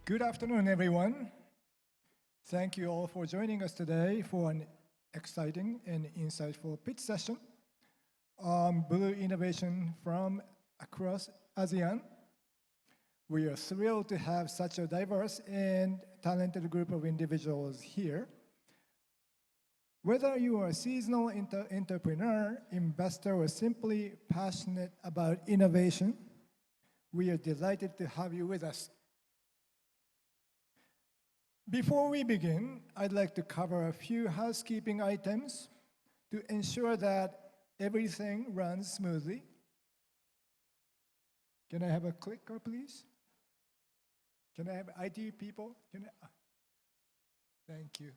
Good afternoon, everyone. Thank you all for joining us today for an exciting and insightful pitch session on blue innovation from across ASEAN. We are thrilled to have such a diverse and talented group of individuals here. Whether you are a seasonal entrepreneur, investor, or simply passionate about innovation, we are delighted to have you with us. Before we begin, I'd like to cover a few housekeeping items to ensure that everything runs smoothly. Can I have a clicker, please? Can I have IT people? Thank you.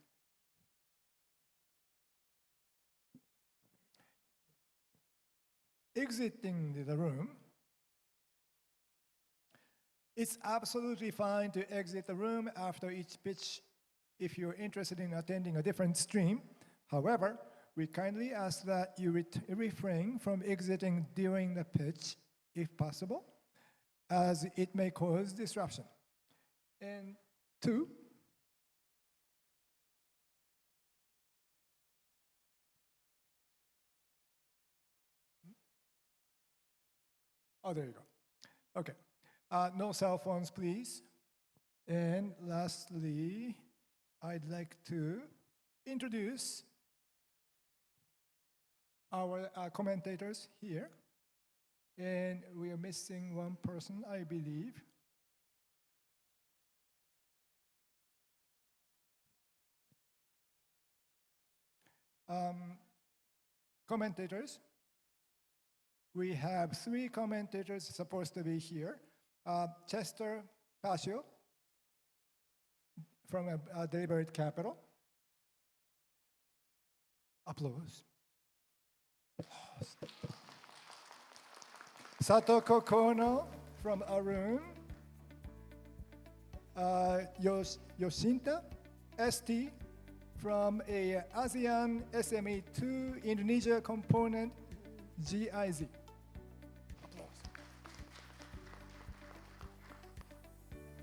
Exiting the room. It's absolutely fine to exit the room after each pitch if you're interested in attending a different stream. However, we kindly ask that you refrain from exiting during the pitch if possible, as it may cause disruption. And two, oh, there you go. Okay. No cell phones, please. And lastly, I'd like to introduce our commentators here. And we are missing one person, I believe. Commentators. We have three commentators supposed to be here. Chester Pasio from Deliberate Capital. Applause. Satoko Kono from Arun. Yoshinta ST from a ASEAN SME2 Indonesia component GIZ.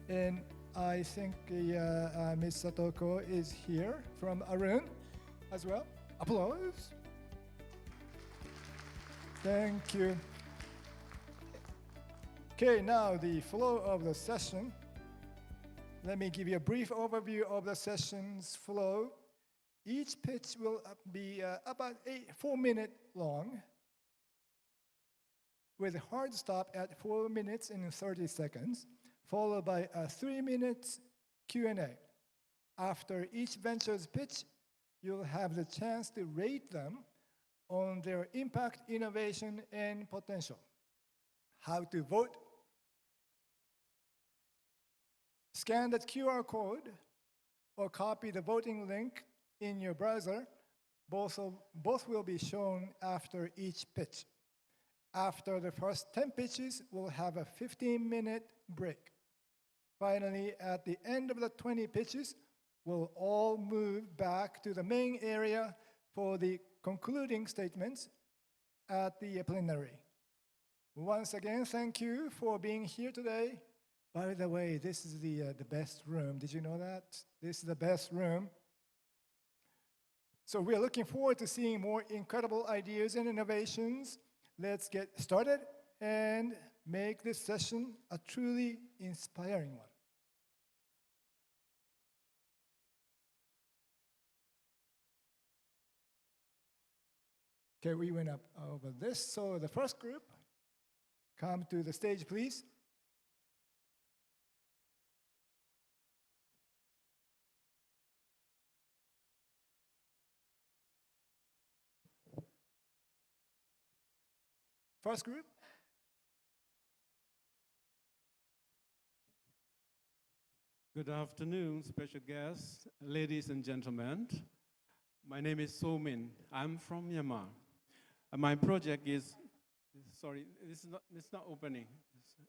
And I think Ms. Satoko is here from Arun as well. Applause. Thank you. Okay, now the flow of the session. Let me give you a brief overview of the session's flow. Each pitch will be about 4 minutes long, with a hard stop at 4 minutes and 30 seconds. Followed by a 3-minute Q&A. After each venture's pitch, you'll have the chance to rate them on their impact, innovation, and potential. How to vote? Scan the QR code or copy the voting link in your browser. Both will be shown after each pitch. After the first 10 pitches, we'll have a 15-minute break. Finally, at the end of the 20 pitches, we'll all move back to the main area for the concluding statements at the plenary. Once again, thank you for being here today. By the way, this is the best room. Did you know that? This is the best room. So we're looking forward to seeing more incredible ideas and innovations. Let's get started and make this session a truly inspiring one. Okay, we went up over this. So the first group, come to the stage, please. First group. Good afternoon, special guests, ladies and gentlemen. My name is So Min. I'm from Myanmar. My project is, sorry, it's not opening.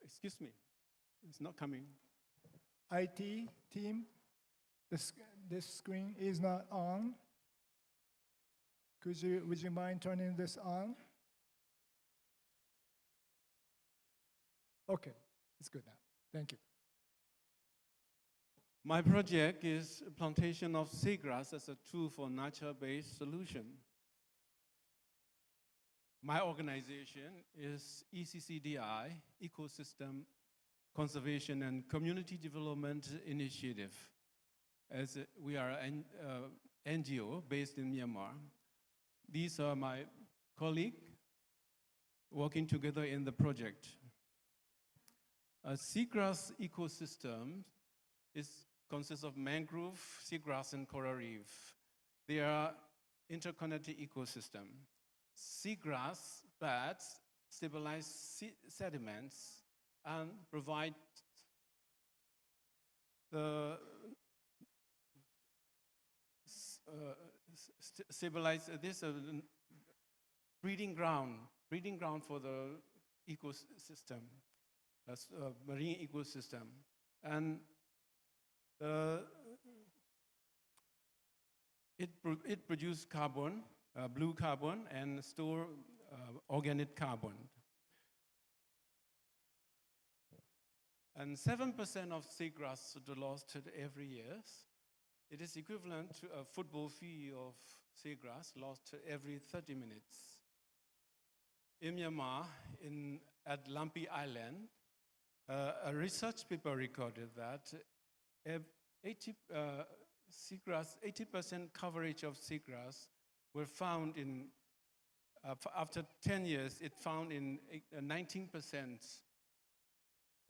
Excuse me, it's not coming. IT team, this screen is not on. Would you mind turning this on? Okay, it's good now. Thank you. My project is plantation of seagrass as a tool for nature-based solution. My organization is ECCDI, Ecosystem Conservation and Community Development Initiative, as we are an NGO based in Myanmar. These are my colleagues working together in the project. A seagrass ecosystem consists of mangrove, seagrass, and coral reef. They are interconnected ecosystem. Seagrass beds stabilize sediments and provide the stabilize this breeding ground for the ecosystem, marine ecosystem, and it produces carbon, blue carbon, and store organic carbon. And 7% of seagrass is lost every year. It is equivalent to a football field of seagrass lost every 30 minutes. In Myanmar, at Lampi Island, a research paper recorded that 80% coverage of seagrass were found in, after 10 years, it found in 19%.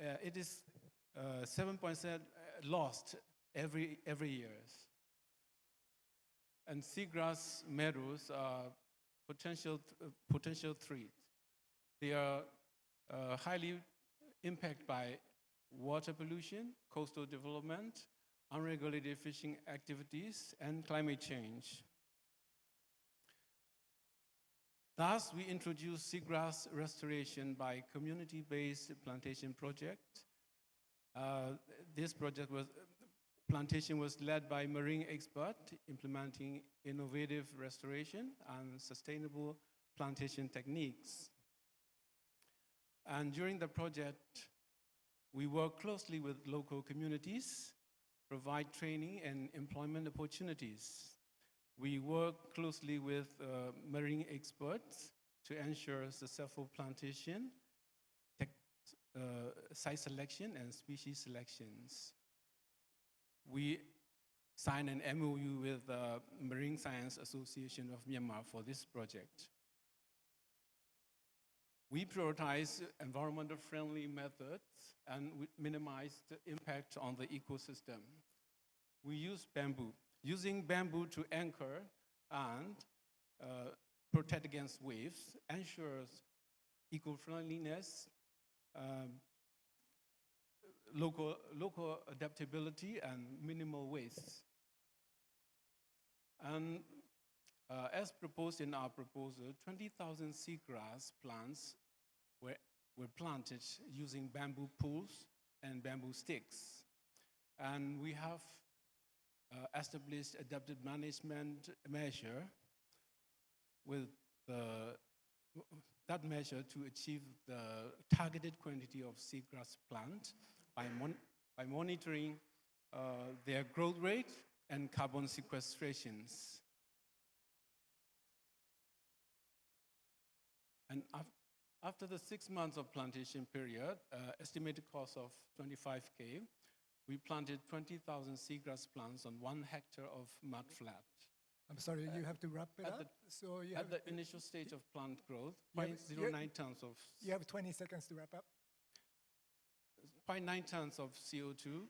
It is 7% lost every year. And seagrass meadows are potential threat. They are highly impacted by water pollution, coastal development, unregulated fishing activities, and climate change. Thus, we introduced seagrass restoration by community-based plantation project. This plantation was led by marine experts implementing innovative restoration and sustainable plantation techniques. And during the project, we work closely with local communities, provide training and employment opportunities. We work closely with marine experts to ensure successful plantation, site selection, and species selections. We signed an MOU with the Marine Science Association of Myanmar for this project. We prioritize environmental friendly methods and we minimize the impact on the ecosystem. We use bamboo. Using bamboo to anchor and protect against waves ensures eco-friendliness, local adaptability, and minimal waste. And as proposed in our proposal, 20,000 seagrass plants were planted using bamboo poles and bamboo sticks. And we have established adapted management measure with that measure to achieve the targeted quantity of seagrass plant by monitoring their growth rate and carbon sequestrations. And after the 6 months of plantation period, estimated cost of 25K, we planted 20,000 seagrass plants on 1 hectare of mud flat. I'm sorry, you have to wrap it up. At the initial stage of plant growth, 0.09 tons of... You have 20 seconds to wrap up. 0.9 tons of CO2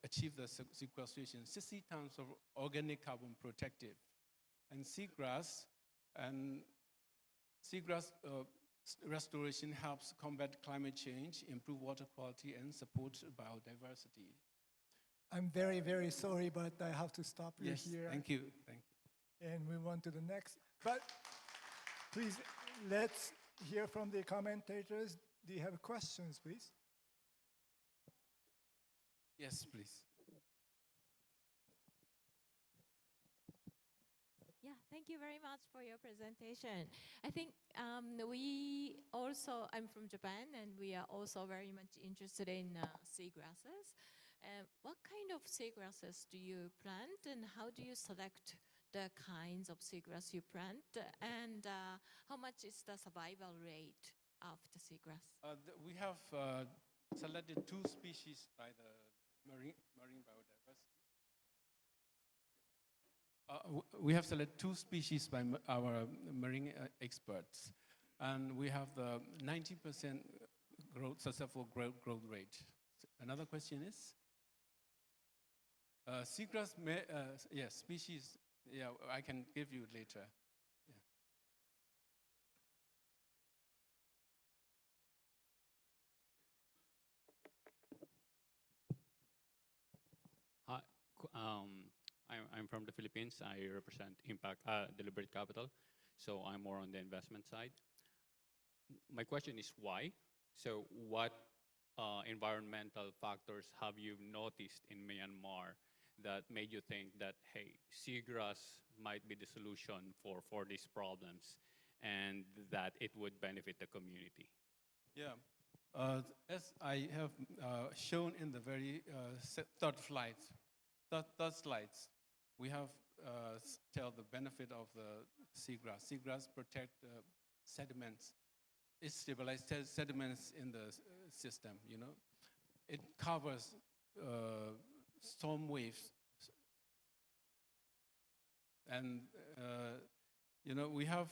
achieve the sequestration, 60 tons of organic carbon protected. And seagrass restoration helps combat climate change, improve water quality, and support biodiversity. I'm very, very sorry, but I have to stop you here. Thank you. And move on to the next. But please, let's hear from the commentators. Do you have questions, please? Yes, please. Yeah, thank you very much for your presentation. I think I'm from Japan, and we are also very much interested in seagrasses. What kind of seagrasses do you plant, and how do you select the kinds of seagrass you plant? And how much is the survival rate of the seagrass? We have selected 2 species by the marine biodiversity. We have selected 2 species by our marine experts, and we have the 90% successful growth rate. Another question is? Seagrass, yes, species, yeah, I can give you later. Yeah. Hi, I'm from the Philippines. I represent Impact Deliberate Capital, so I'm more on the investment side. My question is why? So what environmental factors have you noticed in Myanmar that made you think that, hey, seagrass might be the solution for these problems and that it would benefit the community? Yeah, as I have shown in the very third slides, we have tell the benefit of the seagrass. Seagrass protect sediments. It stabilizes sediments in the system, you know. It covers storm waves. And, you know, we have,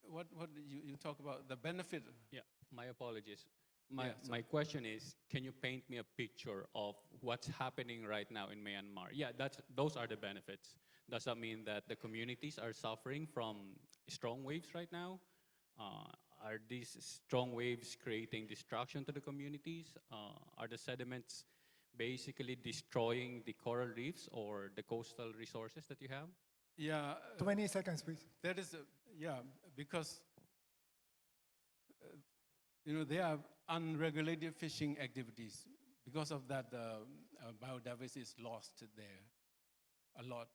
what you talk about, the benefit? Yeah, my apologies. Yeah, My question is, can you paint me a picture of what's happening right now in Myanmar? Yeah, those are the benefits. Does that mean that the communities are suffering from strong waves right now? Are these strong waves creating destruction to the communities? Are the sediments basically destroying the coral reefs or the coastal resources that you have? Yeah. 20 seconds, please. That is, yeah, because, you know, there are unregulated fishing activities. Because of that, biodiversity is lost there a lot.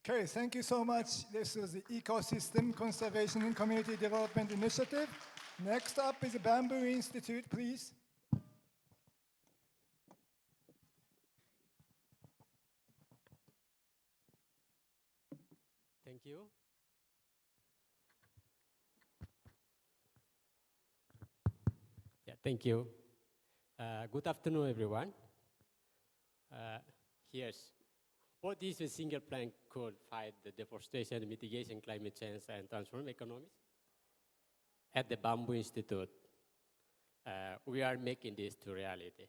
Okay, thank you so much. This is the Ecosystem Conservation and Community Development Initiative. Next up is the Bamboo Institute, please. Thank you. Yeah, thank you. Good afternoon, everyone. Here's what is a single plan could fight the deforestation, mitigation, climate change, and transform economies? At the Bamboo Institute, we are making this to reality.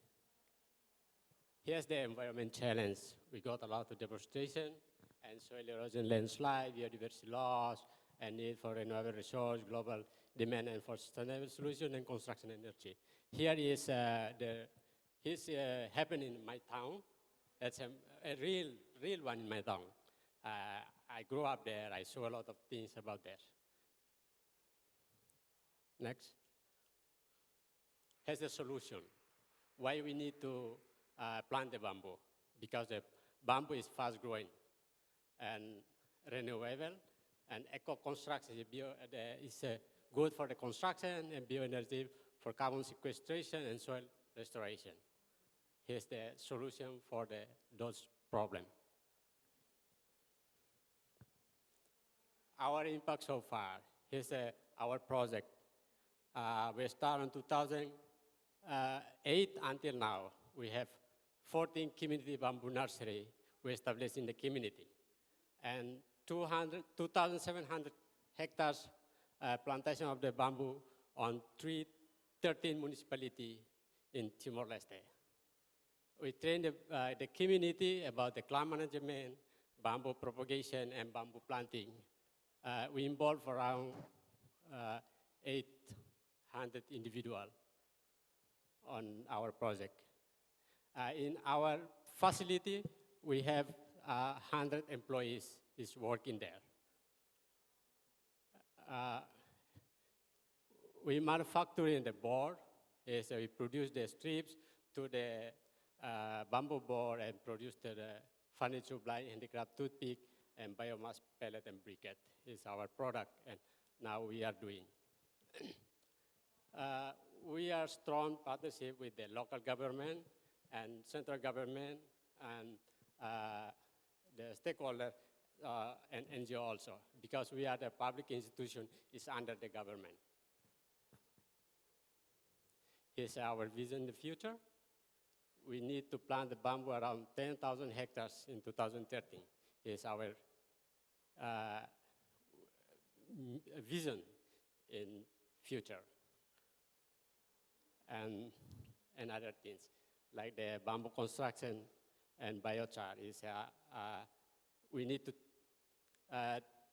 Here's the environment challenge. We got a lot of deforestation and soil erosion, landslide, biodiversity loss, and need for renewable resource, global demand and for sustainable solution and construction energy. Here is happening in my town. That's a real one in my town. I grew up there. I saw a lot of things about that. Next. Here's the solution. Why we need to plant the bamboo? Because the bamboo is fast growing and renewable, and eco-construction is good for the construction and bioenergy for carbon sequestration and soil restoration. Here's the solution for those problems. Our impact so far. Here's our project. We started in 2008 until now. We have 14 community bamboo nursery we established in the community. And 2,700 hectares plantation of the bamboo on 13 municipalities in Timor-Leste. We train the community about the climate management, bamboo propagation, and bamboo planting. We involve around 800 individuals on our project. In our facility, we have 100 employees is working there. We manufacture in the board, so we produce the strips to the bamboo board and produce the furniture, blind handicraft toothpick, and biomass pellet and briquette is our product, and now we are doing. We are strong partnership with the local government and central government and the stakeholder and NGO also, because we are the public institution is under the government. Here's our vision in the future. We need to plant the bamboo around 10,000 hectares in 2030. Here's our vision in future. And other things, like the bamboo construction and biochar is, we need to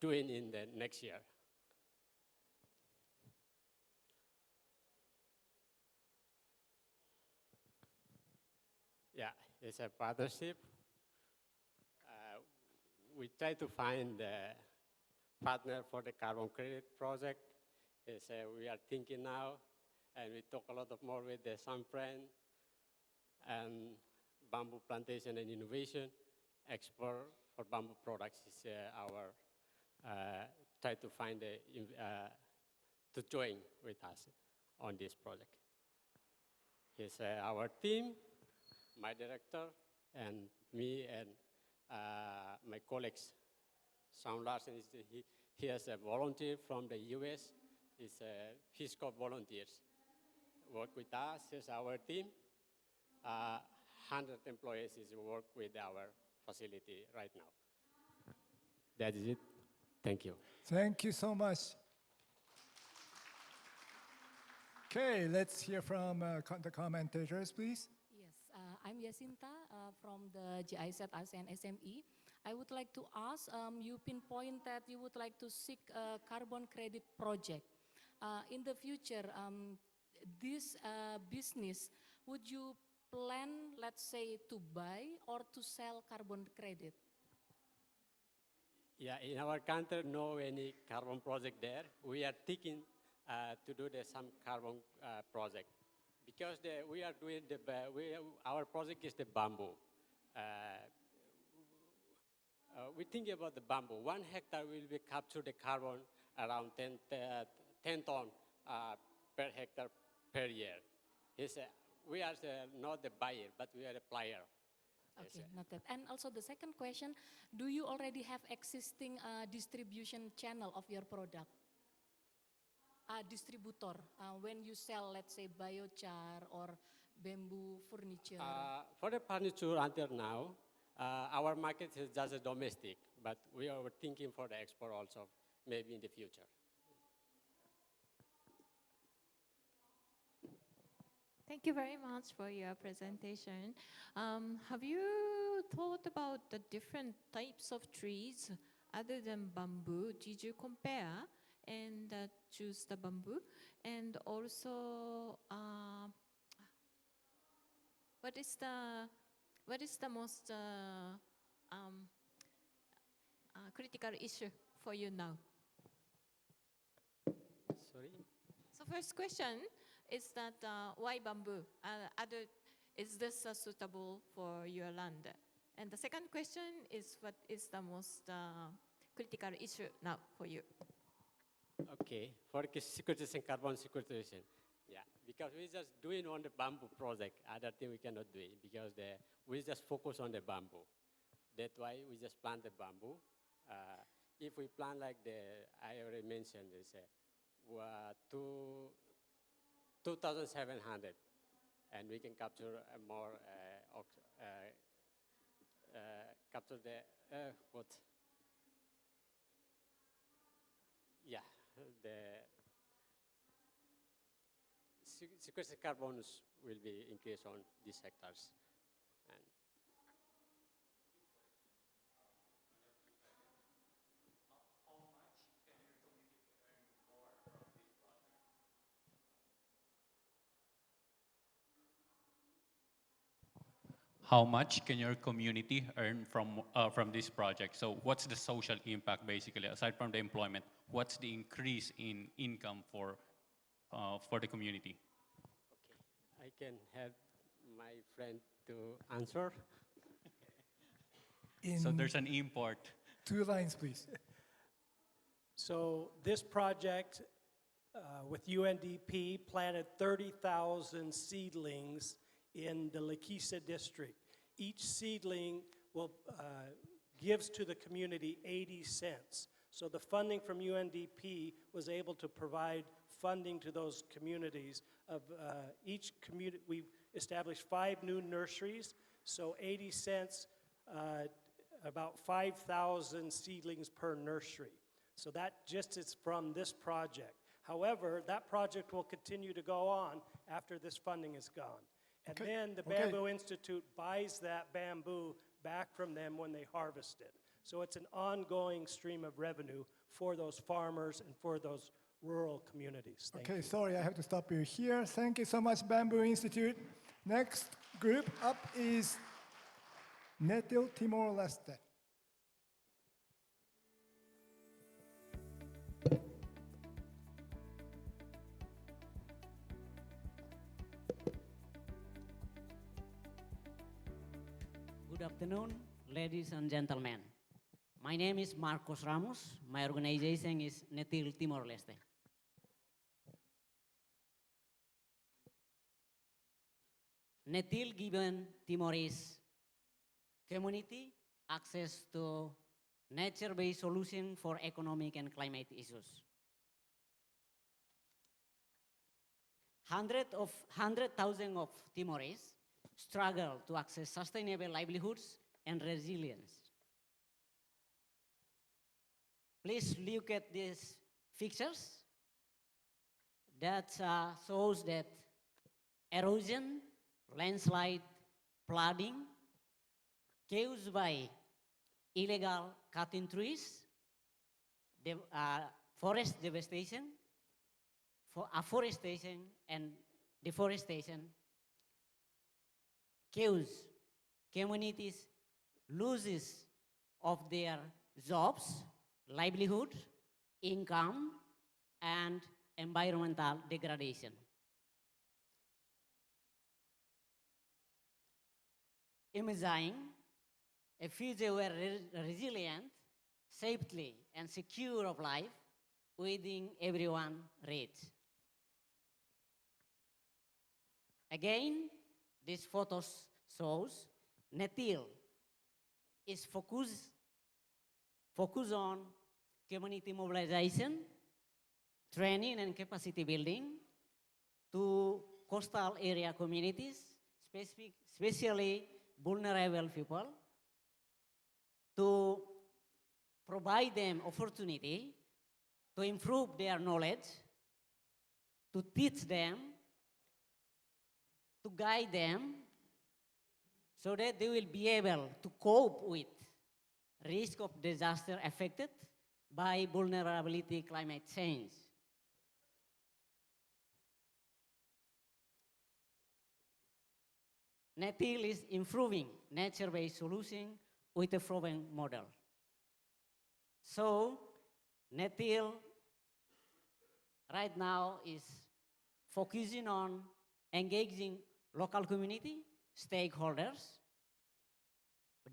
do it in the next year. Yeah, it's a partnership. We try to find a partner for the carbon credit project. We are thinking now, and we talk a lot of more with some friends, and bamboo plantation and innovation. Expo for bamboo products is our, try to find to join with us on this project. Here's our team, my director, and me, and my colleagues. Sean Larson, he has a volunteer from the US. He's Peace Corps volunteers. Work with us, here's our team. 100 employees is work with our facility right now. That is it. Thank you. Thank you so much. Okay, let's hear from the commentators, please. Yes, I'm Yasinta from the GIZ ASEAN SME. I would like to ask, you pinpoint that you would like to seek a carbon credit project. In the future, this business, would you plan, let's say, to buy or to sell carbon credit? Yeah, in our country, no any carbon project there. We are thinking to do some carbon project, because we are doing our project is the bamboo. We think about the bamboo. 1 hectare will be capture the carbon around 10 ton per hectare per year. We are not the buyer, but we are the player. Okay, noted. And also the second question, do you already have existing distribution channel of your product? Distributor, when you sell, let's say, biochar or bamboo furniture? For the furniture until now, our market is just a domestic, but we are thinking for the export also, maybe in the future. Thank you very much for your presentation. Have you thought about the different types of trees other than bamboo? Did you compare and choose the bamboo? And also, what is the most critical issue for you now? Sorry? So first question is that why bamboo? Is this suitable for your land? And the second question is what is the most critical issue now for you? Okay, for sequestration, carbon sequestration. Yeah, because we're just doing on the bamboo project. Other thing we cannot do it because we just focus on the bamboo. That's why we just plant the bamboo. If we plant like I already mentioned, is 2,700, and we can capture more, capture what? Yeah, the sequestered carbons will be increased on these hectares. And How much can your community earn from this project? So what's the social impact, basically, aside from the employment? What's the increase in income for the community? okay, I can have my friend to answer. So there's an import. 2 lines, please. So this project with UNDP, planted 30,000 seedlings in the Lakisa district. Each seedling gives to the community 80 cents. So the funding from UNDP was able to provide funding to those communities. Each community, we established 5 new nurseries, so 80 cents, about 5,000 seedlings per nursery. So that just is from this project. However, that project will continue to go on after this funding is gone. And then the Bamboo Institute buys that bamboo back from them when they harvest it. So it's an ongoing stream of revenue for those farmers and for those rural communities. Thank you. Sorry, I have to stop you here. Thank you so much, Bamboo Institute. Next group up is Netil Timor-Leste. Good afternoon, ladies and gentlemen. My name is Marcos Ramos. My organization is Netil Timor-Leste. Netil given Timorese community access to nature-based solution for economic and climate issues. Hundreds of thousands of Timorese struggle to access sustainable livelihoods and resilience. Please look at these pictures that shows that erosion, landslide, flooding caused by illegal cutting trees, forest devastation, afforestation and deforestation cause communities loses of their jobs, livelihood, income, and environmental degradation. Imagine a future where resilient, safely, and secure of life within everyone reach. Again, this photo shows Netil is focused on community mobilization, training and capacity building to coastal area communities, especially vulnerable people, to provide them opportunity to improve their knowledge, to teach them, to guide them, so that they will be able to cope with risk of disaster affected by vulnerability climate change. Netil is improving nature-based solution with a proven model. So, Netil right now is focusing on engaging local community, stakeholders,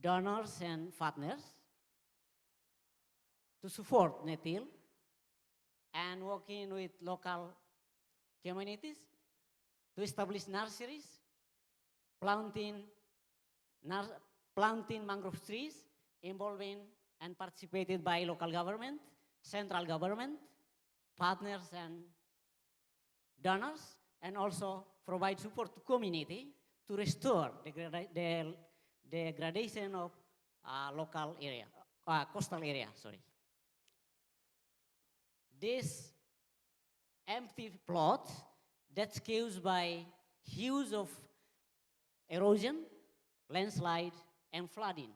donors and partners to support Netil and working with local communities to establish nurseries, planting mangrove trees involving and participated by local government, central government, partners and donors, and also provide support to community to restore the degradation of local area, coastal area, sorry. This empty plot that's caused by hues of erosion, landslide, and flooding.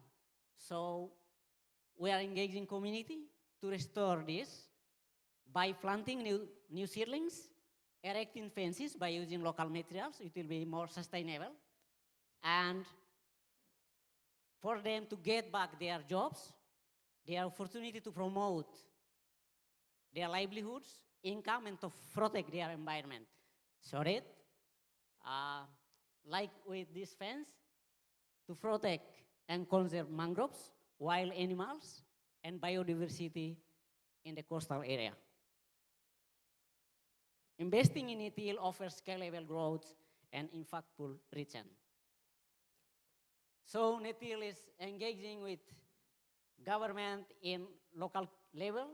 So we are engaging community to restore this by planting new seedlings, erecting fences by using local materials. It will be more sustainable. And for them to get back their jobs, their opportunity to promote their livelihoods, income, and to protect their environment. So that, like with this fence, to protect and conserve mangroves, wild animals, and biodiversity in the coastal area. Investing in ETL offers scalable growth and impactful return. So NETIL is engaging with government in local level,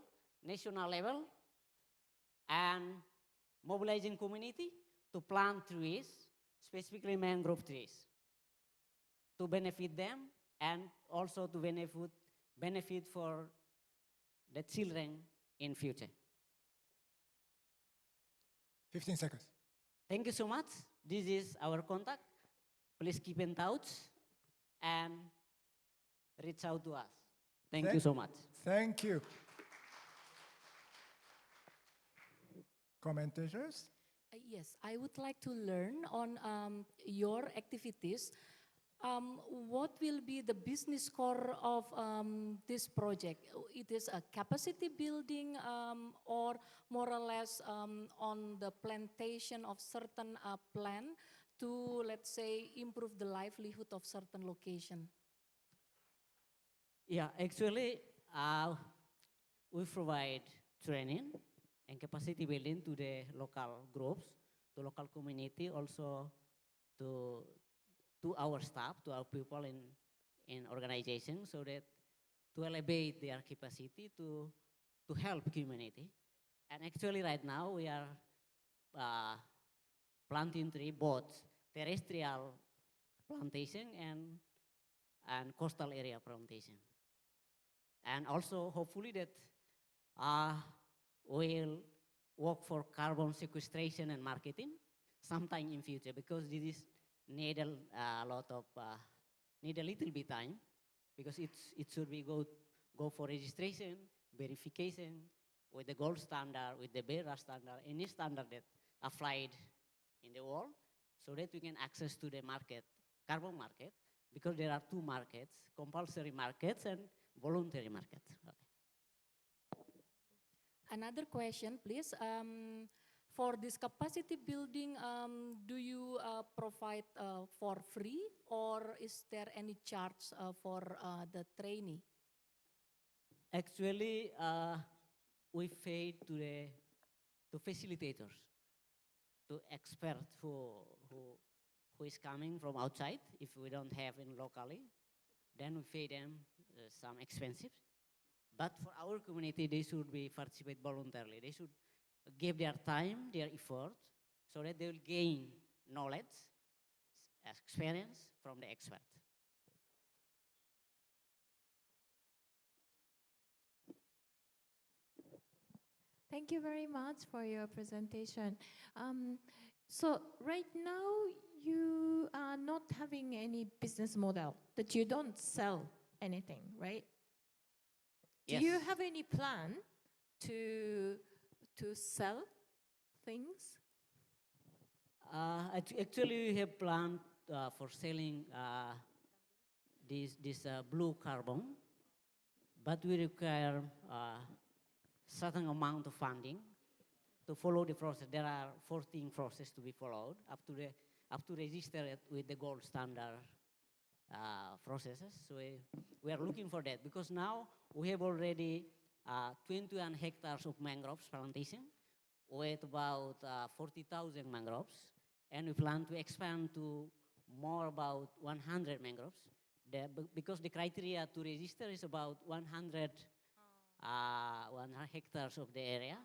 national level, and mobilizing community to plant trees, specifically mangrove trees, to benefit them and also to benefit for the children in future. 15 seconds. Thank you so much. This is our contact. Please keep in touch and reach out to us. Thank you so much. Thank you. Commentators? Yes, I would like to learn on your activities. What will be the business core of this project? It is a capacity building or more or less on the plantation of certain plant to, let's say, improve the livelihood of certain location? Yeah, actually, we provide training and capacity building to the local groups, to local community, also to our staff, to our people in organizations, so that to elevate their capacity to help community. And actually right now we are planting tree, both terrestrial plantation and coastal area plantation. And also hopefully that we'll work for carbon sequestration and marketing sometime in future, because this is need a lot of need a little bit time, because it should be go for registration, verification with the gold standard, with the BERA standard, any standard that applied in the world, so that we can access to the market, carbon market, because there are two markets, compulsory markets and voluntary markets. Okay. Another question, please. For this capacity building, do you provide for free, or is there any charge for the trainee? Actually, we pay to facilitators, to experts who is coming from outside. If we don't have in locally, then we pay them some expensive. But for our community, they should be participate voluntarily. They should give their time, their effort, so that they will gain knowledge, experience from the expert. Thank you very much for your presentation. So right now, you are not having any business model, that you don't sell anything, right? Yes. Do you have any plan to sell things? Actually, we have planned for selling this blue carbon, but we require certain amount of funding to follow the process. There are 14 processes to be followed up to register it with the gold standard processes. So we are looking for that, because now we have already 21 hectares of mangroves plantation with about 40,000 mangroves, and we plan to expand to more about 100 mangroves. Because the criteria to register is about 100 hectares of the area,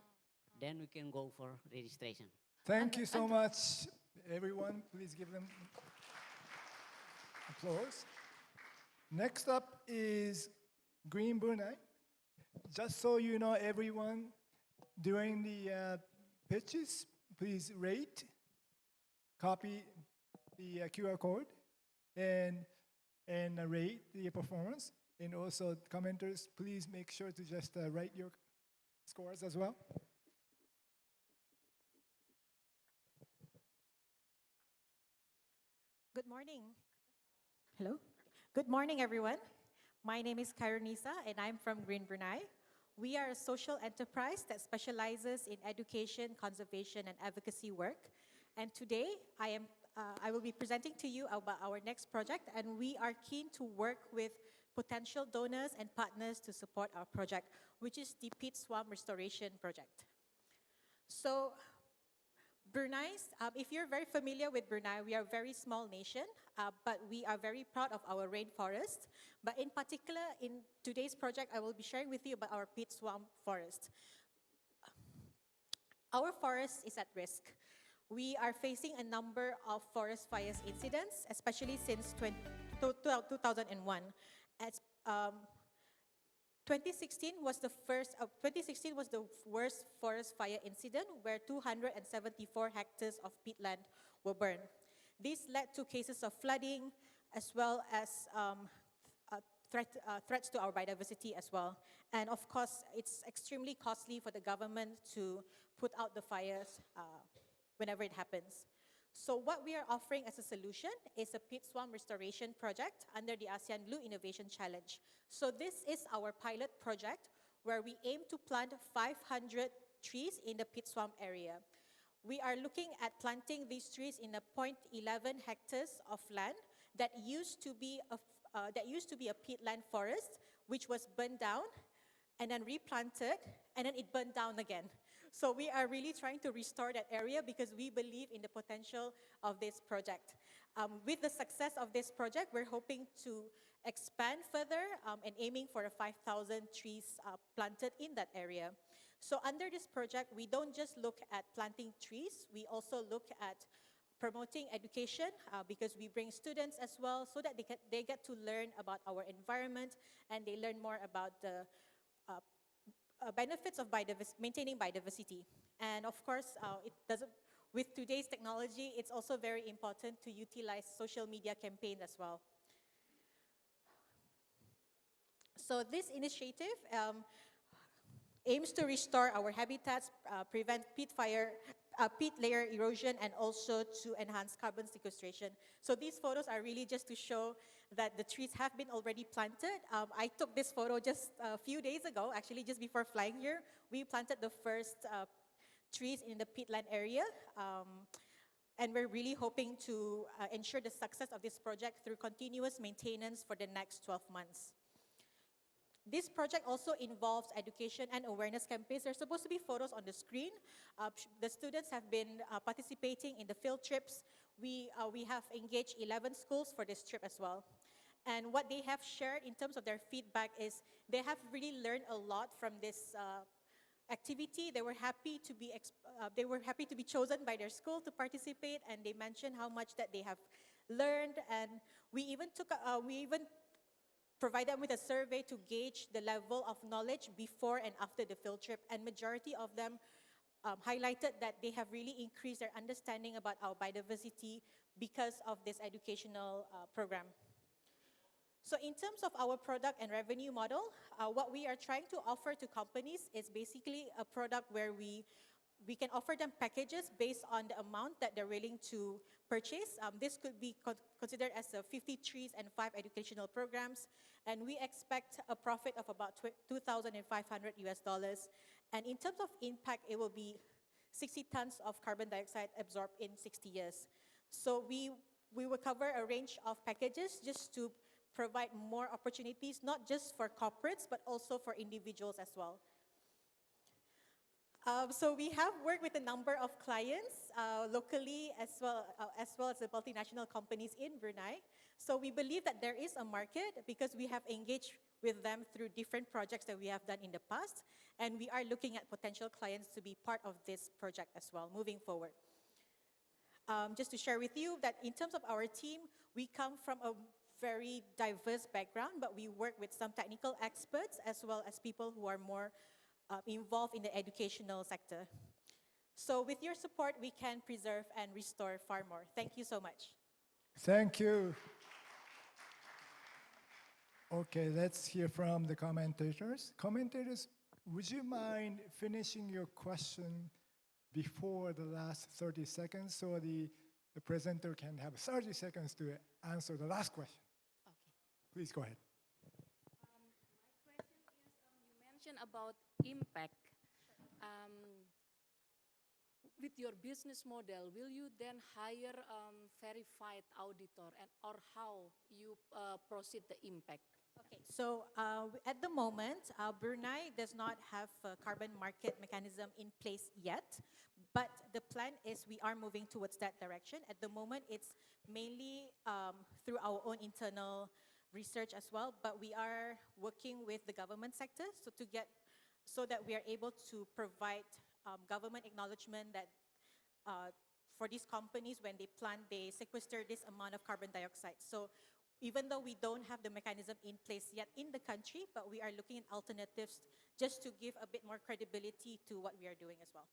then we can go for registration. Thank you so much, everyone. Please give them applause. Next up is Green Brunei. Just so you know, everyone, during the pitches, please rate, copy the QR code, and rate the performance. And also, commenters, please make sure to just write your scores as well. Good morning. Hello. Good morning, everyone. My name is Kairunisa, and I'm from Green Brunei. We are a social enterprise that specializes in education, conservation, and advocacy work. And today, I will be presenting to you about our next project, and we are keen to work with potential donors and partners to support our project, which is the peat swamp restoration project. So, If you're very familiar with Brunei, we are a very small nation, but we are very proud of our rainforest. But in particular, in today's project, I will be sharing with you about our peat swamp forest. Our forest is at risk. We are facing a number of forest fires incidents, especially since 2001. As, 2016 was the worst forest fire incident where 274 hectares of peatland were burned. This led to cases of flooding as well as threats to our biodiversity as well. And of course, it's extremely costly for the government to put out the fires whenever it happens. So what we are offering as a solution is a peat swamp restoration project under the ASEAN Blue Innovation Challenge. So this is our pilot project where we aim to plant 500 trees in the peat swamp area. We are looking at planting these trees in a 0.11 hectares of land that used to be a peatland forest, which was burned down and then replanted, and then it burned down again. So we are really trying to restore that area because we believe in the potential of this project. With the success of this project, we're hoping to expand further and aiming for 5,000 trees planted in that area. So under this project, we don't just look at planting trees, we also look at promoting education because we bring students as well so that they get to learn about our environment and they learn more about the benefits of maintaining biodiversity. And of course, with today's technology, it's also very important to utilize social media campaigns as well. So this initiative aims to restore our habitats, prevent peat layer erosion, and also to enhance carbon sequestration. So these photos are really just to show that the trees have been already planted. I took this photo just a few days ago, actually just before flying here. We planted the first trees in the peatland area. And we're really hoping to ensure the success of this project through continuous maintenance for the next 12 months. This project also involves education and awareness campaigns. There's supposed to be photos on the screen. The students have been participating in the field trips. We have engaged 11 schools for this trip as well. And what they have shared in terms of their feedback is they have really learned a lot from this activity. They were happy to be chosen by their school to participate, and they mentioned how much that they have learned. And we even provide them with a survey to gauge the level of knowledge before and after the field trip, and majority of them highlighted that they have really increased their understanding about our biodiversity because of this educational program. So in terms of our product and revenue model, what we are trying to offer to companies is basically a product where we can offer them packages based on the amount that they're willing to purchase. This could be considered as 50 trees and 5 educational programs. And we expect a profit of about $2,500 US. And in terms of impact, it will be 60 tons of carbon dioxide absorbed in 60 years. So we will cover a range of packages just to provide more opportunities, not just for corporates, but also for individuals as well. So we have worked with a number of clients locally as well as the multinational companies in Brunei. So we believe that there is a market because we have engaged with them through different projects that we have done in the past. And we are looking at potential clients to be part of this project as well, moving forward. Just to share with you that in terms of our team, we come from a very diverse background, but we work with some technical experts as well as people who are more involved in the educational sector. So with your support, we can preserve and restore far more. Thank you so much. Thank you. Okay, let's hear from the commentators. Commentators, would you mind finishing your question before the last 30 seconds so the presenter can have 30 seconds to answer the last question? Okay. Please go ahead. My question is, you mentioned about impact. With your business model, will you then hire verified auditor, and or how you proceed the impact? Okay, so at the moment, Brunei does not have a carbon market mechanism in place yet, But the plan is we are moving towards that direction. At the moment, it's mainly through our own internal research as well, but we are working with the government sector so that we are able to provide government acknowledgement that for these companies, when they plant, they sequester this amount of carbon dioxide. So even though we don't have the mechanism in place yet in the country, but we are looking at alternatives just to give a bit more credibility to what we are doing as well.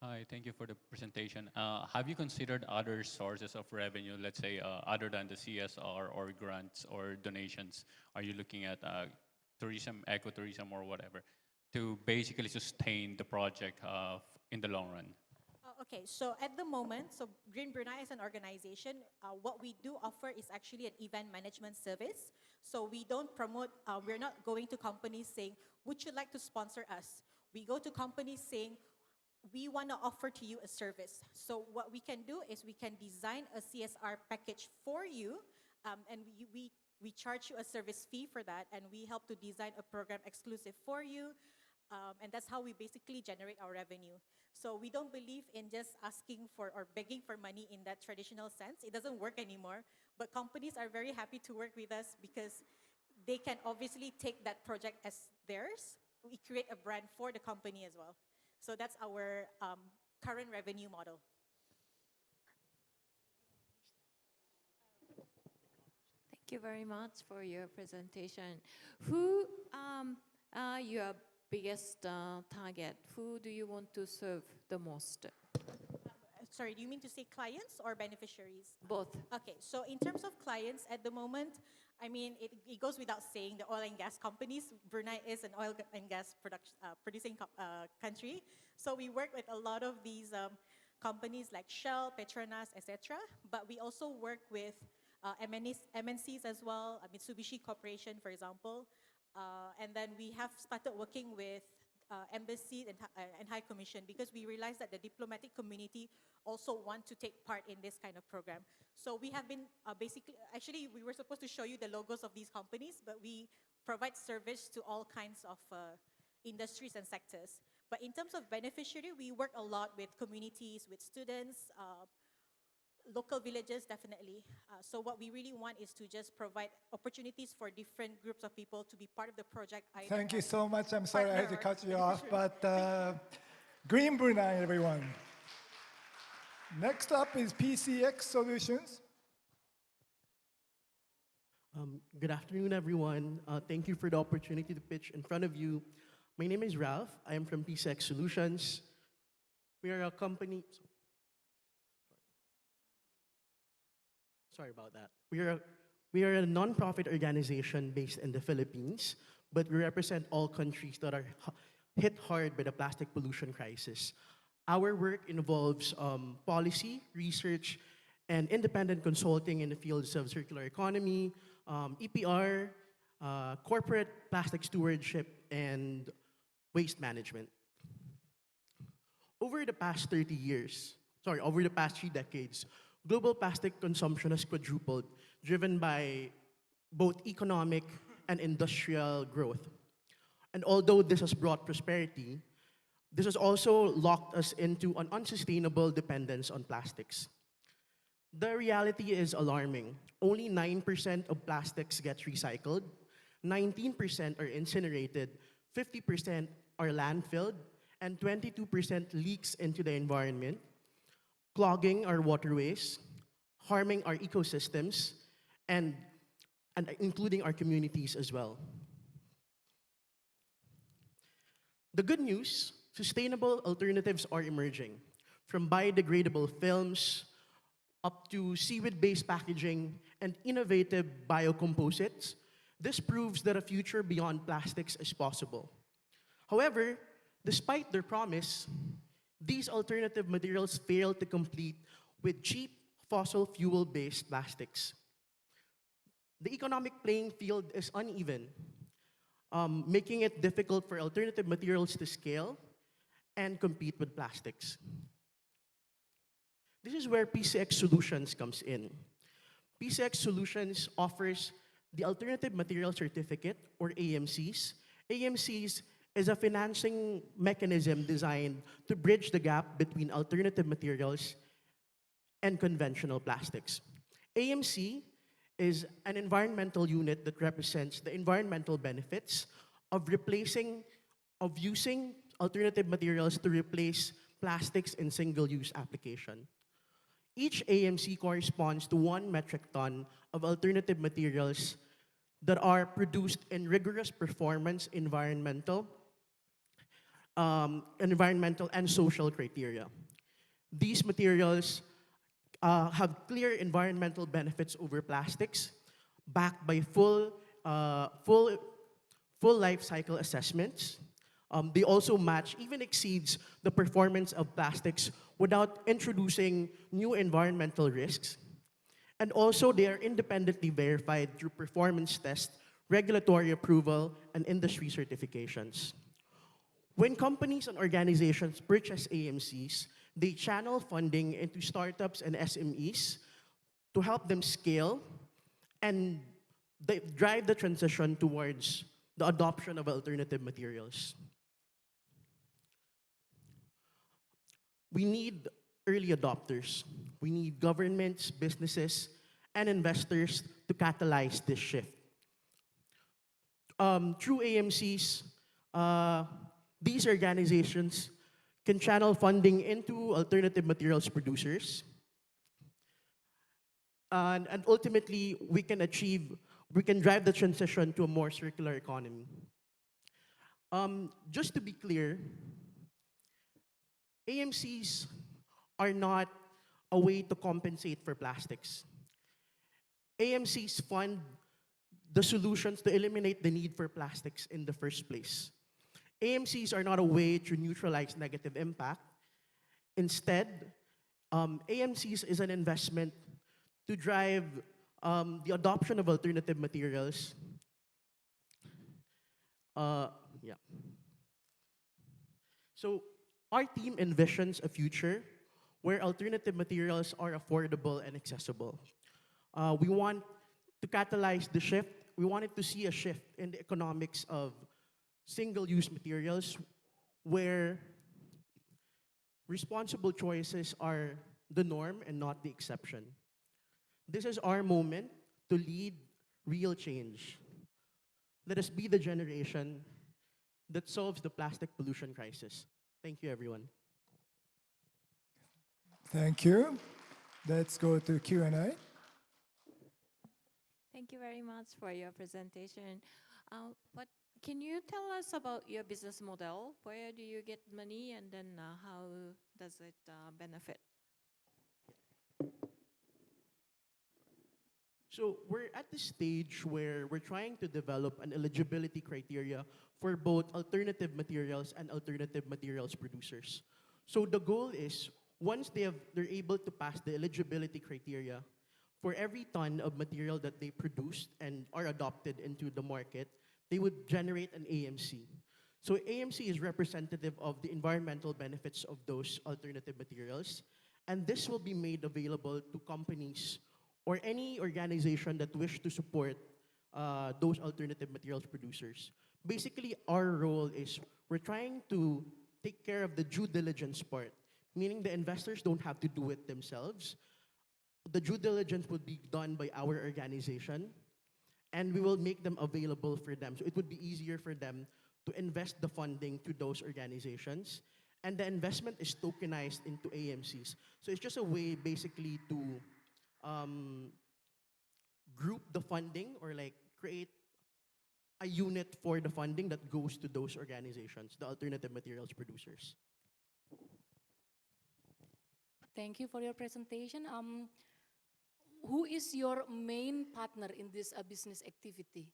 Hi, thank you for the presentation. Have you considered other sources of revenue, let's say, other than the CSR or grants or donations? Are you looking at tourism, ecotourism, or whatever, to basically sustain the project in the long run? Okay, so at the moment, Green Brunei as an organization, what we do offer is actually an event management service. So we don't promote, we're not going to companies saying, would you like to sponsor us? We go to companies saying, we want to offer to you a service. So what we can do is we can design a CSR package for you, and we charge you a service fee for that, and we help to design a program exclusive for you, and that's how we basically generate our revenue. So we don't believe in just asking for or begging for money in that traditional sense. It doesn't work anymore, but companies are very happy to work with us because they can obviously take that project as theirs. We create a brand for the company as well. So that's our current revenue model. Thank you very much for your presentation. Who are your biggest target? Who do you want to serve the most? Sorry, do you mean to say clients or beneficiaries? Both. Okay, so in terms of clients at the moment, I mean, it goes without saying the oil and gas companies. Brunei is an oil and gas producing country. So we work with a lot of these companies like Shell, Petronas, etc. But we also work with MNCs as well, Mitsubishi Corporation, for example. And then we have started working with embassies and High Commission because we realized that the diplomatic community also want to take part in this kind of program. So we have been actually we were supposed to show you the logos of these companies, but we provide service to all kinds of industries and sectors. But in terms of beneficiary, we work a lot with communities, with students, local villages, definitely. So what we really want is to just provide opportunities for different groups of people to be part of the project. Thank you so much. I'm sorry I had to partner or cut you off, beneficiary. but Green Brunei, everyone. Next up is PCX Solutions. Good afternoon, everyone. Thank you for the opportunity to pitch in front of you. My name is Ralph. I am from PCX Solutions. We are a company. Sorry about that. We are a non-profit organization based in the Philippines, but we represent all countries that are hit hard by the plastic pollution crisis. Our work involves policy, research, and independent consulting in the fields of circular economy, EPR, corporate plastic stewardship, and waste management. Over the past 3 decades, global plastic consumption has quadrupled, driven by both economic and industrial growth. And although this has brought prosperity, this has also locked us into an unsustainable dependence on plastics. The reality is alarming. Only 9% of plastics gets recycled, 19% are incinerated, 50% are landfilled, and 22% leaks into the environment, clogging our waterways, harming our ecosystems, and including our communities as well. The good news, sustainable alternatives are emerging, from biodegradable films up to seaweed-based packaging and innovative biocomposites. This proves that a future beyond plastics is possible. However, despite their promise, these alternative materials fail to compete with cheap fossil fuel-based plastics. The economic playing field is uneven, making it difficult for alternative materials to scale and compete with plastics. This is where PCX Solutions comes in. PCX Solutions offers the Alternative Material Certificate, or AMCs. AMCs is a financing mechanism designed to bridge the gap between alternative materials and conventional plastics. AMC is an environmental unit that represents the environmental benefits of using alternative materials to replace plastics in single-use application. Each AMC corresponds to 1 metric ton of alternative materials that are produced in rigorous performance environmental and social criteria. These materials have clear environmental benefits over plastics, backed by full life cycle assessments. They also match, even exceeds, the performance of plastics without introducing new environmental risks. And also, they are independently verified through performance tests, regulatory approval, and industry certifications. When companies and organizations purchase AMCs, they channel funding into startups and SMEs to help them scale and they drive the transition towards the adoption of alternative materials. We need early adopters. We need governments, businesses, and investors to catalyze this shift. Through AMCs, these organizations can channel funding into alternative materials producers. And ultimately, we can drive the transition to a more circular economy. Just to be clear, AMCs are not a way to compensate for plastics. AMCs fund the solutions to eliminate the need for plastics in the first place. AMCs are not a way to neutralize negative impact. Instead, AMCs is an investment to drive the adoption of alternative materials. So our team envisions a future where alternative materials are affordable and accessible. We want to catalyze the shift. We wanted to see a shift in the economics of single-use materials where responsible choices are the norm and not the exception. This is our moment to lead real change. Let us be the generation that solves the plastic pollution crisis. Thank you, everyone. Thank you. Let's go to Q&A. Thank you very much for your presentation. But can you tell us about your business model? Where do you get money, and then how does it benefit? So we're at the stage where we're trying to develop an eligibility criteria for both alternative materials and alternative materials producers. So the goal is, once they're able to pass the eligibility criteria, for every ton of material that they produced and are adopted into the market, they would generate an AMC. So AMC is representative of the environmental benefits of those alternative materials, and this will be made available to companies or any organization that wish to support those alternative materials producers. Basically, our role is we're trying to take care of the due diligence part, meaning the investors don't have to do it themselves. The due diligence would be done by our organization, and we will make them available for them. So it would be easier for them to invest the funding to those organizations, and the investment is tokenized into AMCs. So it's just a way, basically, to group the funding or like create a unit for the funding that goes to those organizations, the alternative materials producers. Thank you for your presentation. Who is your main partner in this business activity?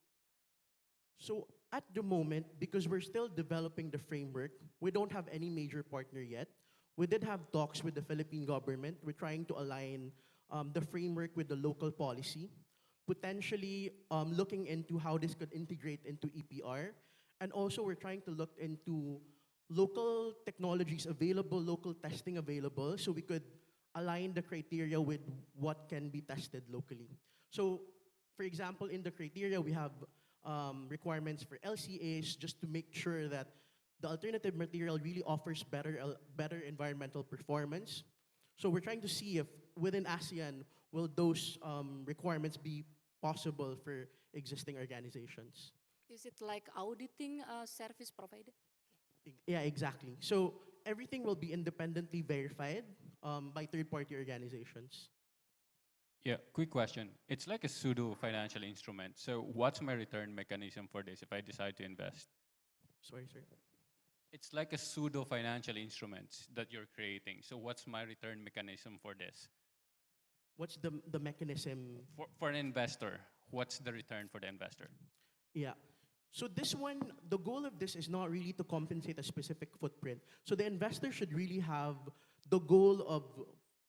So at the moment, because we're still developing the framework, we don't have any major partner yet. We did have talks with the Philippine government. We're trying to align the framework with the local policy, potentially looking into how this could integrate into EPR. And also we're trying to look into local technologies available, local testing available, so we could align the criteria with what can be tested locally. So, for example, in the criteria, we have requirements for LCAs just to make sure that the alternative material really offers better environmental performance. So we're trying to see if within ASEAN, will those requirements be possible for existing organizations? Is it like auditing service provider? Yeah, exactly. So everything will be independently verified by third-party organizations. Yeah, quick question. It's like a pseudo financial instrument. So what's my return mechanism for this if I decide to invest? Sorry, sir. It's like a pseudo financial instrument that you're creating. So what's my return mechanism for this? What's the mechanism? For an investor, what's the return for the investor? Yeah. So this one, the goal of this is not really to compensate a specific footprint. So the investor should really have the goal of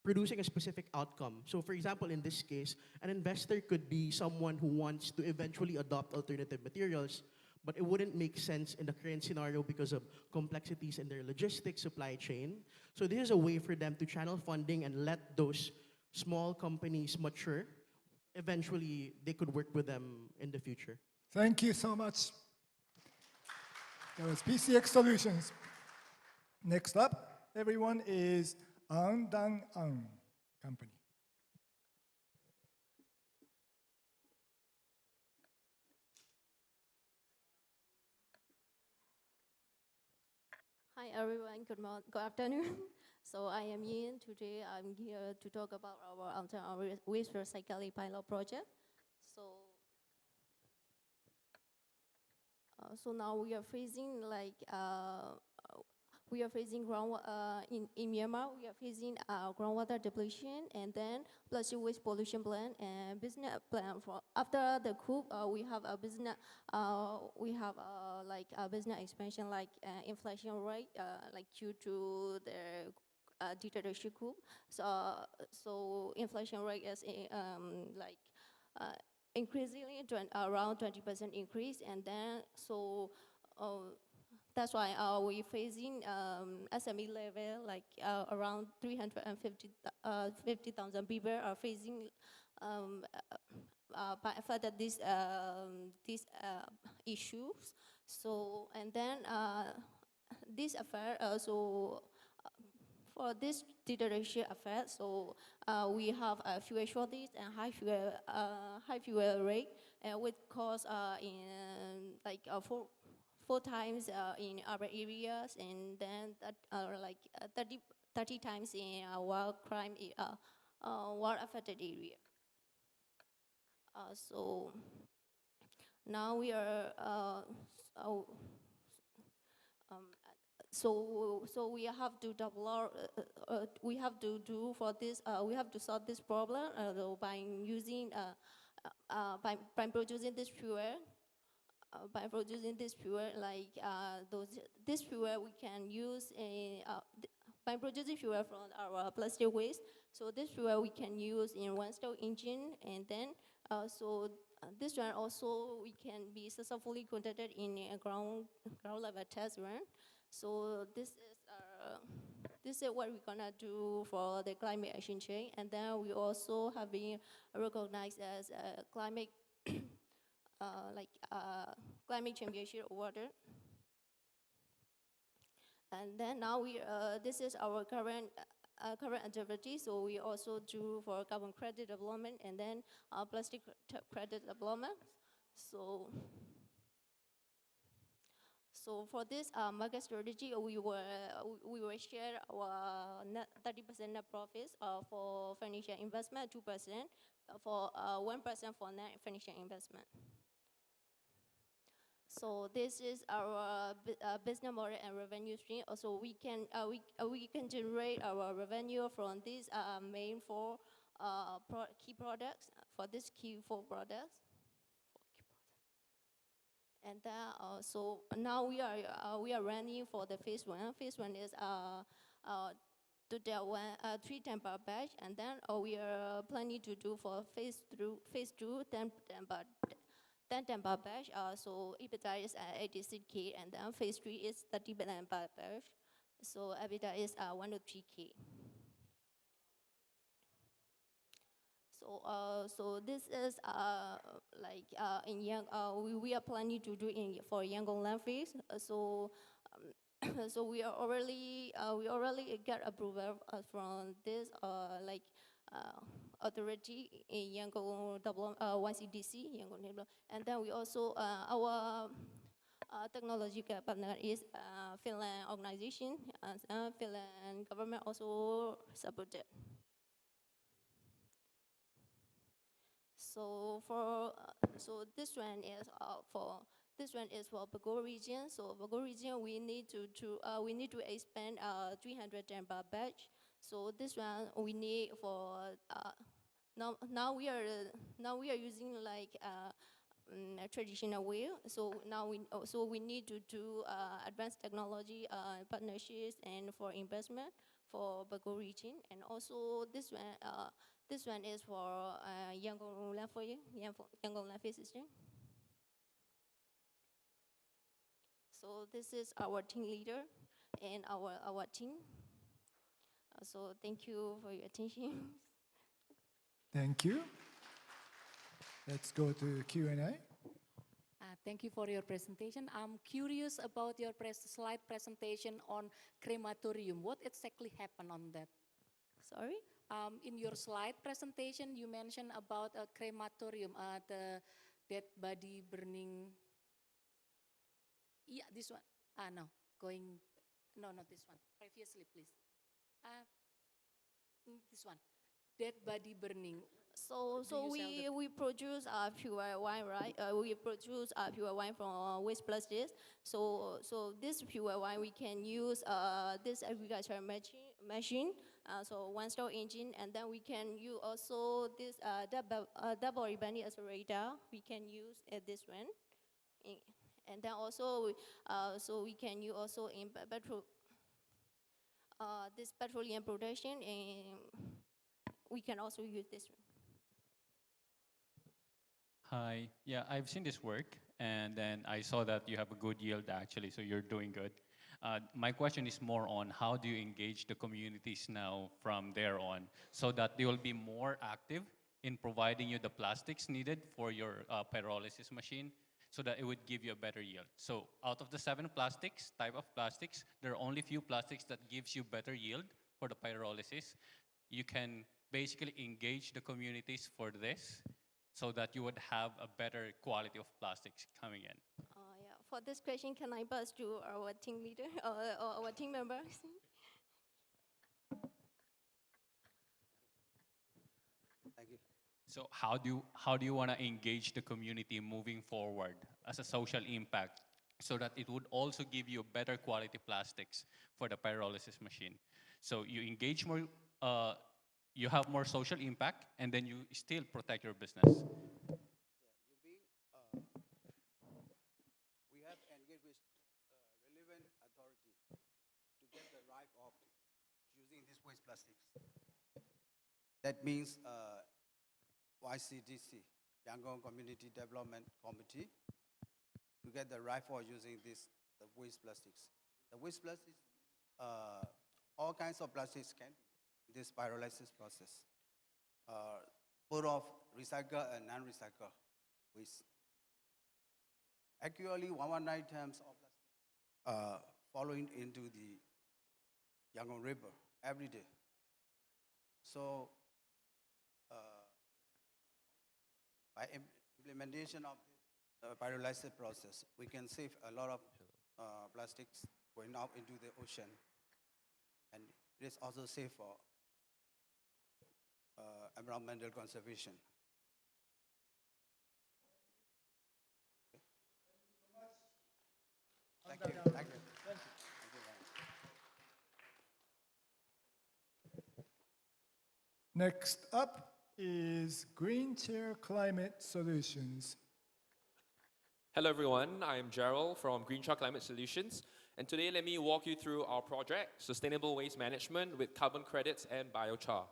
producing a specific outcome. So for example, in this case, an investor could be someone who wants to eventually adopt alternative materials, but it wouldn't make sense in the current scenario because of complexities in their logistics supply chain. So this is a way for them to channel funding and let those small companies mature. Eventually, they could work with them in the future. Thank you so much. That was PCX Solutions. Next up, everyone, is Ang Dang Ang Company. Hi everyone, good afternoon. So I am Yin. Today I'm here to talk about our waste recycling pilot project. So now we are facing in Myanmar, we are facing groundwater depletion and then plastic waste pollution plan and business plan. For after the coup, we have a business business expansion like inflation rate like due to the dictatorship coup. So inflation rate is increasingly around 20% increase, and then that's why we're facing SME level around 350,000 people are facing further these issues. So and then this affair for this dictatorship affair, so we have a fuel shortage and high fuel rate, which cause in four times in urban areas, and then 30 times in war crime war affected area. So now we are so we have to we have to do for this. We have to solve this problem by using by producing this fuel. By producing this fuel, this fuel we can use by producing fuel from our plastic waste. So this fuel we can use in one-stop engine, and then this one also we can be successfully conducted in a ground level test run. So this is what we're gonna do for the climate action change, and then we also have been recognized as a climate climate championship awarded. And then now this is our current activity. So we also do for carbon credit development and then plastic credit development. So for this market strategy, we will share our 30% net profits for financial investment, 2% for 1% for net financial investment. So this is our business model and revenue stream. Also, we can generate our revenue from these main four key products. For these key four products. And so now we are running for the phase one. Phase one is to the 3 temper batch, and then we are planning to do for phase two 10 temper batch. So EBITDA is 86K, and then phase 3 is 30 temper batch. So EBITDA is 103K. So this is in we are planning to do for Yangon landfills. So So we already get approval from this authority in Yangon YCDC, Yangon Development. And then we also our technological partner is Finland organization, and Finland government also supported. So this one is for Bago region. So Bago region, we need to expand 310 bar batch. So this one we need for now we are using like a traditional way. So now we need to do advanced technology partnerships and for investment for Bago region. And also this one is for Yangon landfill system. So this is our team leader and our team. So thank you for your attention. Thank you. Let's go to Q&A. Thank you for your presentation. I'm curious about your slide presentation on crematorium. What exactly happened on that? Sorry? In your slide presentation, you mentioned about a crematorium, the dead body burning. Yeah, this one. No, not this one. Previously, please. This one, dead body burning. So we produce pure wine, right? We produce pure wine from waste plastics. So this pure wine we can use this agriculture machine. So one stall engine, and then we can use also this double ribbon accelerator. We can use this one, and then also so we can use also in this petroleum production, and we can also use this one. Hi, yeah, I've seen this work, and then I saw that you have a good yield actually, so you're doing good. My question is more on how do you engage the communities now from there on, so that they will be more active in providing you the plastics needed for your pyrolysis machine, so that it would give you a better yield. So out of the 7 type of plastics, there are only few plastics that gives you better yield for the pyrolysis. You can basically engage the communities for this, so that you would have a better quality of plastics coming in. Yeah. For this question, can I pass to our team leader or our team members? Thank you. So how do you want to engage the community moving forward as a social impact, so that it would also give you better quality plastics for the pyrolysis machine? So you engage more, you have more social impact, and then you still protect your business. We have engaged with relevant authority to get the right of using these waste plastics. That means YCDC, Yangon Community Development Committee, to get the right for using the waste plastics. The waste plastics, all kinds of plastics can be this pyrolysis process. Both of recycle and non-recycle waste. Actually, 119 tons of plastic following into the Yangon River every day. So by implementation of this pyrolysis process, we can save a lot of plastics going out into the ocean. And it is also safe for environmental conservation. Thank you. Thank you. Thank you. Next up is Green Chair Climate Solutions. Hello everyone, I'm Gerald from Green Chair Climate Solutions, and today let me walk you through our project, Sustainable Waste Management with Carbon Credits and Biochar.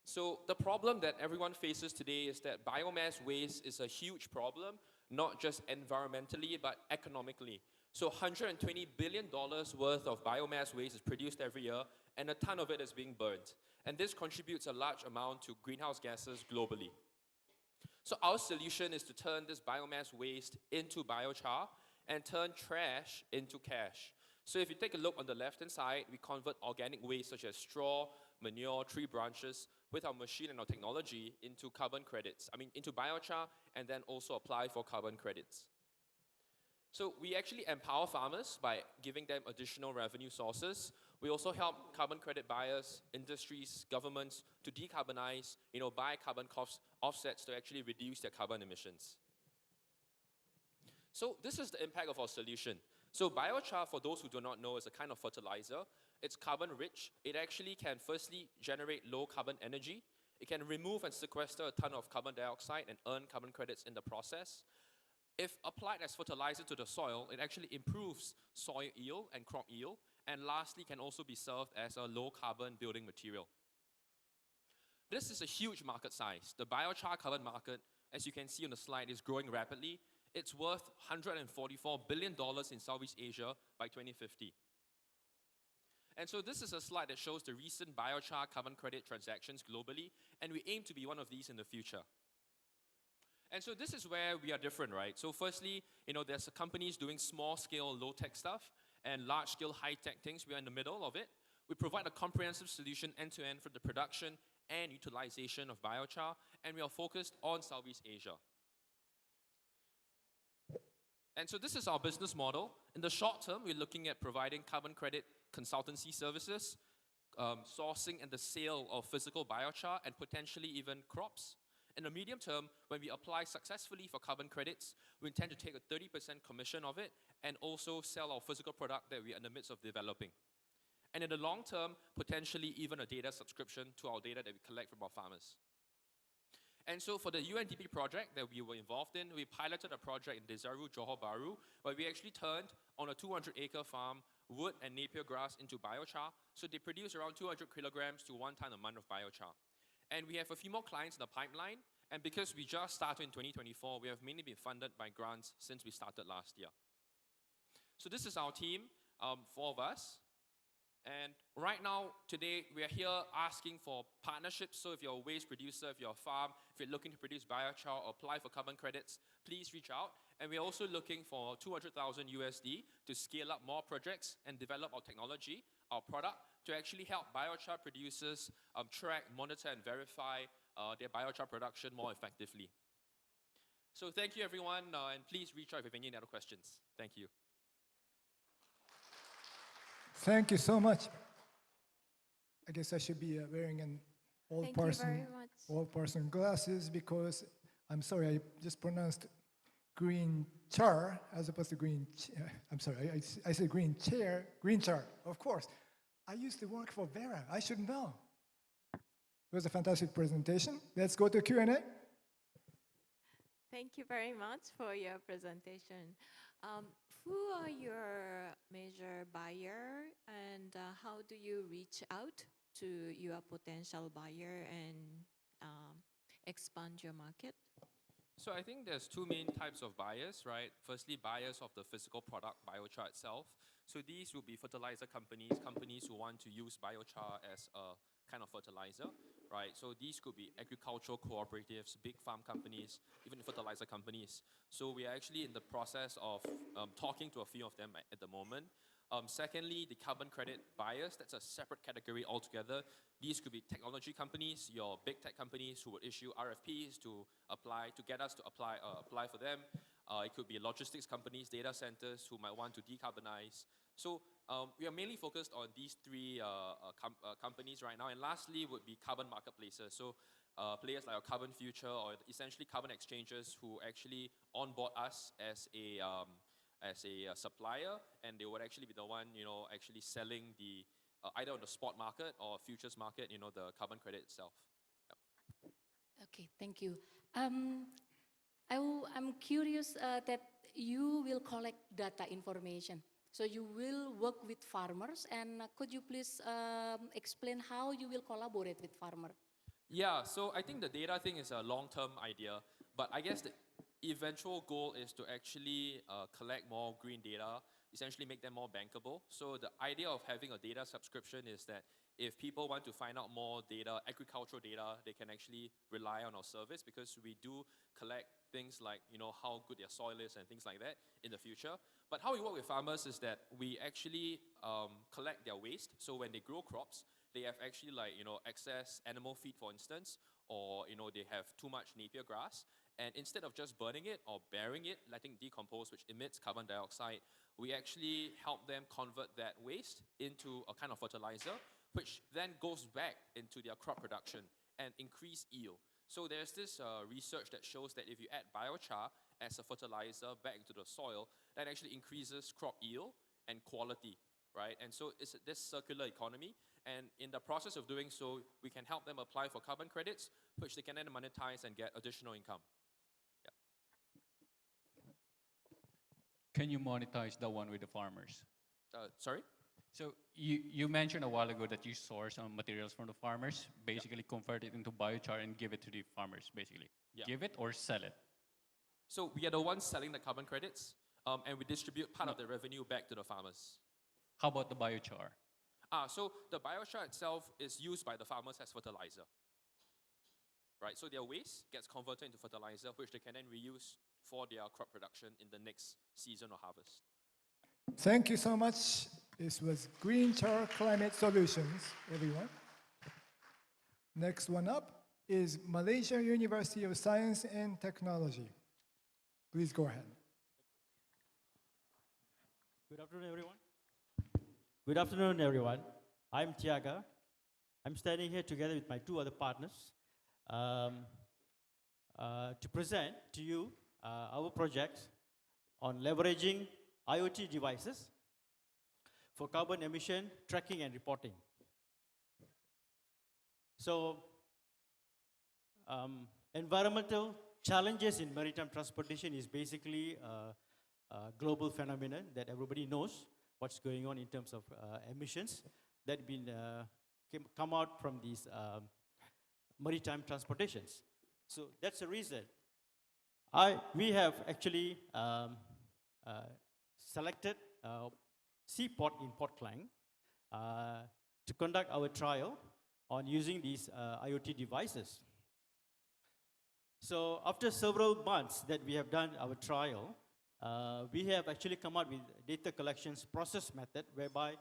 So the problem that everyone faces today is that biomass waste is a huge problem, not just environmentally, but economically. So $120 billion worth of biomass waste is produced every year, and a ton of it is being burnt. And this contributes a large amount to greenhouse gases globally. So our solution is to turn this biomass waste into biochar and turn trash into cash. So if you take a look on the left-hand side, we convert organic waste such as straw, manure, tree branches with our machine and our technology into carbon credits, into biochar, and then also apply for carbon credits. So we actually empower farmers by giving them additional revenue sources. We also help carbon credit buyers, industries, governments to decarbonize, buy carbon offsets to actually reduce their carbon emissions. So this is the impact of our solution. So biochar, for those who do not know, is a kind of fertilizer. It's carbon rich. It actually can firstly generate low carbon energy. It can remove and sequester a ton of carbon dioxide and earn carbon credits in the process. If applied as fertilizer to the soil, it actually improves soil yield and crop yield, and lastly can also be served as a low carbon building material. This is a huge market size. The biochar carbon market, as you can see on the slide, is growing rapidly. It's worth $144 billion in Southeast Asia by 2050. And so this is a slide that shows the recent biochar carbon credit transactions globally, and we aim to be one of these in the future. And so this is where we are different, right? So firstly, there's companies doing small-scale, low-tech stuff, and large-scale, high-tech things. We are in the middle of it. We provide a comprehensive solution end-to-end for the production and utilization of biochar, and we are focused on Southeast Asia. And so this is our business model. In the short term, we're looking at providing carbon credit consultancy services, sourcing and the sale of physical biochar, and potentially even crops. In the medium term, when we apply successfully for carbon credits, we intend to take a 30% commission of it and also sell our physical product that we are in the midst of developing. And in the long term, potentially even a data subscription to our data that we collect from our farmers. And so for the UNDP project that we were involved in, we piloted a project in Desaru, Johor Bahru, where we actually turned on a 200-acre farm wood and napier grass into biochar. So they produce around 200 kilograms to 1 ton a month of biochar. And we have a few more clients in the pipeline. And because we just started in 2024, we have mainly been funded by grants since we started last year. So this is our team, 4 of us. And right now, today, we are here asking for partnerships. So if you're a waste producer, if you're a farm, if you're looking to produce biochar or apply for carbon credits, please reach out. And we're also looking for $200,000 USD to scale up more projects and develop our technology, our product, to actually help biochar producers track, monitor, and verify their biochar production more effectively. So thank you, everyone, and please reach out if you have any other questions. Thank you. Thank you so much. I guess I should be wearing an all-person glasses because I'm sorry, I just pronounced green char as opposed to green. I'm sorry, I said green chair, green char. Of course, I used to work for Vera. I should know. It was a fantastic presentation. Let's go to Q&A. Thank you very much for your presentation. Who are your major buyer and how do you reach out to your potential buyer and expand your market? So I think there's 2 main types of buyers, right? Firstly, buyers of the physical product, biochar itself. So these will be fertilizer companies, companies who want to use biochar as a kind of fertilizer, right? So these could be agricultural cooperatives, big farm companies, even fertilizer companies. So we are actually in the process of talking to a few of them at the moment. Secondly, the carbon credit buyers, that's a separate category altogether. These could be technology companies, your big tech companies who would issue RFPs to apply, to get us to apply for them. It could be logistics companies, data centers who might want to decarbonize. So we are mainly focused on these 3 companies right now. And lastly would be carbon marketplaces. So players like our Carbon Future or essentially carbon exchanges who actually onboard us as a supplier, and they would actually be the one, actually selling the either on the spot market or futures market, the carbon credit itself. Yep. Okay, thank you. I'm curious that you will collect data information. So you will work with farmers, and could you please explain how you will collaborate with farmers? Yeah, so I think the data thing is a long-term idea, but I guess the eventual goal is to actually collect more green data, essentially make them more bankable. So the idea of having a data subscription is that if people want to find out more data, agricultural data, they can actually rely on our service because we do collect things like, how good their soil is and things like that in the future. But how we work with farmers is that we actually collect their waste. So when they grow crops, they have actually excess animal feed, for instance, or they have too much napier grass. And instead of just burning it or burying it, letting it decompose, which emits carbon dioxide, we actually help them convert that waste into a kind of fertilizer, which then goes back into their crop production and increase yield. So there's this research that shows that if you add biochar as a fertilizer back into the soil, that actually increases crop yield and quality, right? And so it's this circular economy. And in the process of doing so, we can help them apply for carbon credits, which they can then monetize and get additional income. Can you monetize the one with the farmers? Sorry? So you mentioned a while ago that you source some materials from the farmers, basically convert it into biochar and give it to the farmers, basically. Yeah. Give it or sell it? So we are the ones selling the carbon credits, and we distribute part of the revenue back to the farmers. How about the biochar? So the biochar itself is used by the farmers as fertilizer, right? So their waste gets converted into fertilizer, which they can then reuse for their crop production in the next season or harvest. Thank you so much. This was Green Char Climate Solutions, everyone. Next one up is Malaysia University of Science and Technology. Please go ahead. Good afternoon, everyone. Good afternoon, everyone. I'm Tiaga. I'm standing here together with my two other partners to present to you our project on leveraging IoT devices for carbon emission tracking and reporting. So, environmental challenges in maritime transportation is basically a global phenomenon that everybody knows what's going on in terms of emissions that have been come out from these maritime transportations. So that's the reason we have actually selected Seaport in Port Klang to conduct our trial on using these IoT devices. So after several months that we have done our trial, we have actually come out with data collections process method whereby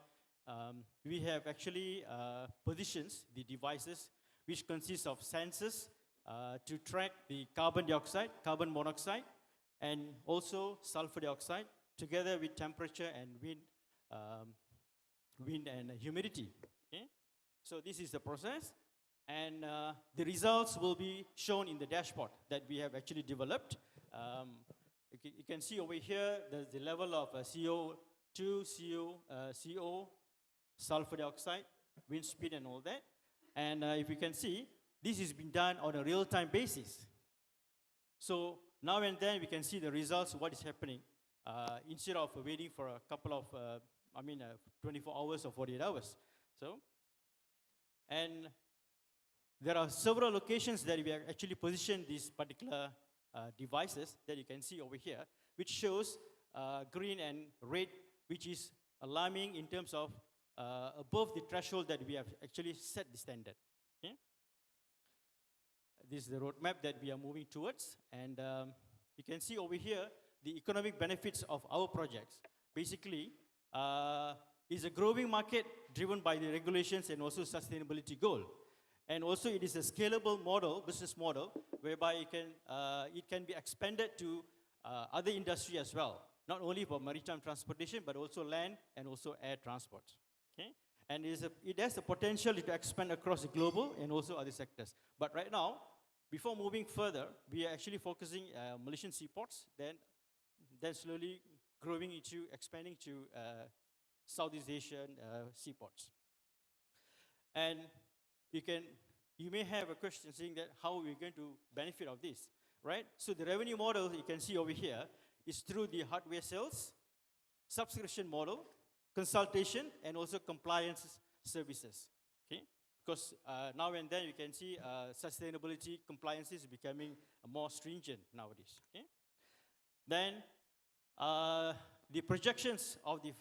we have actually positions the devices which consists of sensors to track the carbon dioxide, carbon monoxide, and also sulfur dioxide together with temperature and wind and humidity. Okay? So this is the process, and the results will be shown in the dashboard that we have actually developed. You can see over here there's the level of CO2, CO, sulfur dioxide, wind speed and all that. And if you can see, this has been done on a real-time basis. So now and then we can see the results of what is happening instead of waiting for a couple of, 24 hours or 48 hours. So, and there are several locations that we have actually positioned these particular devices that you can see over here, which shows green and red, which is alarming in terms of above the threshold that we have actually set the standard. Okay? This is the roadmap that we are moving towards, and you can see over here the economic benefits of our projects. Basically, is a growing market driven by the regulations and also sustainability goal. And also it is a scalable model, business model, whereby it can be expanded to other industry as well, not only for maritime transportation, but also land and also air transport. Okay? And it has the potential to expand across the global and also other sectors. But right now, before moving further, we are actually focusing Malaysian seaports, then slowly growing into, expanding to Southeast Asian seaports. And you may have a question saying that how are we going to benefit of this, right? So the revenue model you can see over here is through the hardware sales, subscription model, consultation, and also compliance services, okay? Because now and then you can see sustainability compliance is becoming more stringent nowadays, okay? Then the projections of the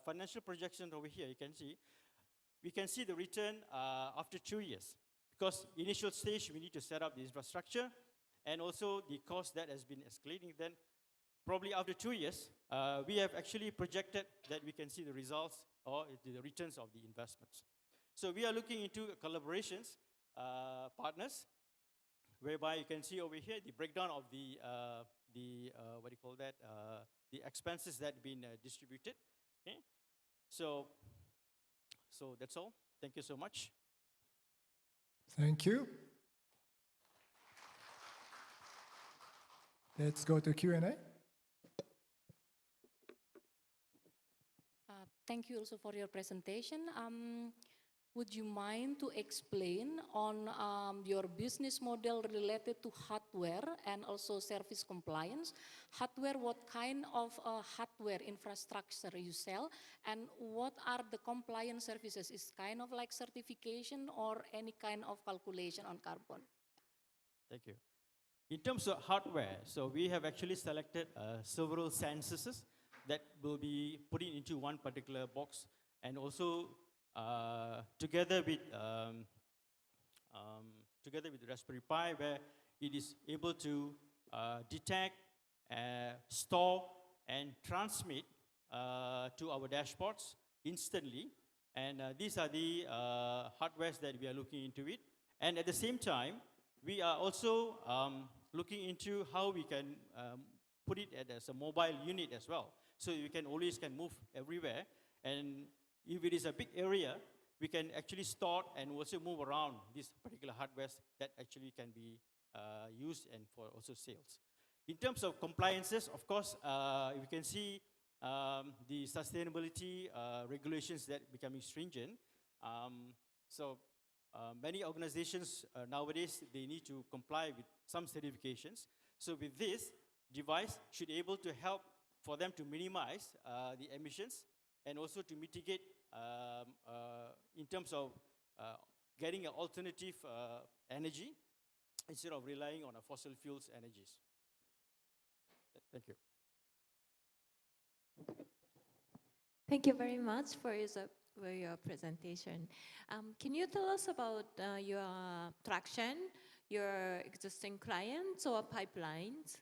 financial projections over here, you can see, we can see the return after 2 years. Because initial stage, we need to set up the infrastructure, and also the cost that has been escalating. Then probably after 2 years, we have actually projected that we can see the results or the returns of the investments. So we are looking into collaborations, partners, whereby you can see over here the breakdown of the what do you call that, the expenses that have been distributed. Okay? So that's all. Thank you so much. Thank you. Let's go to Q&A. Thank you also for your presentation. Would you mind to explain on your business model related to hardware and also service compliance? Hardware, what kind of hardware infrastructure you sell, and what are the compliance services? Is kind of like certification or any kind of calculation on carbon? Thank you. In terms of hardware, so we have actually selected several sensors that will be put into one particular box, and also together with Raspberry Pi, where it is able to detect, store, and transmit to our dashboards instantly. And these are the hardwares that we are looking into it. And at the same time, we are also looking into how we can put it as a mobile unit as well. So you can always move everywhere. And if it is a big area, we can actually store and also move around these particular hardwares that actually can be used and for also sales. In terms of compliances, of course, we can see the sustainability regulations that are becoming stringent. Many organizations nowadays, they need to comply with some certifications. So with this device, should be able to help for them to minimize the emissions and also to mitigate in terms of getting an alternative energy instead of relying on a fossil fuels energies. Thank you. Thank you very much for your presentation. Can you tell us about your traction, your existing clients or pipelines?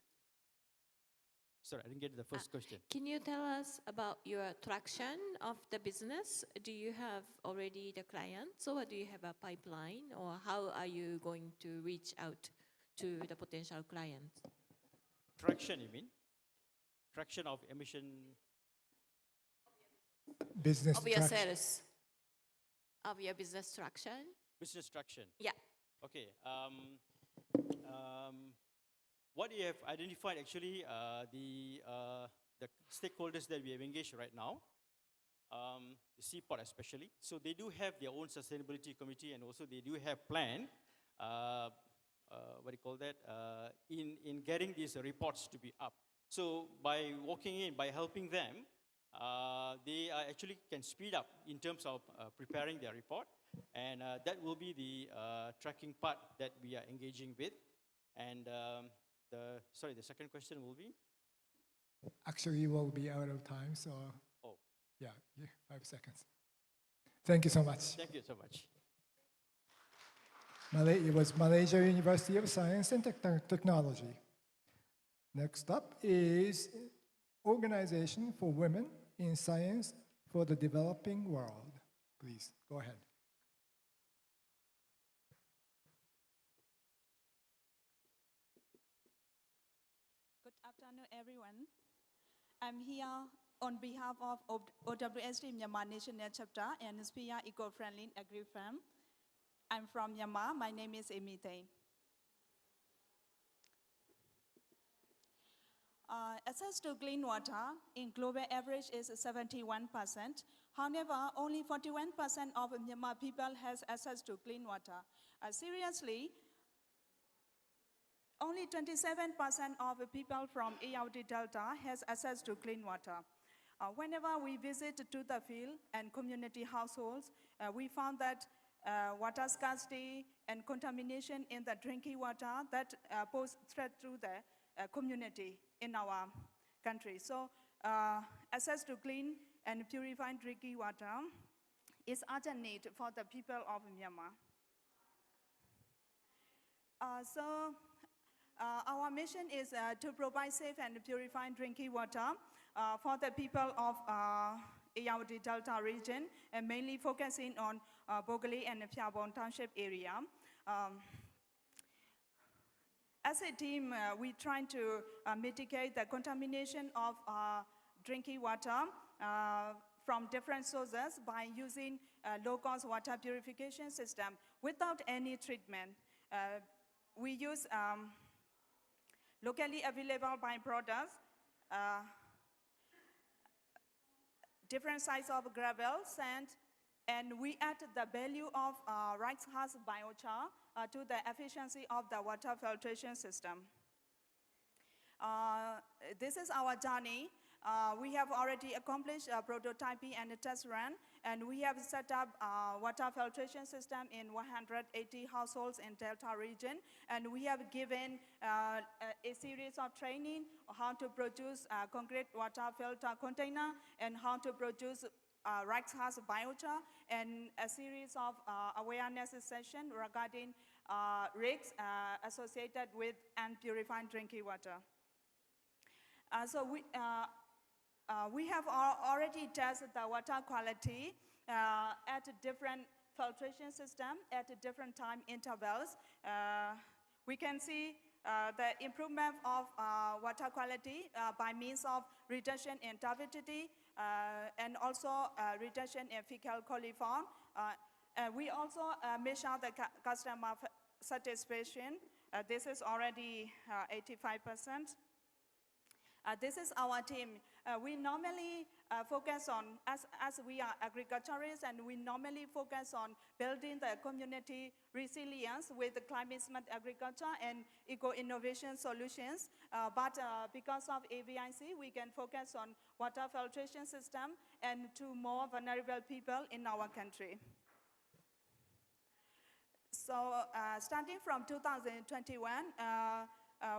Sorry, I didn't get the first question. Can you tell us about your traction of the business? Do you have already the clients, or do you have a pipeline, or how are you going to reach out to the potential clients? Traction, you mean? Traction of emission? Business of your traction. sales, of your business traction? Business traction. Yeah. Okay. What you have identified actually the stakeholders that we have engaged right now, the Seaport especially. So they do have their own sustainability committee, and also they do have plan, what do you call that, in getting these reports to be up. So by walking in, by helping them, they actually can speed up in terms of preparing their report, and that will be the tracking part that we are engaging with. And the second question will be? Actually, we'll be out of time, so yeah, 5 seconds. Thank you so much. Thank you so much. It was Malaysia University of Science and Technology. Next up is Organization for Women in Science for the Developing World. Please, go ahead. Good afternoon, everyone. I'm here on behalf of OWSD Myanmar National Chapter and Sphere Eco-Friendly Agri-Farm. I'm from Myanmar. My name is Amy Tain. Access to clean water in global average is 71%. However, only 41% of Myanmar people has access to clean water. Seriously, only 27% of the people from ALD Delta has access to clean water. Whenever we visit to the field and community households, we found that water scarcity and contamination in the drinking water that pose threat to the community in our country. So access to clean and purified drinking water is urgent need for the people of Myanmar. Our mission is to provide safe and purified drinking water for the people of Ayeyarwady Delta region, and mainly focusing on Bogale and Phiabon Township area. As a team, we try to mitigate the contamination of drinking water from different sources by using low-cost water purification system without any treatment. We use locally available byproducts, different size of gravel, sand, and we add the value of rice husk biochar to the efficiency of the water filtration system. This is our journey. We have already accomplished prototyping and a test run, and we have set up a water filtration system in 180 households in Delta region, and we have given a series of training on how to produce a concrete water filter container and how to produce rice husk biochar, and a series of awareness sessions regarding risks associated with unpurified drinking water. We have already tested the water quality at different filtration systems at different time intervals. We can see the improvement of water quality by means of reduction in turbidity and also reduction in fecal coliform. We also measure the customer satisfaction. This is already 85%. This is our team. We normally focus on, as we are agriculturists, and we normally focus on building the community resilience with climate smart agriculture and eco-innovation solutions. But because of AVIC, we can focus on water filtration system and to more vulnerable people in our country. So starting from 2021,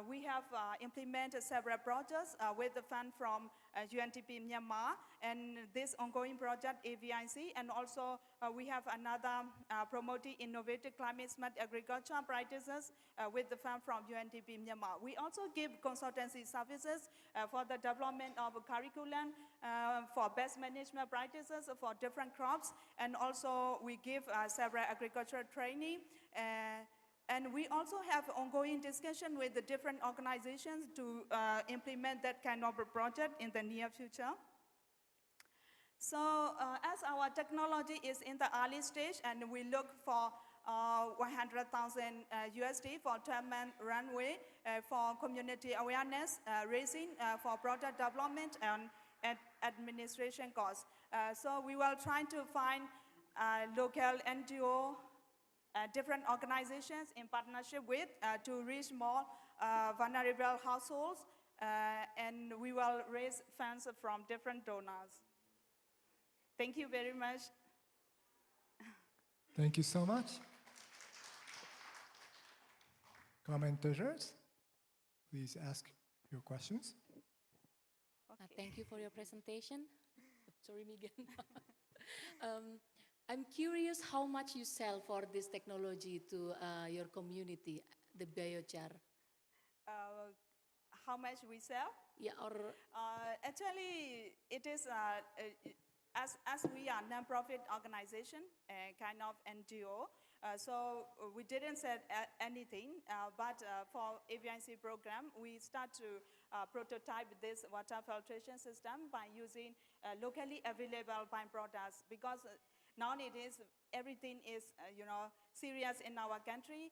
we have implemented several projects with the fund from UNDP Myanmar, and this ongoing project AVIC, and also we have another promoting innovative climate smart agriculture practices with the fund from UNDP Myanmar. We also give consultancy services for the development of a curriculum for best management practices for different crops, and also we give several agricultural training. And we also have ongoing discussion with the different organizations to implement that kind of a project in the near future. So as our technology is in the early stage, and we look for 100,000 USD for 12-month runway for community awareness, raising for product development and administration costs. So we will try to find local NGO, different organizations in partnership with to reach more vulnerable households, and we will raise funds from different donors. Thank you very much. Thank you so much. Commentators, please ask your questions. Thank you for your presentation. Sorry, Megan. I'm curious how much you sell for this technology to your community, the biochar. How much we sell? Yeah, or actually, it is as we are non-profit organization, kind of NGO. So we didn't sell anything, but for AVIC program, we start to prototype this water filtration system by using locally available byproducts, because nowadays everything is serious in our country,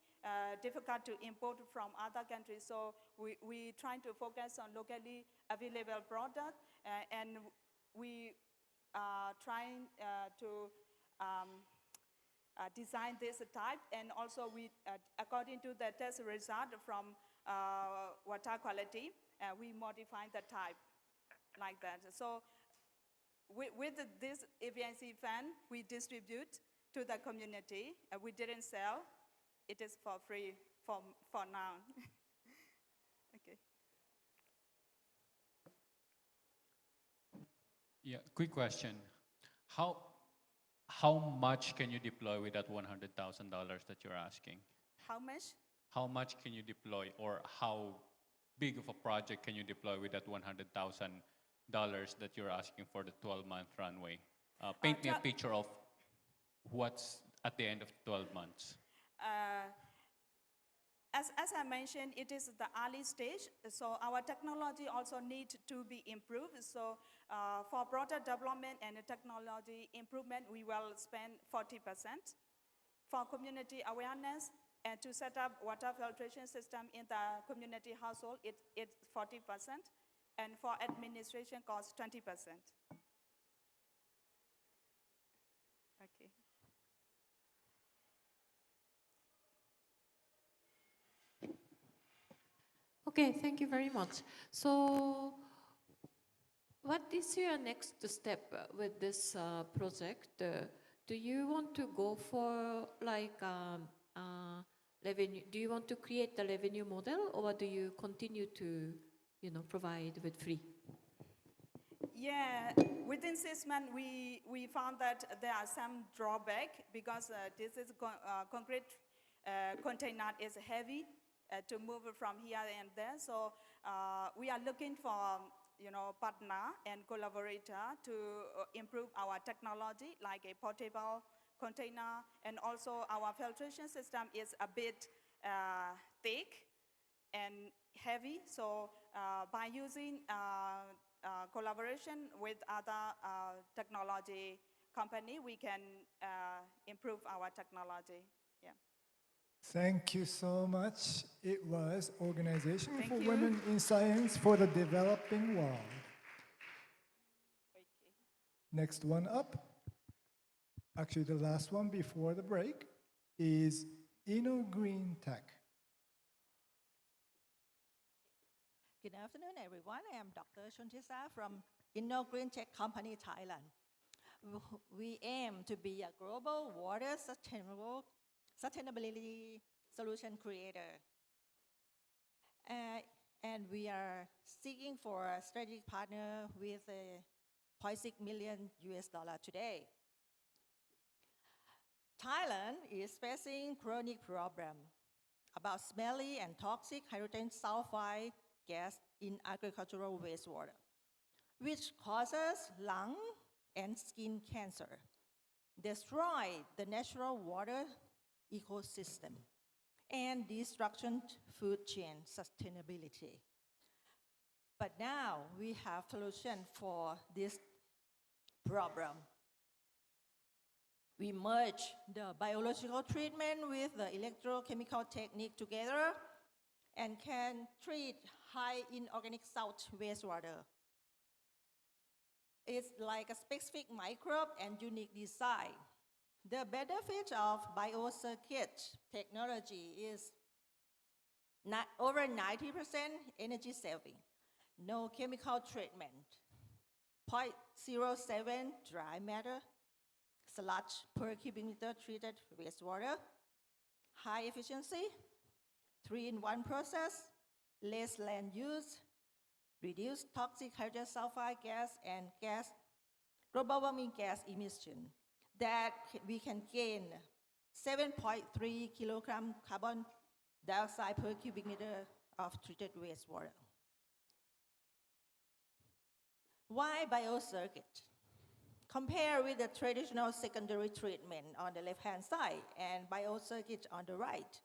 difficult to import from other countries. So we try to focus on locally available product, and we trying to design this type, and also we, according to the test result from water quality, we modify the type like that. So with this AVIC fund, we distribute to the community. We didn't sell. It is for free for now. Okay. Yeah, quick question. How, how much can you deploy with that $100,000 that you're asking? How much? How much can you deploy, or how big of a project can you deploy with that $100,000 that you're asking for the 12-month runway? Paint me a picture of what's at the end of 12 months. As I mentioned, it is the early stage, so our technology also needs to be improved. So for broader development and technology improvement, we will spend 40%. For community awareness and to set up water filtration system in the community household, it's 40%. And for administration costs, 20%. Okay. Okay, thank you very much. So, what is your next step with this project? Do you want to go for like revenue? Do you want to create the revenue model, or do you continue to, provide with free? Yeah, within 6 months, we found that there are some drawback because this is concrete container is heavy to move it from here and there. So we are looking for partner and collaborator to improve our technology, like a portable container, and also our filtration system is a bit thick and heavy. So by using collaboration with other technology company, we can improve our technology. Yeah. Thank you so much. It was Organization Thank for you. Women in Science for the Developing World. Next one up, actually the last one before the break, is Green Tech. Good afternoon, everyone. I am Dr. Chuntisa from Green Tech Company, Thailand. We aim to be a global water sustainability solution creator. And we are seeking for a strategic partner with a $0.6 million today. Thailand is facing chronic problem about smelly and toxic hydrogen sulfide gas in agricultural wastewater, which causes lung and skin cancer, destroy the natural water ecosystem, and destruction food chain sustainability. But now we have solution for this problem. We merge the biological treatment with the electrochemical technique together and can treat high inorganic salt wastewater. It's like a specific microbe and unique design. The benefit of biocircuit technology is over 90% energy saving, no chemical treatment, 0.07 dry matter, sludge per cubic meter treated wastewater, high efficiency, 3-in-1 process, less land use, reduced toxic hydrogen sulfide gas and global warming gas emission, that we can gain 7.3 kilogram carbon dioxide per cubic meter of treated wastewater. Why biocircuit? Compare with the traditional secondary treatment on the left-hand side and biocircuit on the right.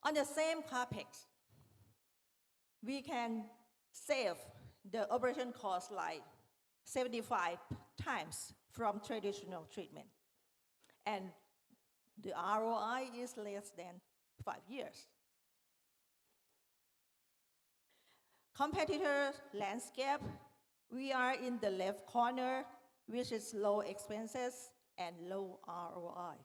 On the same capex, we can save the operation cost like 75 times from traditional treatment. And the ROI is less than 5 years. Competitor landscape, we are in the left corner, which is low expenses and low ROI.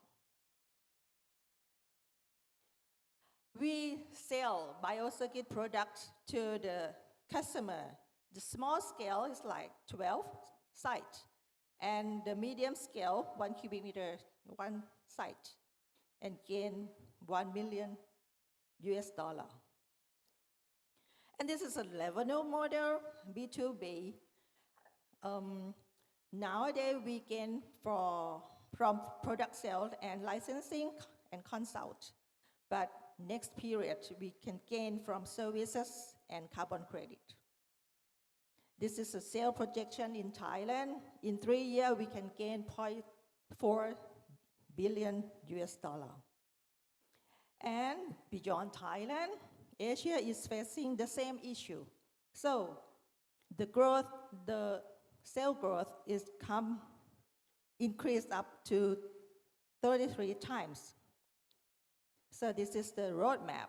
We sell biocircuit products to the customer. The small scale is like 12 sites, and the medium scale, 1 cubic meter, 1 site, and gain $1 million. And this is a revenue model, B2B. Nowadays, we gain from product sales and licensing and consult. But next period, we can gain from services and carbon credit. This is a sales projection in Thailand. In 3 years, we can gain 0.4 billion US dollar. And beyond Thailand, Asia is facing the same issue. So the sales growth is increased up to 33 times. So this is the roadmap.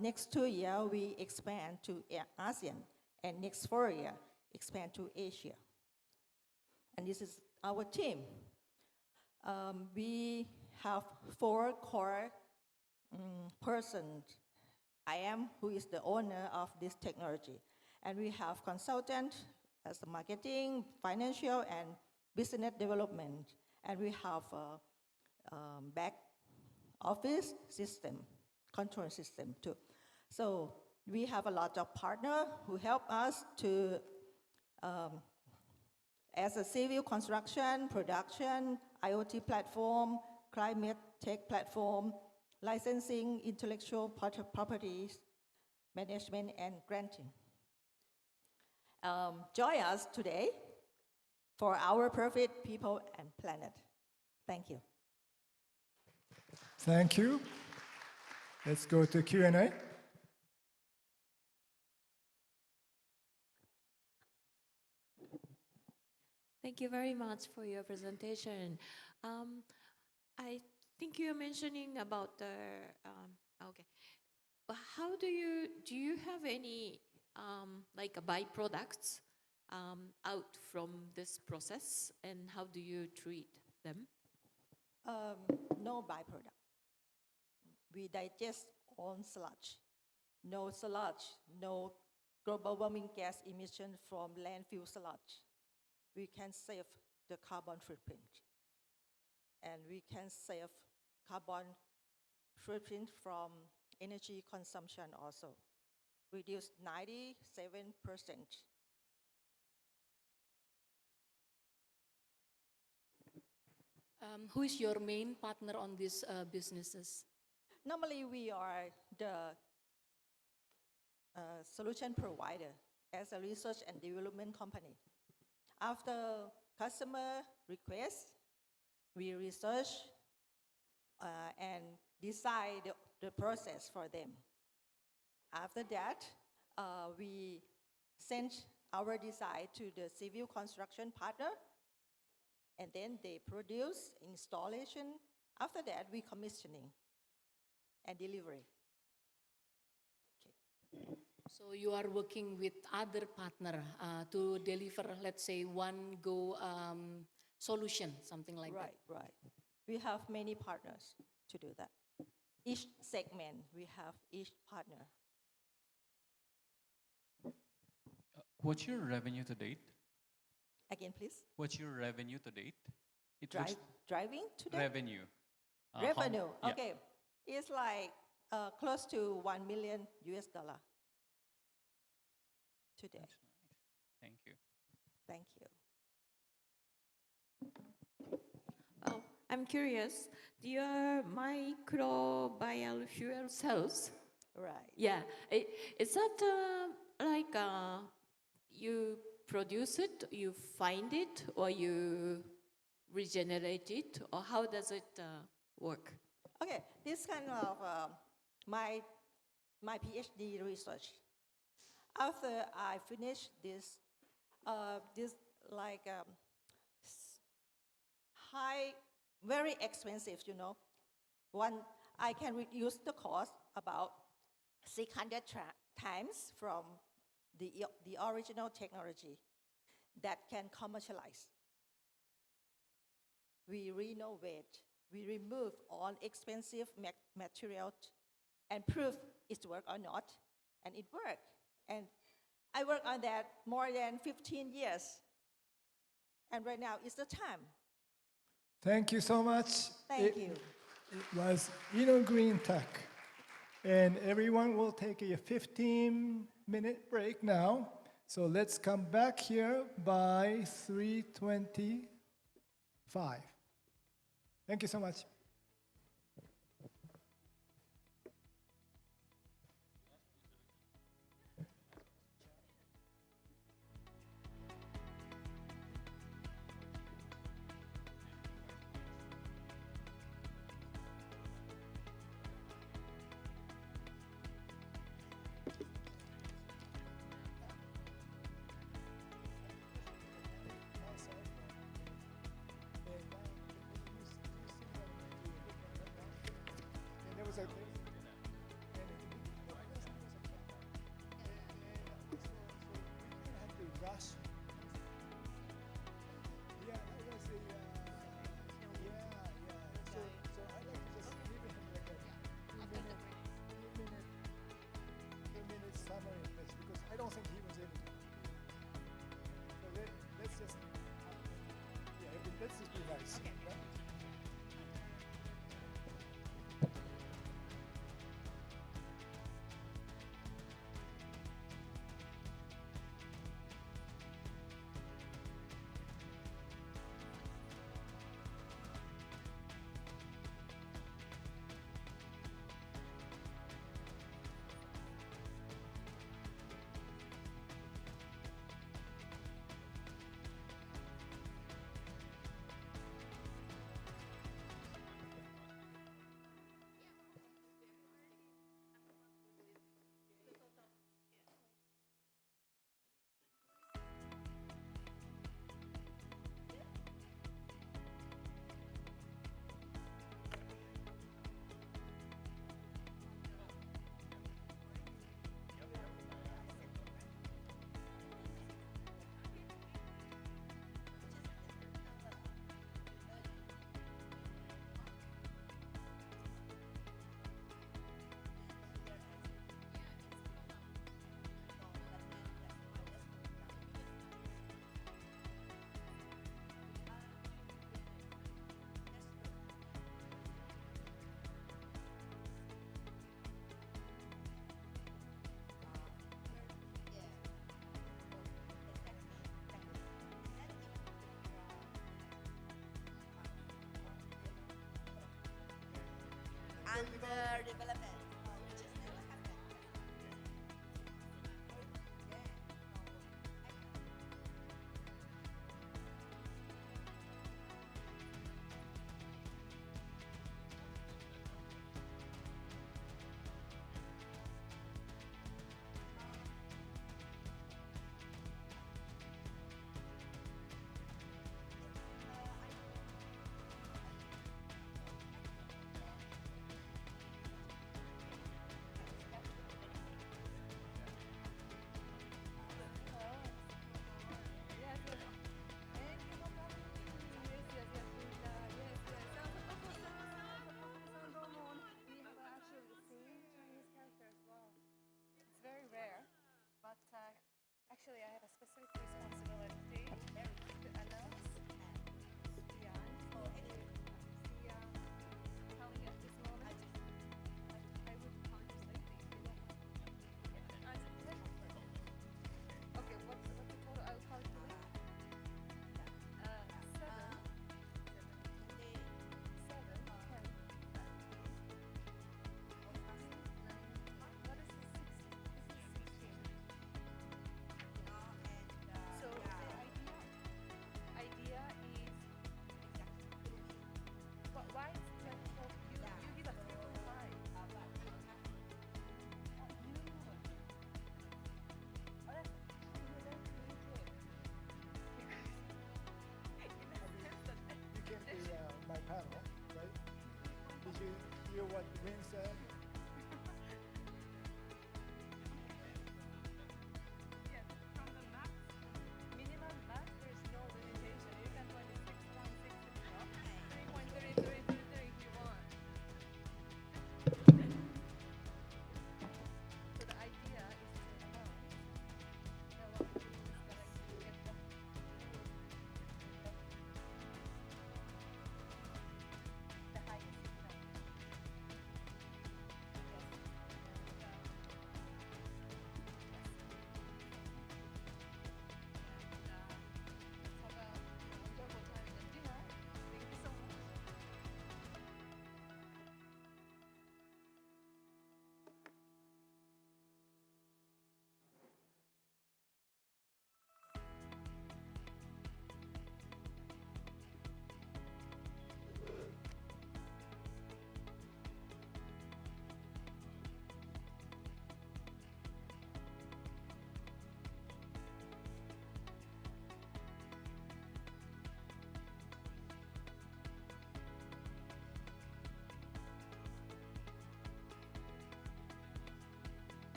Next 2 years, we expand to ASEAN, and next 4 years, expand to Asia. And this is our team. We have 4 core persons. I am who is the owner of this technology. And we have consultant as the marketing, financial, and business development. And we have a back office system, control system too. So we have a lot of partners who help us to, as a civil construction, production, IoT platform, climate tech platform, licensing, intellectual properties, management, and granting. Join us today for our profit, people, and planet. Thank you. Thank you. Let's go to Q&A. Thank you very much for your presentation. I think you're mentioning about the, okay. How do you have any like byproducts out from this process, and how do you treat them? No byproduct. We digest on sludge. No sludge, no global warming gas emission from landfill sludge. We can save the carbon footprint. And we can save carbon footprint from energy consumption also. Reduce 97%. Who is your main partner on these businesses? Normally, we are the solution provider as a research and development company. After customer request, we research and decide the process for them. After that, we send our design to the civil construction partner, and then they produce installation. After that, we commissioning and delivery. Okay. So you are working with other partner to deliver, let's say, one go solution, something like that. Right, right. We have many partners to do that. Each segment, we have each partner. What's your revenue to date? Again, please. What's your revenue to date? Driving to date? Revenue. Revenue, Yeah. okay. It's like close to $1 million US dollar today. That's nice. Thank you. Thank you. Oh, I'm curious. Your microbial cells. Right. Yeah. Is that like you produce it, you find it, or you regenerate it, or how does it work? Okay, this kind of my PhD research. After I finish this, like high, very expensive, you know. I can reduce the cost about 600 times from the original technology that can commercialize. We renovate, we remove all expensive materials and prove it work or not, and it worked. And I worked on that more than 15 years. And right now is the time. Thank you so much. Thank you. It was Green Tech. And everyone will take a 15-minute break now. So let's come back here by 3:25. Thank you so much. And there was a rush. Yeah, that was a So I'd like to just leave him like a two-minute summary of this because I don't think he was able to. So let's just let's just be nice. Okay. Yeah? Under development. Actually, I have a specific responsibility to announce coming at this moment. I would contemplate okay, what's the total? I'll calculate. 7, 10. What is this? 16? This is 16. So the idea is why is it 12? You give us 3.5. You came to my panel, right? Did you hear what Win said? Yes, from the max, minimum max, there's no limitation. You can 26, 160, 3.3333 if you want. So the idea is to announce the one who is going to get the highest income.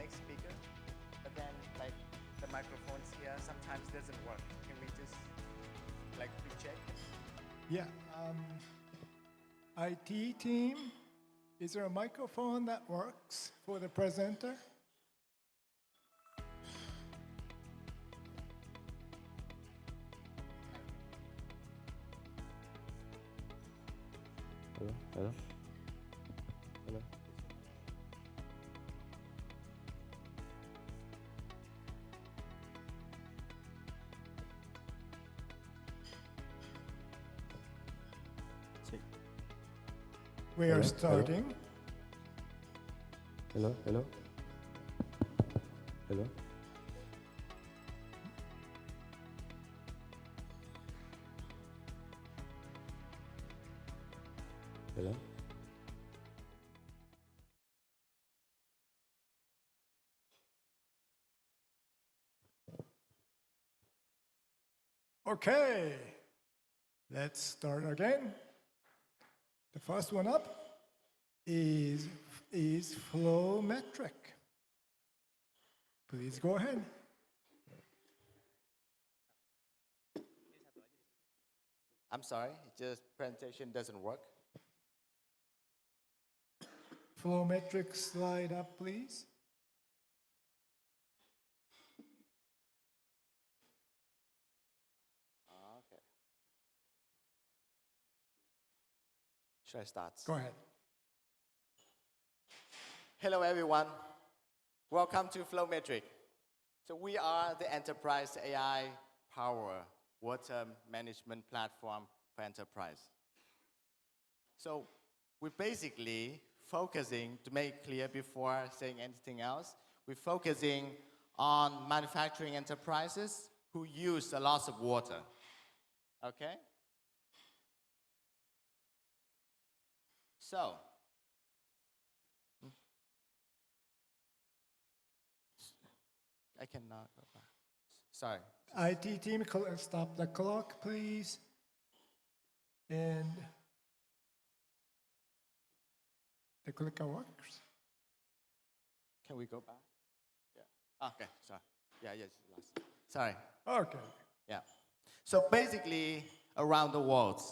next speaker, but then like the microphones here sometimes doesn't work. Can we just like recheck? Yeah. IT team, is there a microphone that works for the presenter? Hello, hello, hello. We are starting. Hello, hello. Hello. Hello. Okay, let's start again. The first one up is flow metric. Please go ahead. I'm sorry, just presentation doesn't work. Flow metric slide up, please. Okay. Should I start? Go ahead. Hello, everyone. Welcome to Flowmetric. So we are the enterprise AI power water management platform for enterprise. So we're basically focusing, to make clear before saying anything else, we're focusing on manufacturing enterprises who use a lot of water. Okay? So, I cannot go back. Sorry. IT team, stop the clock, please. And the clicker works. Can we go back? Yeah. Okay, sorry. Yeah, yes, last. Sorry. Okay. Yeah. So basically, around the world,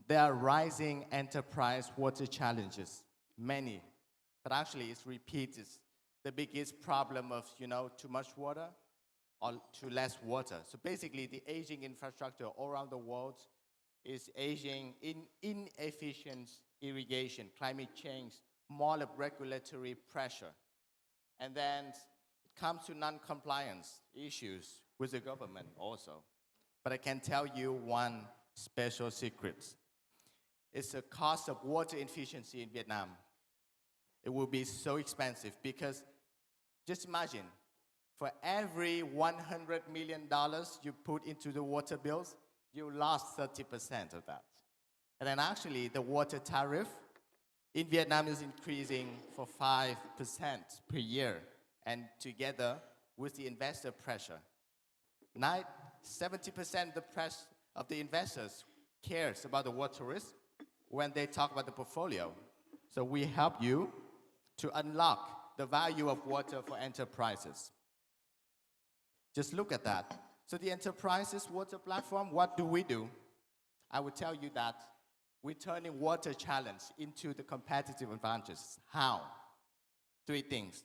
there are rising enterprise water challenges, many. But actually, it's repeated. The biggest problem of, too much water or too less water. So basically, the aging infrastructure all around the world is aging in inefficient irrigation, climate change, more regulatory pressure. And then it comes to non-compliance issues with the government also. But I can tell you one special secret. It's the cost of water efficiency in Vietnam. It will be so expensive because just imagine, for every $100 million you put into the water bills, you lost 30% of that. And then actually the water tariff in Vietnam is increasing for 5% per year. And together with the investor pressure, 70% of the investors cares about the water risk when they talk about the portfolio. So we help you to unlock the value of water for enterprises. Just look at that. So the enterprises water platform, what do we do? I would tell you that we're turning water challenge into the competitive advantages. How? 3 things.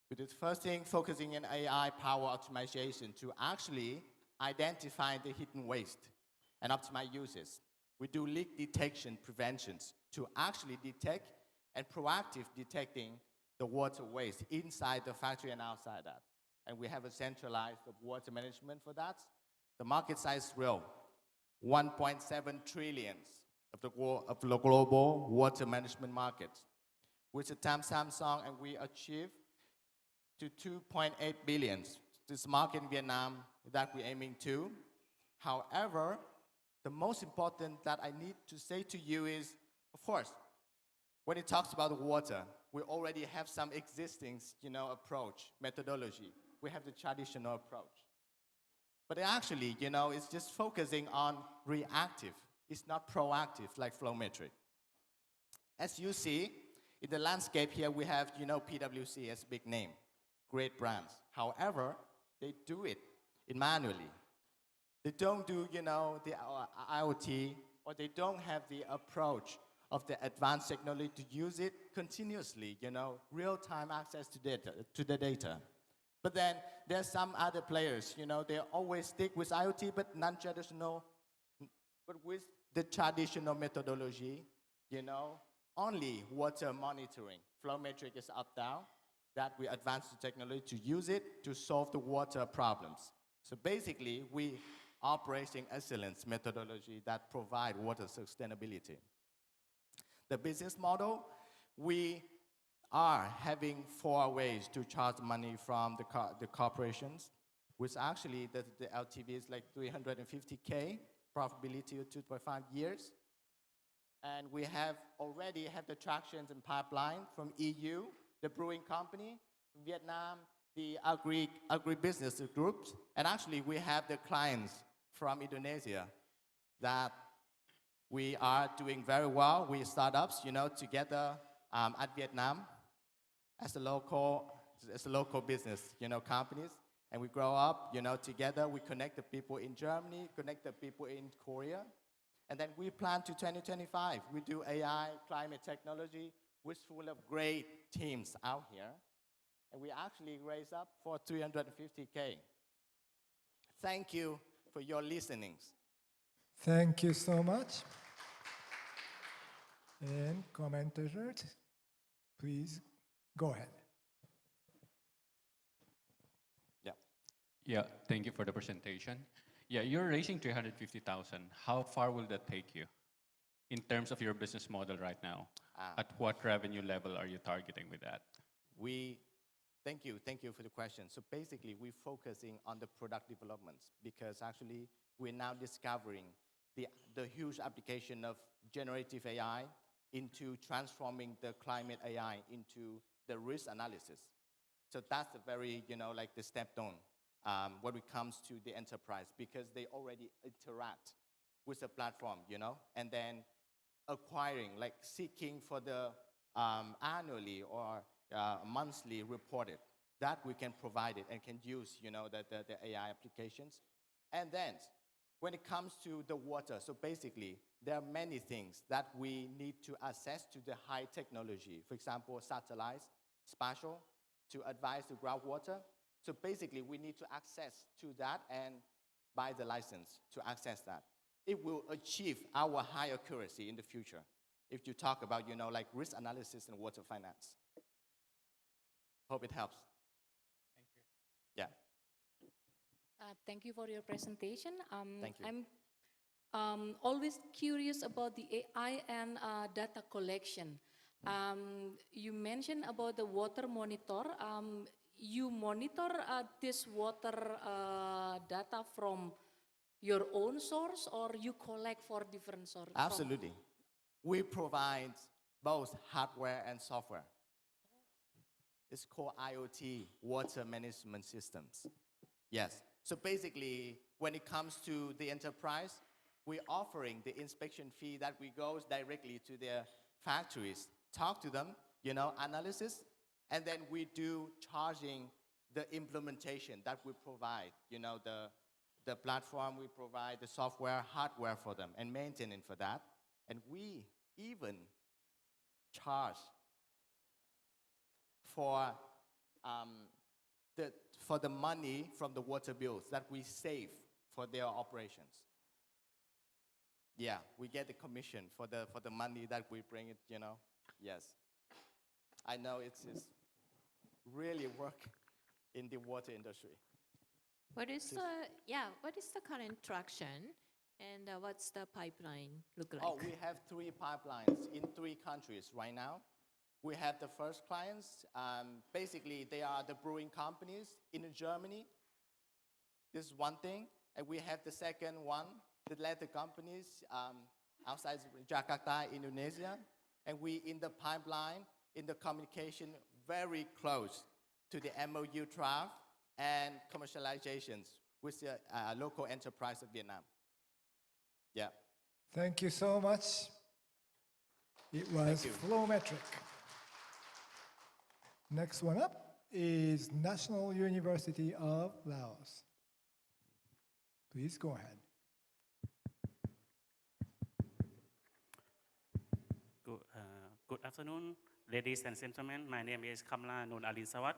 We do the first thing, focusing on AI power optimization to actually identify the hidden waste and optimize uses. We do leak detection preventions to actually detect and proactive detecting the water waste inside the factory and outside that. And we have a centralized water management for that. The market size is real, 1.7 trillion of the global water management market. With the Samsung, and we achieved to 2.8 billion. This market in Vietnam that we're aiming to. However, the most important that I need to say to you is, of course, when it talks about water, we already have some existing, approach, methodology. We have the traditional approach. But actually, it's just focusing on reactive. It's not proactive like Flowmetric. As you see, in the landscape here, we have, PwC as a big name. great brands. However, they do it manually. They don't do, the IoT, or they don't have the approach of the advanced technology to use it continuously, real-time access to the data. But then there's some other players, they always stick with IoT, but non-traditional, but with the traditional methodology, only water monitoring. Flow metric is up-down, that we advance the technology to use it to solve the water problems. So basically, we operating excellence methodology that provide water sustainability. The business model, we are having 4 ways to charge money from the corporations, which actually the LTV is like 350K, profitability of 2.5 years. And we already have the tractions and pipeline from EU, the brewing company, Vietnam, the agribusiness groups, and actually we have the clients from Indonesia that we are doing very well. We startups, together at Vietnam as a local business, companies, and we grow up, together. We connect the people in Germany, connect the people in Korea, and then we plan to 2025. We do AI, climate technology, which is full of great teams out here, and we actually raise up for 350K. Thank you for your listenings. Thank you so much. And commentators, please go ahead. Yeah, thank you for the presentation. Yeah, you're raising 350,000. How far will that take you in terms of your business model right now? At what revenue level are you targeting with that? Thank you for the question. So basically, we're focusing on the product developments because actually we're now discovering the huge application of generative AI into transforming the climate AI into the risk analysis. So that's the very, the step down when it comes to the enterprise because they already interact with the platform, and then acquiring, seeking for the annually or monthly reported that we can provide it and can use, the AI applications. And then when it comes to the water, so basically there are many things that we need to access to the high technology. For example, satellites, spatial, to advise the groundwater. So basically we need to access to that and buy the license to access that. It will achieve our high accuracy in the future if you talk about, risk analysis and water finance. Hope it helps. Thank you. Yeah. Thank you for your presentation. Thank you. I'm always curious about the AI and data collection. You mentioned about the water monitor. You monitor this water data from your own source or you collect for different sources? Absolutely. We provide both hardware and software. It's called IoT, water management systems. Yes. So basically, when it comes to the enterprise, we're offering the inspection fee that we go directly to their factories, talk to them, analysis, and then we do charging the implementation that we provide, the platform we provide, the software, hardware for them, and maintenance for that. And we even charge for the money from the water bills that we save for their operations. Yeah, we get the commission for the money that we bring it, Yes. I know it's really work in the water industry. What is the current traction and what's the pipeline look like? Oh, we have 3 pipelines in 3 countries right now. We have the first clients. Basically, they are the brewing companies in Germany. This is one thing. And we have the second one, the leather companies outside Jakarta, Indonesia. And we in the pipeline, in the communication, very close to the MOU draft and commercializations with the local enterprise of Vietnam. Yeah. Thank you so much. It was Flowmetric. Next one up. is National University of Laos. Please go ahead. Good afternoon, ladies and gentlemen. My name is Kamla Nun Alin Sawat,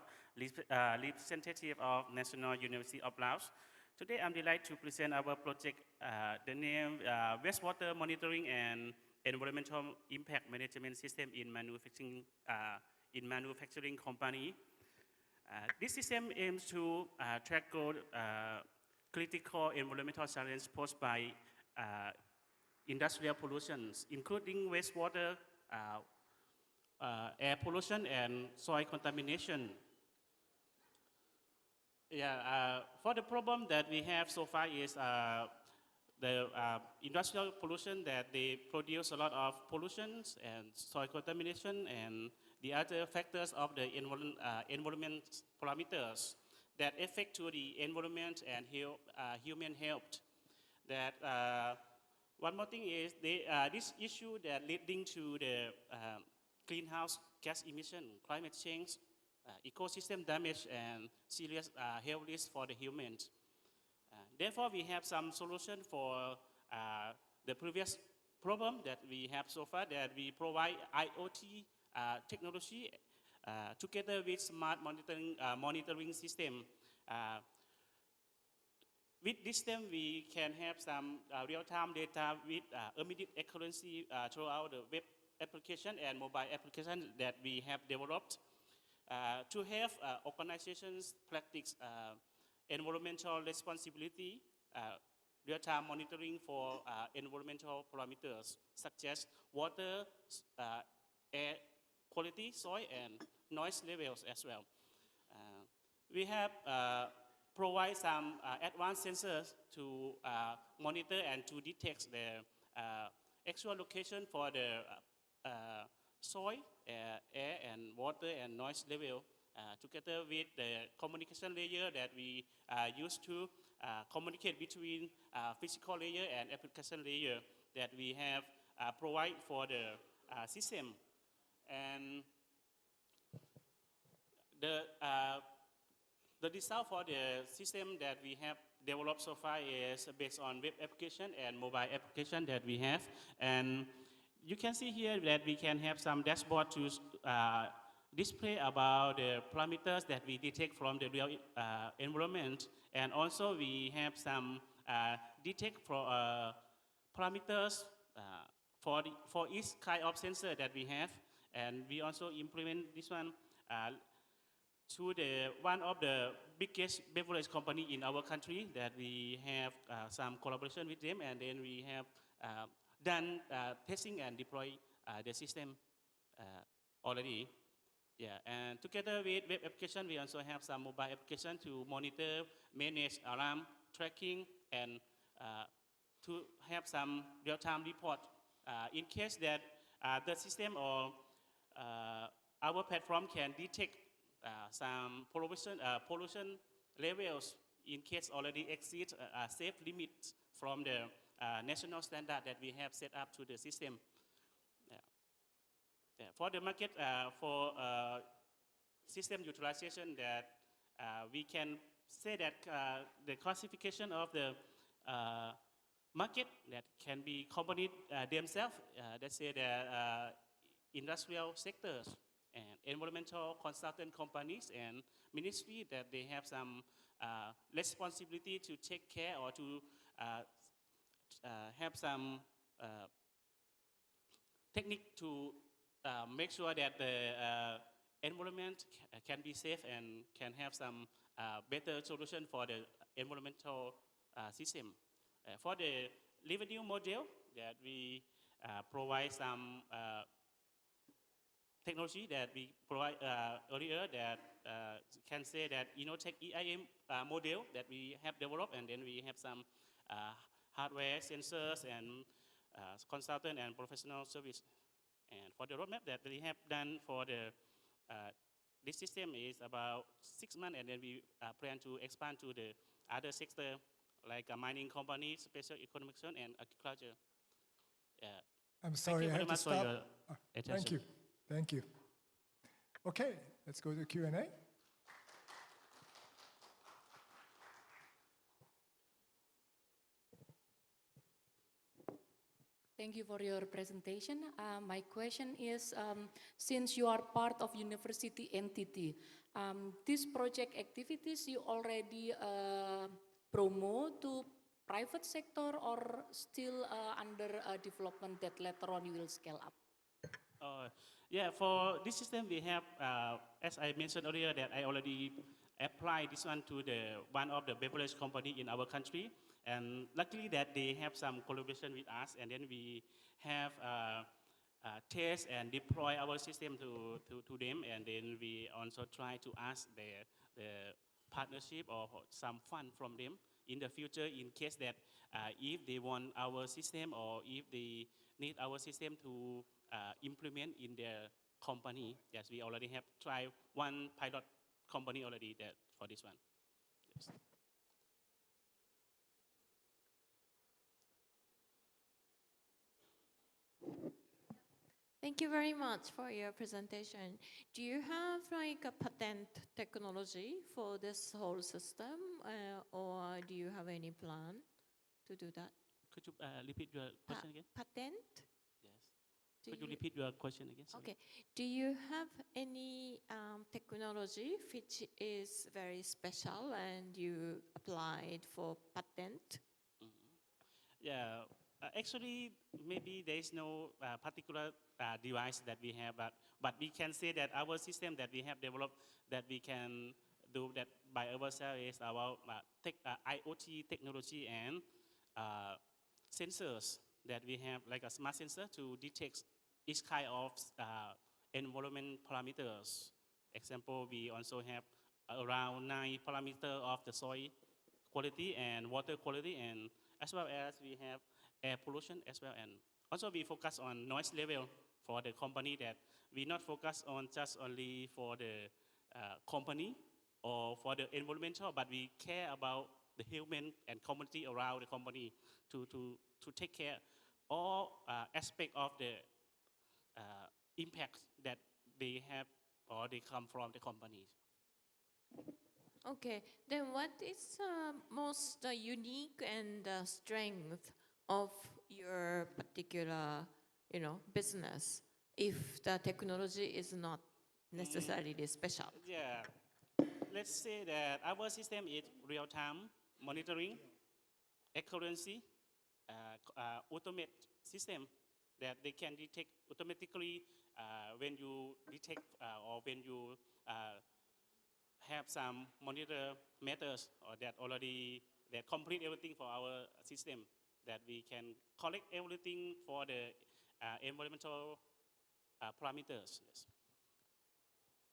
representative of National University of Laos. Today, I'm delighted to present our project, the name Wastewater Monitoring and Environmental Impact Management System in manufacturing company. This system aims to tackle critical environmental challenges posed by industrial pollutions, including wastewater, air pollution, and soil contamination. For the problem that we have so far is the industrial pollution, that they produce a lot of pollutions and soil contamination and the other factors of the environment parameters that affect to the environment and human health. That one more thing is this issue that leading to the greenhouse gas emission, climate change, ecosystem damage, and serious health risks for the humans. Therefore, we have some solution for the previous problem that we have so far, that we provide IoT technology together with smart monitoring system. With this system, we can have some real-time data with immediate accuracy throughout the web application and mobile application that we have developed to have organizations practice environmental responsibility, real-time monitoring for environmental parameters such as water, air quality, soil, and noise levels as well. We have provide some advanced sensors to monitor and to detect the actual location for the soil, air, and water and noise level, together with the communication layer that we use to communicate between physical layer and application layer that we have provide for the system. And the result for the system that we have developed so far is based on web application and mobile application that we have. And you can see here that we can have some dashboard to display about the parameters that we detect from the real environment. And also we have some detect for parameters for each kind of sensor that we have. And we also implement this one to one of the biggest beverage company in our country, that we have some collaboration with them, and then we have done testing and deploy the system already. Yeah, and together with web application, we also have some mobile application to monitor, manage alarm tracking, and to have some real-time report in case that the system or our platform can detect some pollution levels in case already exceed safe limits from the national standard that we have set up to the system. For the market, for system utilization, that we can say that the classification of the market that can be companies themselves, let's say the industrial sectors and environmental consultant companies and ministry, that they have some responsibility to take care or to have some technique to make sure that the environment can be safe and can have some better solution for the environmental system. For the revenue model, that we provide some technology that we provide earlier, that can say that Innotech EIM model that we have developed, and then we have some hardware, sensors, and consultant and professional service. And for the roadmap that we have done for this system is about 6 months, and then we plan to expand to the other sector, like a mining company, special economic zone, and agriculture. I'm sorry, I have to stop. Attention. Thank you. Thank you. Okay, let's go to Q&A. Thank you for your presentation. My question is, since you are part of university entity, these project activities you already promote to private sector or still under development that later on you will scale up? Yeah, for this system we have, as I mentioned earlier, that I already applied this one to one of the beverage company in our country. And luckily that they have some collaboration with us, and then we have test and deploy our system to them, and then we also try to ask the partnership or some fund from them in the future in case that if they want our system or if they need our system to implement in their company. Yes, we already have tried one pilot company already that for this one. Yes. Thank you very much for your presentation. Do you have like a patent technology for this whole system, or do you have any plan to do that? Could you repeat your question again? Patent? Yes. Could you repeat your question again? Sorry. Okay. Do you have any technology which is very special and you applied for patent? Yeah, actually, maybe there is no particular device that we have, but we can say that our system that we have developed that we can do that by ourselves is our IoT technology and sensors that we have, like a smart sensor to detect each kind of environment parameters. Example, we also have around 9 parameters of the soil quality and water quality, and as well as we have air pollution as well. And also we focus on noise level for the company, that we not focus on just only for the company or for the environmental, but we care about the human and community around the company to take care all aspect of the impact that they have or they come from the companies. Okay, then what is most unique and strength of your particular, business, if the technology is not necessarily special? Yeah, let's say that our system is real-time monitoring, accuracy, automate system that they can detect automatically when you detect or when you have some monitor methods or that complete everything for our system, that we can collect everything for the environmental parameters. Yes.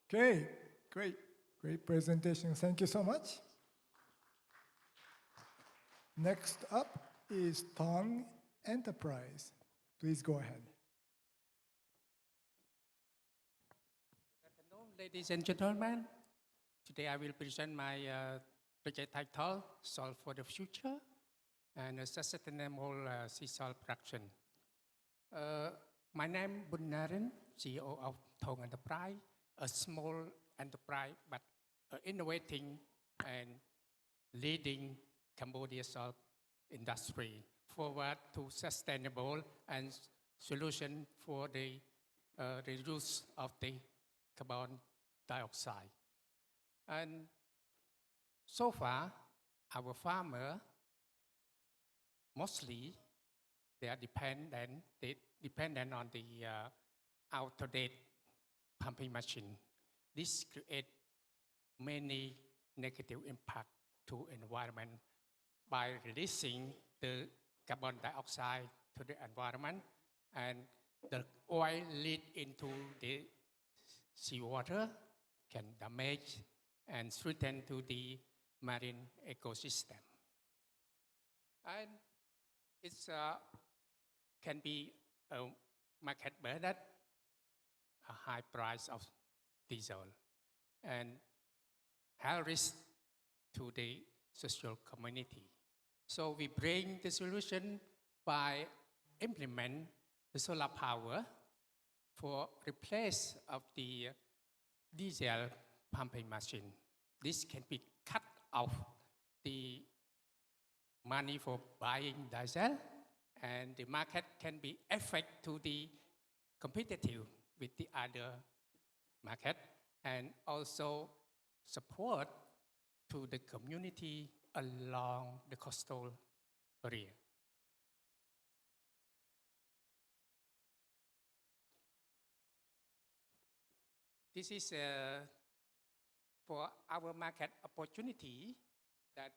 Okay, great presentation. Thank you so much. Next up is Tong Enterprise. Please go ahead. Good afternoon, ladies and gentlemen. Today I will present my project title, Solve for the Future and Sustainable Sea salt production. My name is Bunnaren, CEO of Tong Enterprise, a small enterprise but innovating and leading Cambodia salt industry forward to sustainable and solution for the reduce of the carbon dioxide. And so far, our farmer mostly they are dependent on the out-of-date pumping machine. This creates many negative impact to environment by releasing the carbon dioxide to the environment, and the oil lead into the seawater can damage and threaten to the marine ecosystem. And it's can be a market burden, a high price of diesel, and high risk to the social community. So we bring the solution by implement the solar power for replace of the diesel pumping machine. This can be cut off the money for buying diesel and the market can be effect to the competitive with the other market, and also support to the community along the coastal area. This is for our market opportunity that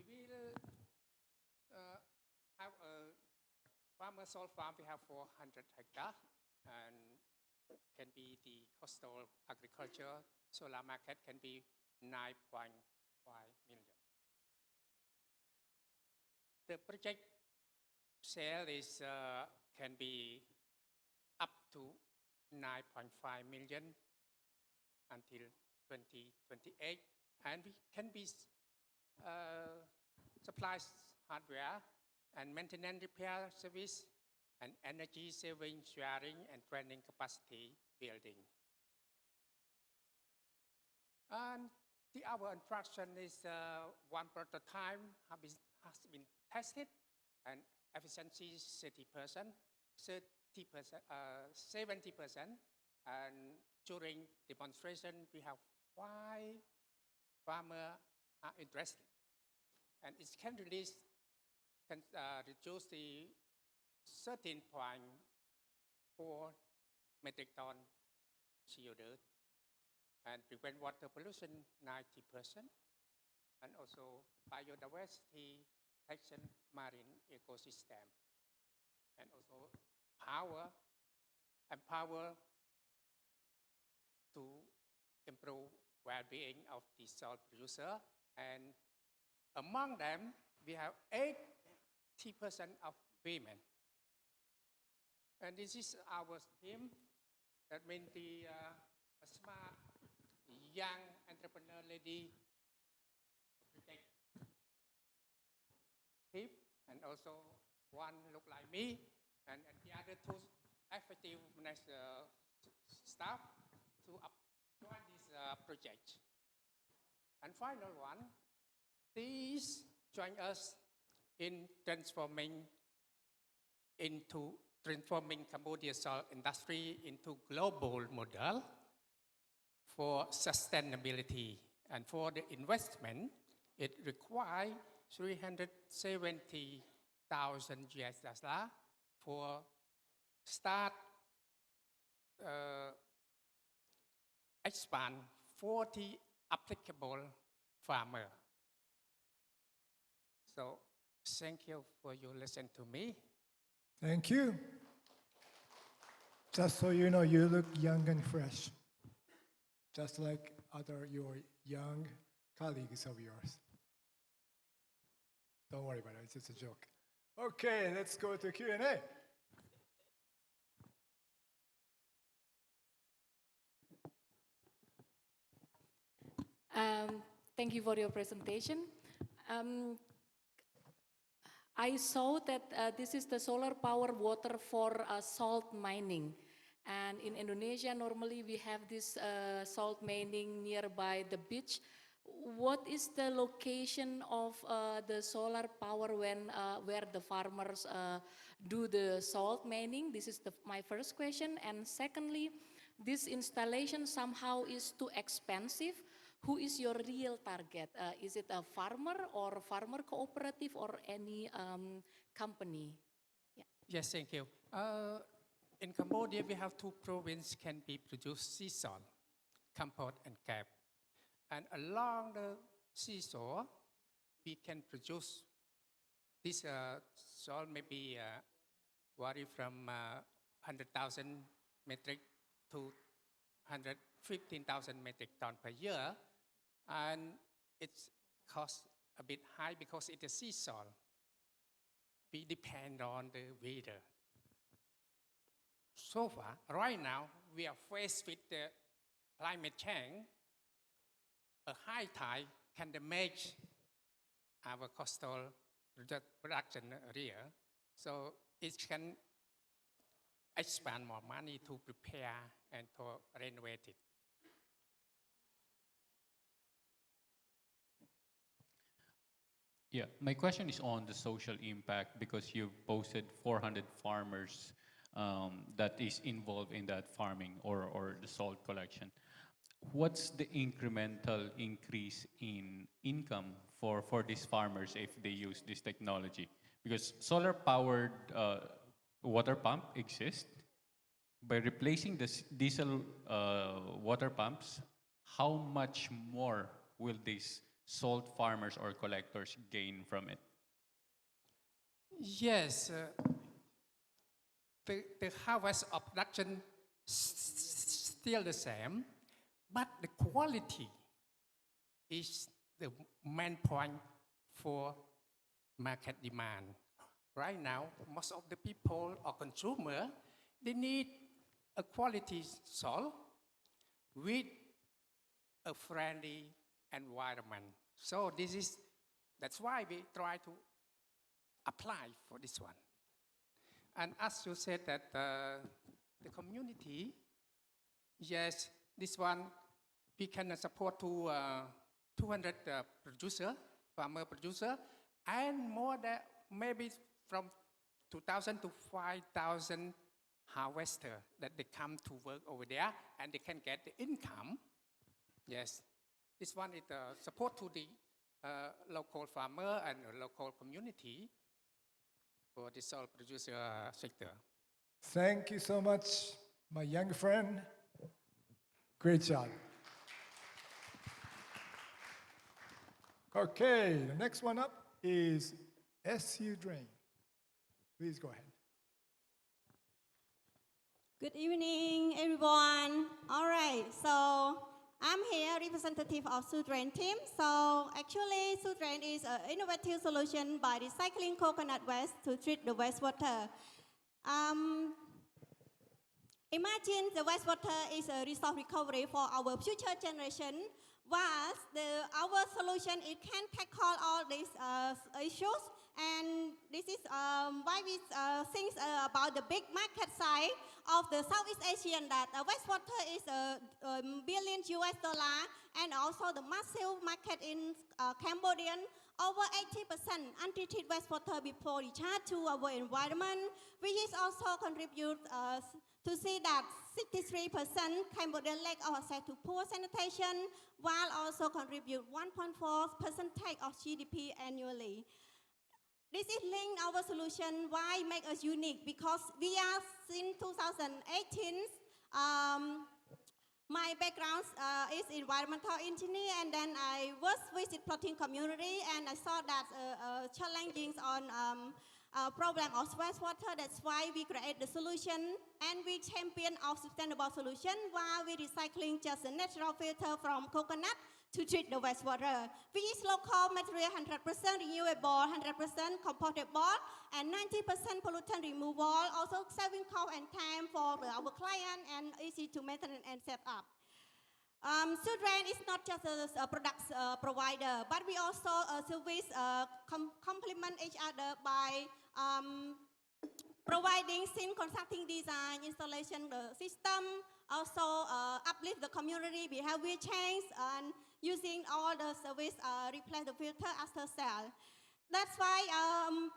we will have a farmer salt farm. We have 400 hectares, and can be the coastal agriculture. Solar market can be 9.5 million. The project sale is can be up to 9.5 million until 2028, and we can be supplies hardware and maintenance repair service and energy saving sharing and training capacity building. And our instruction is one prototype has been tested, and efficiency is 30%, 70%, and during demonstration we have 5 farmers are interested, and it can reduce the 13.4 metric ton CO2 and prevent water pollution 90%, and also biodiversity protection, marine ecosystem, and also empower to improve well-being of the salt producer. And among them, we have 80% of women. And this is our team. That means the smart, young entrepreneur lady, and also one look like me, and the other 2 effective staff to join this project. And final one, please join us in transforming Cambodia's salt industry into global model for sustainability. And for the investment, it requires 370,000 US$ for start expand 40 applicable farmer. So thank you for your listen to me. Thank you. Just so you know, you look young and fresh, just like your young colleagues of yours. Don't worry about it, it's just a joke. Okay, let's go to Q&A. Thank you for your presentation. I saw that this is the solar power water for salt mining. And in Indonesia, normally we have this salt mining nearby the beach. What is the location of the solar power where the farmers do the salt mining? This is my first question. And secondly, this installation somehow is too expensive. Who is your real target? Is it a farmer or farmer cooperative or any company? Yeah. Yes, thank you. In Cambodia, we have 2 provinces can be produced sea salt, Kampot and Kep. And along the seashore, we can produce this salt maybe vary from 100,000 metric to 115,000 metric ton per year. And it costs a bit high because it is sea salt. We depend on the weather. So far, right now, we are faced with the climate change. A high tide can damage our coastal production area. So it can expand more money to prepare and to renovate it. Yeah, my question is on the social impact because you've posted 400 farmers that is involved in that farming or the salt collection. What's the incremental increase in income for these farmers if they use this technology? Because solar-powered water pump exists. By replacing the diesel water pumps, how much more will these salt farmers or collectors gain from it? Yes, the harvest of production still the same, but the quality is the main point for market demand. Right now, most of the people or consumer, they need a quality salt with a friendly environment. So that's why we try to apply for this one. And as you said that the community, yes, this one we can support to 200 farmer producer, and more than maybe from 2,000 to 5,000 harvester that they come to work over there and they can get the income. Yes, this one is support to the local farmer and the local community for the salt producer sector. Thank you so much, my young friend. Great job. Okay, the next one up is SU Drain. Please go ahead. Good evening, everyone. All right, so I'm here representative of Sudrain team. So actually, Sudrain is an innovative solution by recycling coconut waste to treat the wastewater. Imagine the wastewater is a resource recovery for our future generation. Whilst our solution, it can tackle all these issues. And this is why we think about the big market side of the Southeast Asian, that wastewater is $1 billion, and also the massive market in Cambodia, over 80% untreated wastewater before recharge to our environment, which is also contribute to see that 63% Cambodian lack of access to poor sanitation, while also contribute 1.4% of GDP annually. This is linked our solution. Why make us unique? Because we are since 2018. My background is environmental engineer, and then I was visit plotting community, and I saw that challenges on problem of wastewater. That's why we create the solution, and we champion of sustainable solution while we recycling just a natural filter from coconut to treat the wastewater. We use local material, 100% renewable, 100% compostable, and 90% pollutant removal, also saving cost and time for our client and easy to maintain and set up. Sudrain is not just a product provider, but we also service complement each other by providing scene constructing design, installation the system, also uplift the community behavior change, and using all the service replace the filter after sale. That's why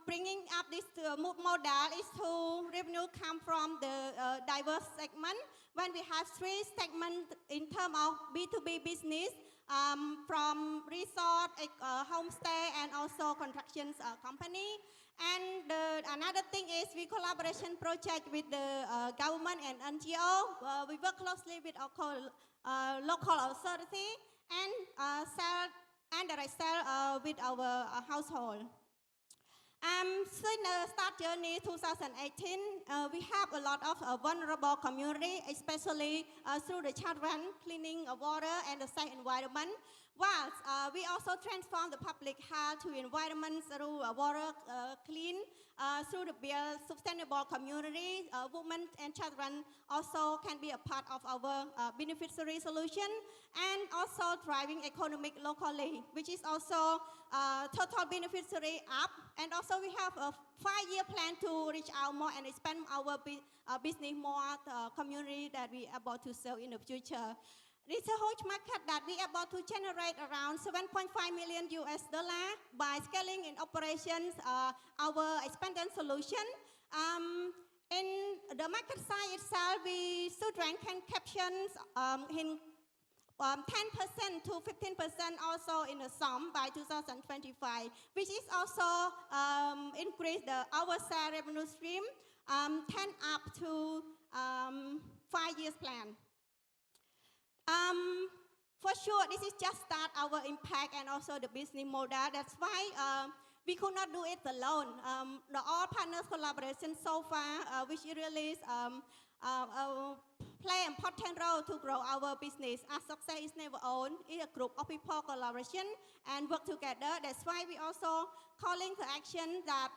bringing up this model is to revenue come from the diverse segment. When we have three segments in terms of B2B business, from resort, homestay, and also construction company. And another thing is we collaboration project with the government and NGO. We work closely with our local authority and sell and direct sell with our household. Since the start journey 2018, we have a lot of vulnerable community, especially through the children cleaning water and the safe environment. Whilst we also transform the public health to environment through water clean, through the build sustainable community, women and children also can be a part of our beneficiary solution, and also driving economic locally, which is also total beneficiary up. And also we have a 5-year plan to reach out more and expand our business more community that we are about to sell in the future. It's a huge market that we are able to generate around 7.5 million US dollar by scaling in operations our expanded solution. In the market side itself, Sudan can capture in 10% to 15% also in the sum by 2025, which is also increase our share revenue stream 10 up to 5 years plan. For sure, this is just start our impact and also the business model. That's why we could not do it alone. All partners collaboration so far, which really play an important role to grow our business. Our success is never own. It's a group of people collaboration and work together. That's why we also calling to action that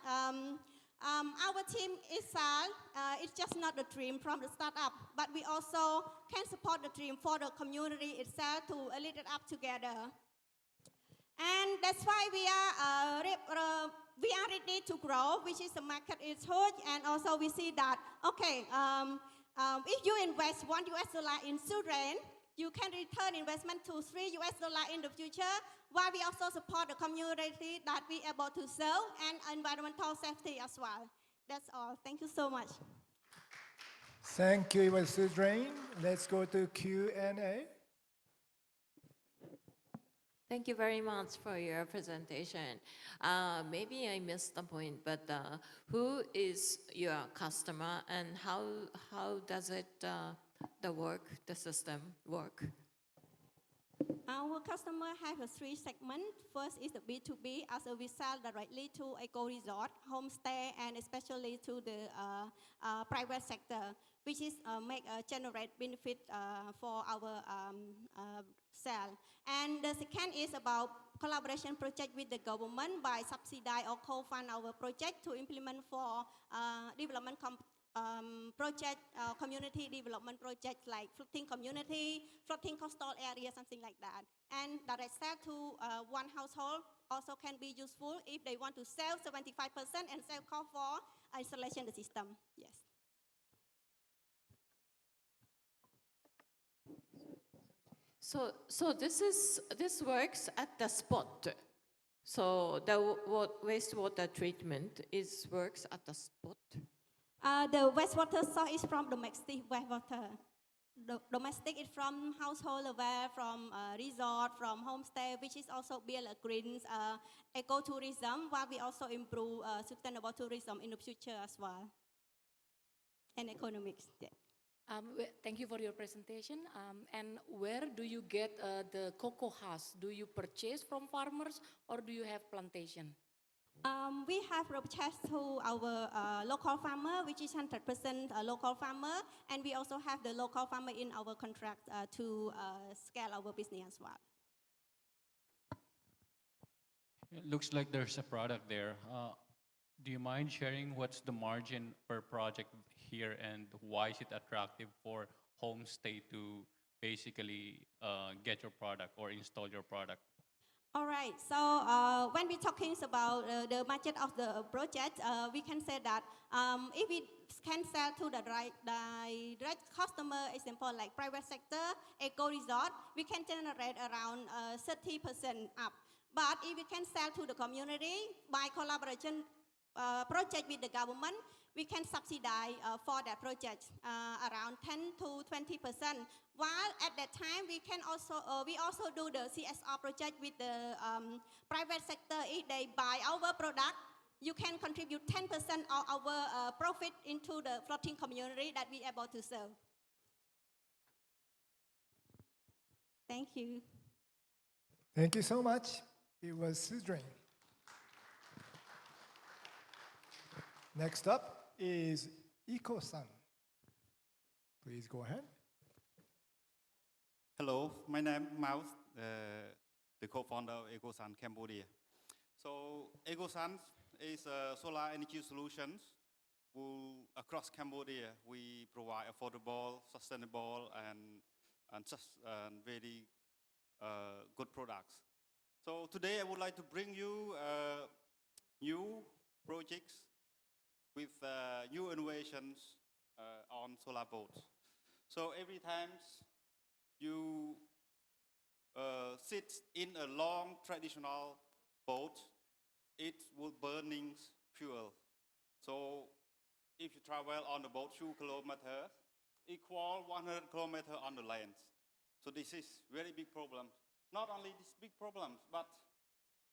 our team itself, it's just not the dream from the startup, but we also can support the dream for the community itself to lead it up together. And that's why we are ready to grow, which is the market is huge, and also we see that, okay, if you invest $1 in Sudan, you can return investment to $3 in the future, while we also support the community that we are able to serve and environmental safety as well. That's all. Thank you so much. Thank you, Sudrain. Let's go to Q&A. Thank you very much for your presentation. Maybe I missed the point, but who is your customer and how does it, the system work? Our customer have a 3 segments. First is the B2B, as we sell directly to eco resort, homestay, and especially to the private sector, which is generate benefit for our sale. And the second is about collaboration project with the government by subsidize or co-fund our project to implement for development project, community development projects like floating community, floating coastal area, something like that. And direct sale to one household also can be useful if they want to sell 75% and sell cost for installation the system. Yes. So this works at the spot. So the wastewater treatment works at the spot. The wastewater source is from domestic wastewater. Domestic is from household aware, from resort, from homestay, which is also build a green ecotourism, while we also improve sustainable tourism in the future as well, and economics. Yeah. Thank you for your presentation. And where do you get the cocoa husk? Do you purchase from farmers or do you have plantation? We have purchased to our local farmer, which is 100% local farmer, and we also have the local farmer in our contract to scale our business as well. It looks like there's a product there. Do you mind sharing what's the margin per project here and why is it attractive for homestay to basically get your product or install your product? All right, so when we're talking about the budget of the project, we can say that if we can sell to the direct customer, example like private sector, eco resort, we can generate around 30% up. But if we can sell to the community by collaboration project with the government, we can subsidize for that project around 10 to 20%. While at that time, we also do the CSR project with the private sector. If they buy our product, you can contribute 10% of our profit into the floating community that we are able to serve. Thank you. Thank you so much. It was Sudrain. Next up is Iko-san. Please go ahead. Hello, my name is Maus, the co-founder of Eco-Sun Cambodia. So Eco-Sun is a solar energy solutions. Across Cambodia, we provide affordable, sustainable, and just very good products. So today I would like to bring you new projects with new innovations on solar boats. So every time you sit in a long traditional boat, it will burning fuel. So if you travel on the boat 2 kilometers, equal 100 kilometers on the land. So this is very big problem. Not only this big problems, but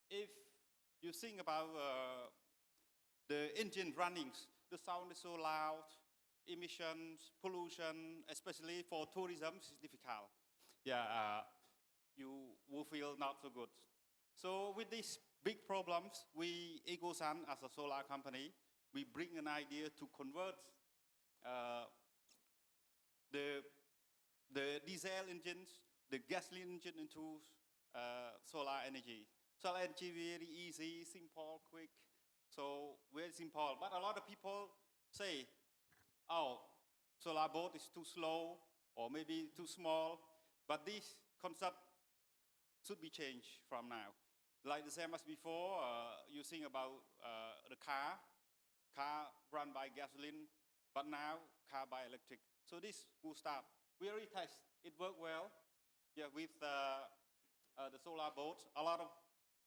if you think about the engine runnings, the sound is so loud, emissions, pollution, especially for tourism, is difficult. Yeah, you will feel not so good. So with these big problems, we, EcoSun, as a solar company, we bring an idea to convert the diesel engines, the gasoline engine into solar energy. Solar energy very easy, simple, quick, so very simple. But a lot of people say, oh, solar boat is too slow or maybe too small. But this concept should be changed from now. Like the same as before, you think about the car run by gasoline, but now car by electric. So this will start. We already test, it worked well. Yeah, with the solar boats. A lot of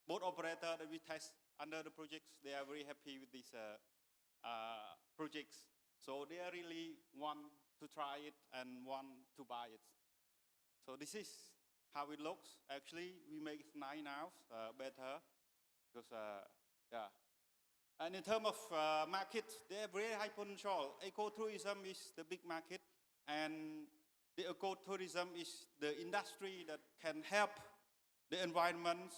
boat operators that we test under the projects, they are very happy with these projects. So they really want to try it and want to buy it. So this is how it looks. Actually, we make it 9 now, better, because yeah. And in terms of market, they have very high potential. Ecotourism is the big market, and the ecotourism is the industry that can help the environment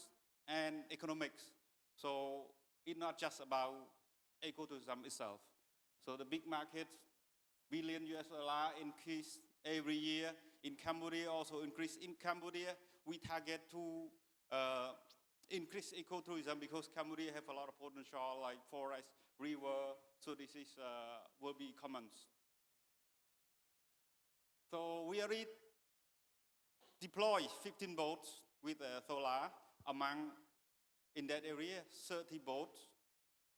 and economics. So it's not just about ecotourism itself. So the big market, billion US dollar increase every year. In Cambodia, also increase. In Cambodia, we target to increase ecotourism because Cambodia have a lot of potential like forest, river. So this is will be commons. So we already deploy 15 boats with solar among, in that area, 30 boats.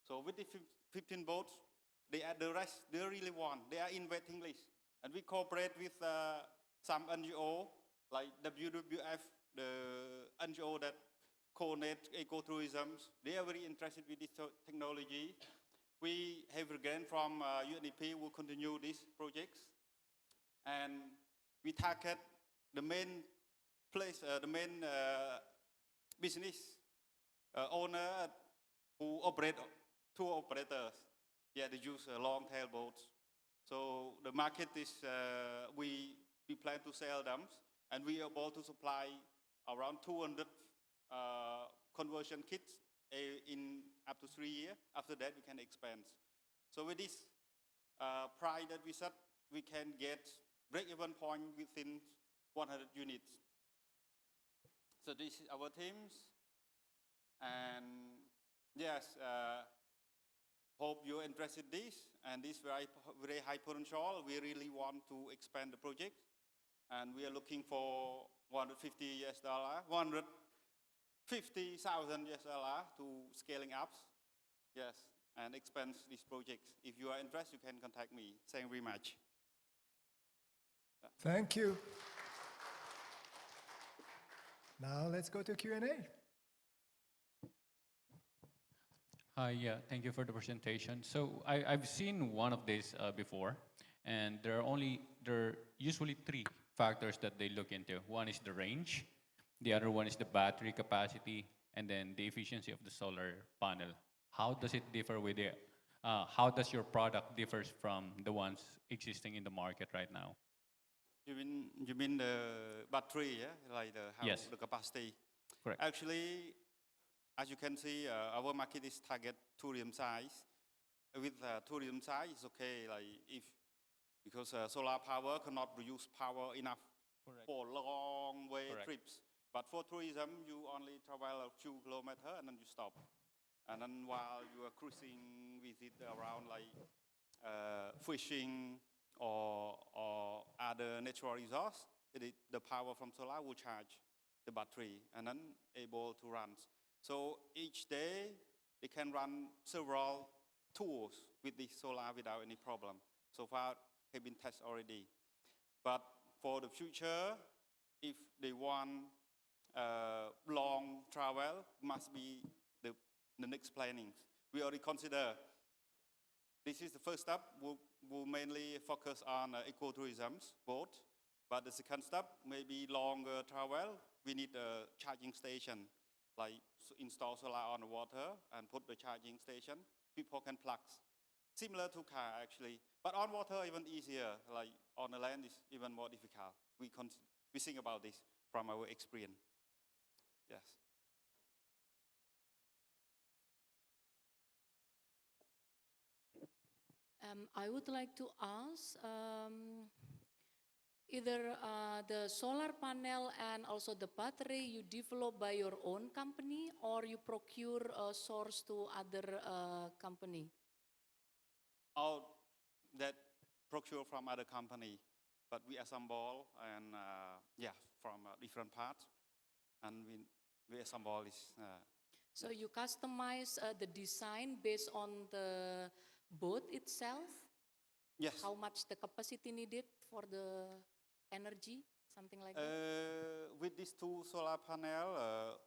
So with the 15 boats, the rest, they really want. They are in waiting list. And we cooperate with some NGO, like WWF, the NGO that coordinate ecotourism. They are very interested with this technology. We have a grant from UNDP, will continue these projects. And we target the main place, the main business owner who operate tour operators. Yeah, they use long tail boats. So the market is, we plan to sell them, and we are able to supply around 200 conversion kits in up to 3 years. After that, we can expand. So with this price that we set, we can get break-even point within 100 units. So this is our teams. And yes, hope you're interested in this. And this very high potential. We really want to expand the project. And we are looking for $150,000 to scaling up. Yes, and expand these projects. If you are interested, you can contact me. Thank you very much. Thank you. Now let's go to Q&A. Hi, yeah, thank you for the presentation. So I've seen one of these before, and there are usually 3 factors that they look into. One is the range, the other one is the battery capacity, and then the efficiency of the solar panel. How does it differ with the, how does your product differs from the ones existing in the market right now? You mean the battery, yeah? Like Yes. the capacity? Correct. Actually, as you can see, our market is target tourism size. With tourism size, it's okay, like because solar power cannot produce power enough for long way trips. But for tourism, you only travel a few kilometers and then you stop. And then while you are cruising, visit around like fishing or other natural resources, the power from solar will charge the battery and then able to run. So each day, they can run several tours with the solar without any problem. So far, have been tested already. But for the future, if they want long travel must be the next plannings. We already consider this is the first step. We'll mainly focus on ecotourism boat, but the second step may be longer travel. We need a charging station, like install solar on the water and put the charging station. People can plug. Similar to car actually, but on water even easier. Like on the land is even more difficult. We think about this from our experience. Yes. I would like to ask either the solar panel and also the battery you develop by your own company or you procure a source to other company? All that procure from other company, but we assemble and from different parts, and we assemble this. So you customize the design based on the boat itself? Yes. How much the capacity needed for the energy, something like that? With these two solar panel,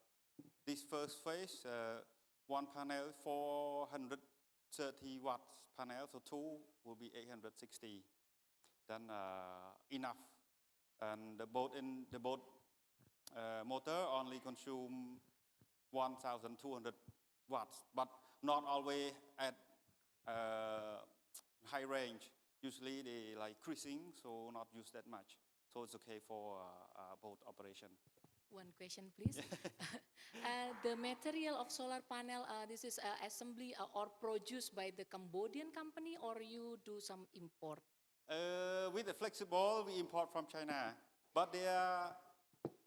this first phase, one panel 430 watts panel, so two will be 860. Then enough, and the boat motor only consume 1,200 watts, but not always at high range. Usually they like cruising, so not use that much. So it's okay for boat operation. One question, please. The material of solar panel, this is assembly or produced by the Cambodian company, or you do some import? With the flexible, we import from China, but they are,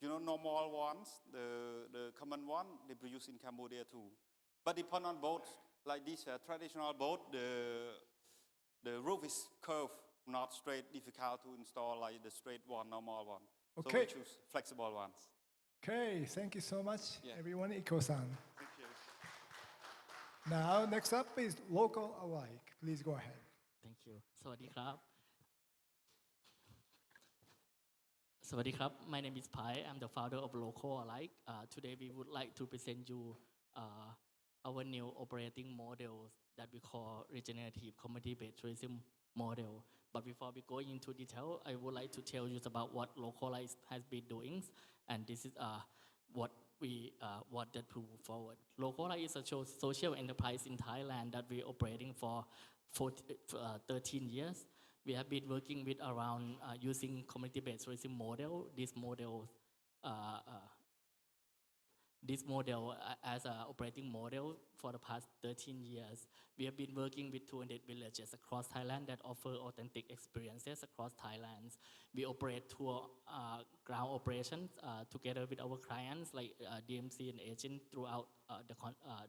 normal ones, the common one, they produce in Cambodia too. But depend on boats, like this traditional boat, the roof is curved, not straight, difficult to install like the straight one, normal one. Okay. So we choose flexible ones. Okay, thank you so much, everyone. Iko-san. Thank you. Now, next up is local alike. Please go ahead. Thank you. สวัสดีครับ สวัสดีครับ My name is Pai. I'm the founder of Local Alike. Today we would like to present you our new operating model that we call regenerative community-based tourism model. But before we go into detail, I would like to tell you about what Local Alike has been doing, and this is what we wanted to move forward. Local Alike is a social enterprise in Thailand that we're operating for 13 years. We have been working with around using community-based tourism model. This model as an operating model for the past 13 years. We have been working with 200 villages across Thailand that offer authentic experiences across Thailand. We operate tour ground operations together with our clients like DMC and agents throughout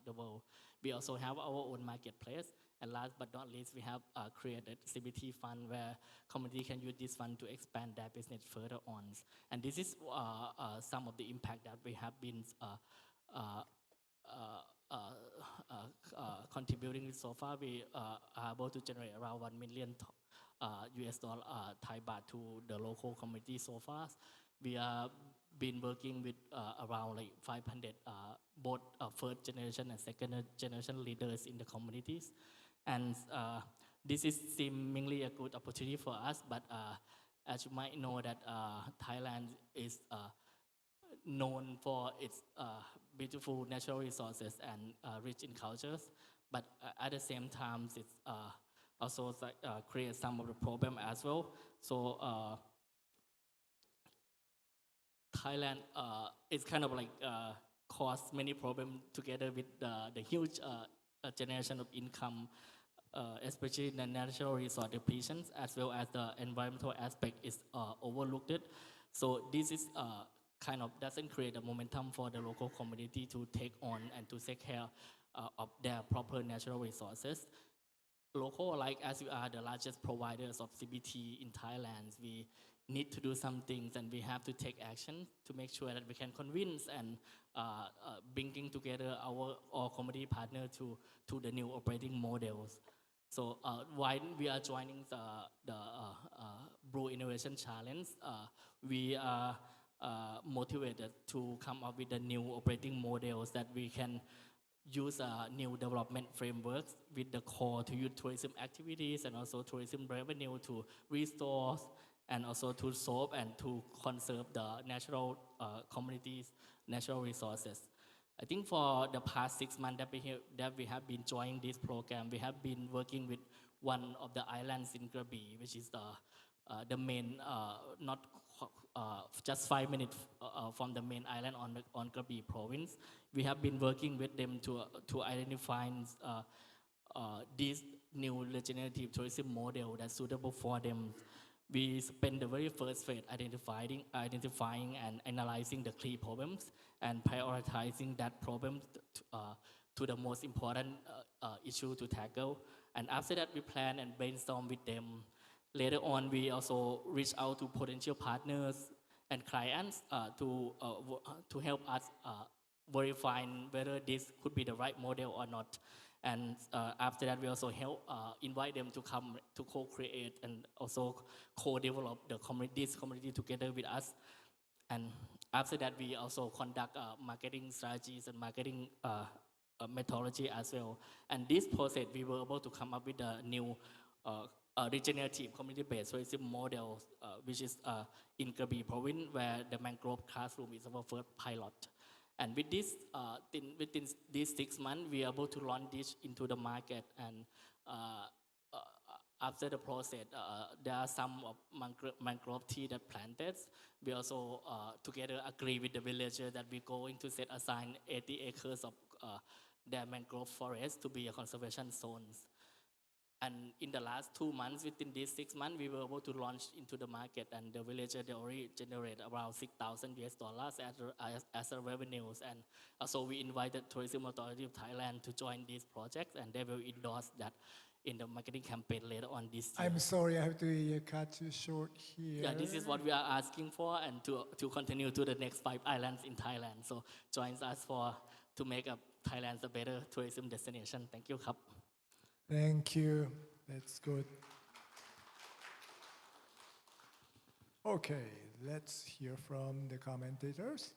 the world. We also have our own marketplace. And last but not least, we have created CBT fund where community can use this fund to expand their business further on. And this is some of the impact that we have been contributing with so far. We are able to generate around $1 million US dollar Thai baht to the local community so far. We have been working with around like 500 both first generation and second generation leaders in the communities. And this is seemingly a good opportunity for us, but as you might know that Thailand is known for its beautiful natural resources and rich in cultures, but at the same time it's also creates some of the problem as well. So Thailand is kind of like caused many problems together with the huge generation of income, especially the natural resource depletion, as well as the environmental aspect is overlooked. So this is kind of doesn't create a momentum for the local community to take on and to take care of their proper natural resources. Local, like as we are the largest providers of CBT in Thailand, we need to do some things and we have to take action to make sure that we can convince and bringing together our community partner to the new operating models. So while we are joining the Blue Innovation Challenge, we are motivated to come up with the new operating models that we can use new development frameworks with the core to youth tourism activities and also tourism revenue to restore and also to solve and to conserve the natural communities, natural resources. I think for the past 6 months that we have been joining this program, we have been working with one of the islands in Krabi, which is the main, not just 5 minutes from the main island on Krabi province. We have been working with them to identify this new regenerative tourism model that's suitable for them. We spent the very first phase identifying and analyzing the key problems and prioritizing that problem to the most important issue to tackle. And after that, we plan and brainstorm with them. Later on, we also reach out to potential partners and clients to help us verify whether this could be the right model or not. And after that, we also help invite them to come to co-create and also co-develop this community together with us. And after that, we also conduct marketing strategies and marketing methodology as well. And this process, we were able to come up with a new regenerative community-based tourism model, which is in Krabi province, where the mangrove classroom is our first pilot. And with this, within these 6 months, we are able to launch this into the market. And after the process, there are some mangrove tea that planted. We also together agree with the villager that we're going to set aside 80 acres of their mangrove forest to be a conservation zones. And in the last 2 months, within these 6 months, we were able to launch into the market, and the villager, they already generate around $6,000 as a revenues. And also we invited Tourism Authority of Thailand to join this project, and they will endorse that in the marketing campaign later on this year. I'm sorry, I have to cut you short here. Yeah, this is what we are asking for, and to continue to the next 5 islands in Thailand. So join us to make Thailand a better tourism destination. Thank you, Khap. Thank you. That's good. Okay, let's hear from the commentators.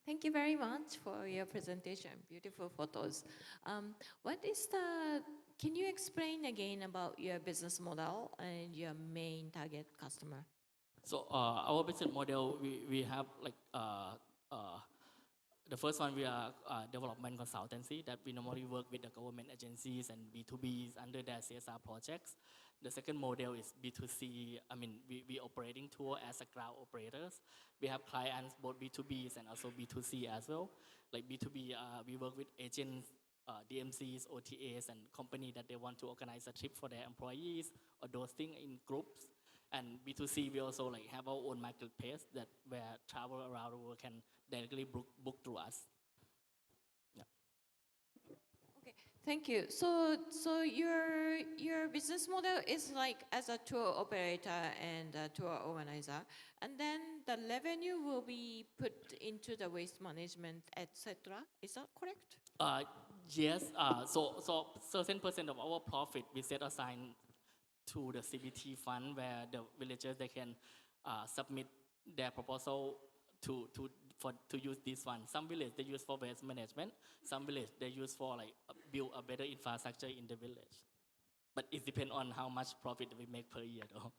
Thank you very much for your presentation. Beautiful photos. Can you explain again about your business model and your main target customer? So our business model, we have like the first one, we are development consultancy that we normally work with the government agencies and B2Bs under their CSR projects. The second model is B2C. I mean, we operating tour as a crowd operators. We have clients, both B2Bs and also B2C as well. Like B2B, we work with agents, DMCs, OTAs, and companies that they want to organize a trip for their employees or those things in groups. And B2C, we also like have our own marketplace where travel around the world can directly book through us. Yeah. Okay, thank you. So your business model is like as a tour operator and a tour organizer, and then the revenue will be put into the waste management, etc. Is that correct? Yes. So certain percent of our profit we set aside to the CBT fund, where the villagers, they can submit their proposal to use this fund. Some villages they use for waste management. Some villages they use for like build a better infrastructure in the village. But it depends on how much profit we make per year, though.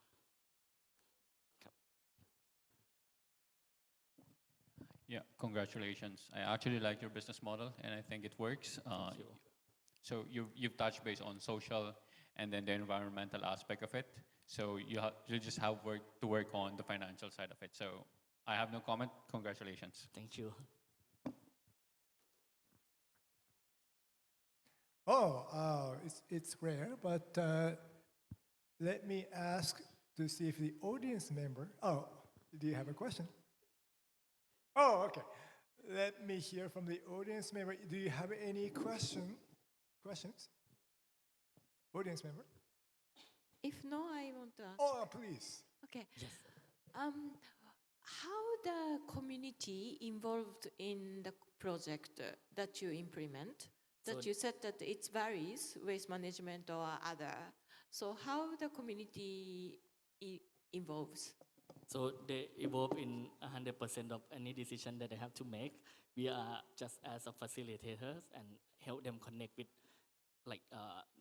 Yeah, congratulations. I actually like your business model, and I think it works. Thank you. So you've touched base on social and then the environmental aspect of it. So you just have to work on the financial side of it. So I have no comment. Congratulations. Thank you. It's rare, but let me ask to see if the audience member. Oh, do you have a question? Oh, okay. Let me hear from the audience member. Do you have any questions? Audience member? If no, I want to ask. Oh, please. Okay. Yes. How the community involved in the project that you implement? That you said that it varies, waste management or other. So how the community involves? So they evolve in 100% of any decision that they have to make. We are just as a facilitators and help them connect with like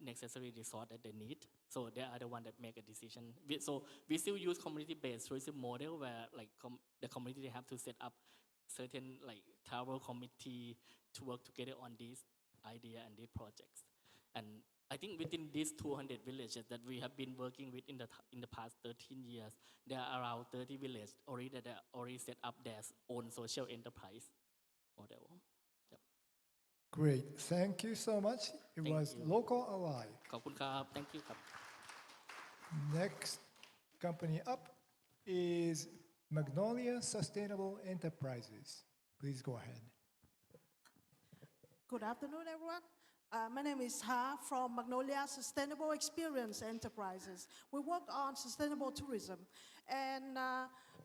necessary resource that they need. So they are the one that make a decision. So we still use community-based tourism model where like the community have to set up certain like travel committee to work together on these idea and these projects. And I think within these 200 villages that we have been working with in the past 13 years, there are around 30 villages already that are already set up their own social enterprise model. Yep. Great. Thank you so much. It Thank was you. Local Alive. ขอบคุณครับ Thank you ครับ Next company up is Magnolia Sustainable Enterprises. Please go ahead. Good afternoon, everyone. My name is Ha from Magnolia Sustainable Experience Enterprises. We work on sustainable tourism. And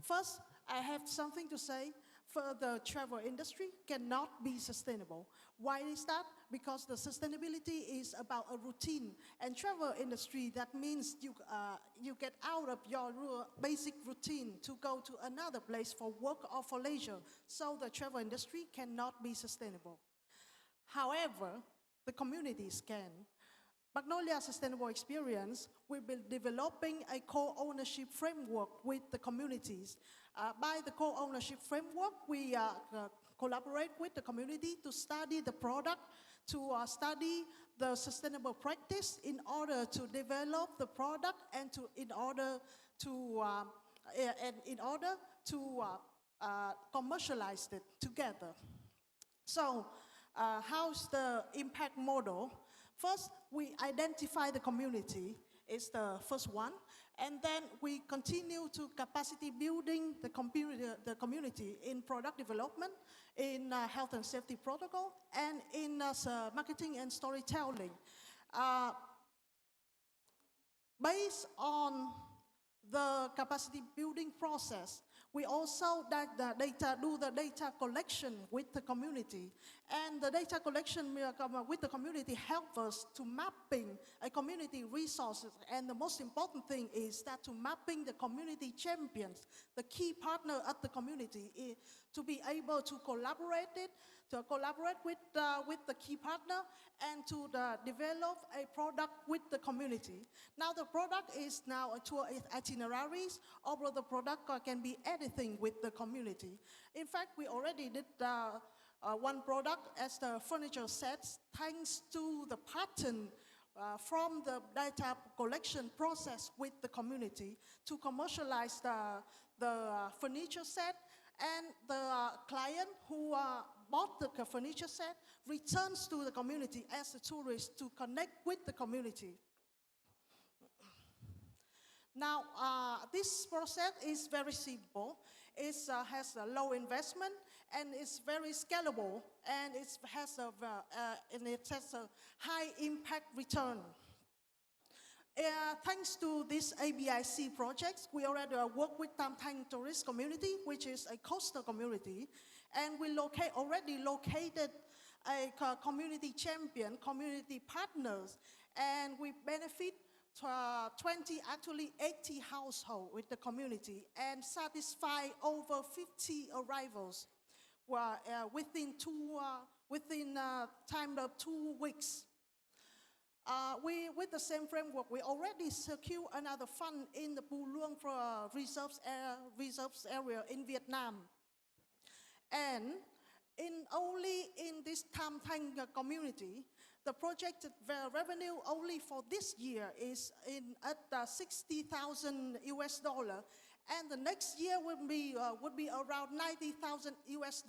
first, I have something to say. For the travel industry cannot be sustainable. Why is that? Because the sustainability is about a routine. And travel industry, that means you get out of your basic routine to go to another place for work or for leisure. So the travel industry cannot be sustainable. However, the communities can. Magnolia Sustainable Experience will be developing a co-ownership framework with the communities. By the co-ownership framework, we collaborate with the community to study the product, to study the sustainable practice in order to develop the product and in order to commercialize it together. So, how's the impact model? First, we identify the community, is the first one, and then we continue to capacity building the community in product development, in health and safety protocol, and in marketing and storytelling. Based on the capacity building process, we also do the data collection with the community. And the data collection with the community help us to mapping a community resources. And the most important thing is that to mapping the community champions, the key partner at the community, to be able to collaborate with the key partner and to develop a product with the community. Now the product is now a tour itineraries, or the product can be anything with the community. In fact, we already did one product as the furniture sets, thanks to the pattern from the data collection process with the community to commercialize the furniture set, and the client who bought the furniture set returns to the community as a tourist to connect with the community. Now, this process is very simple. It has a low investment, and it's very scalable, and it has a high impact return. Thanks to this ABIC projects, we already work with Tam Thanh Tourist Community, which is a coastal community, and we already located a community champion, community partners, and we benefit 80 households with the community and satisfy over 50 arrivals within time of 2 weeks. With the same framework, we already secure another fund in the Pu Luang reserves area in Vietnam. And only in this Tam Thanh community, the projected revenue only for this year is at $60,000 US, and the next year would be around $90,000 US,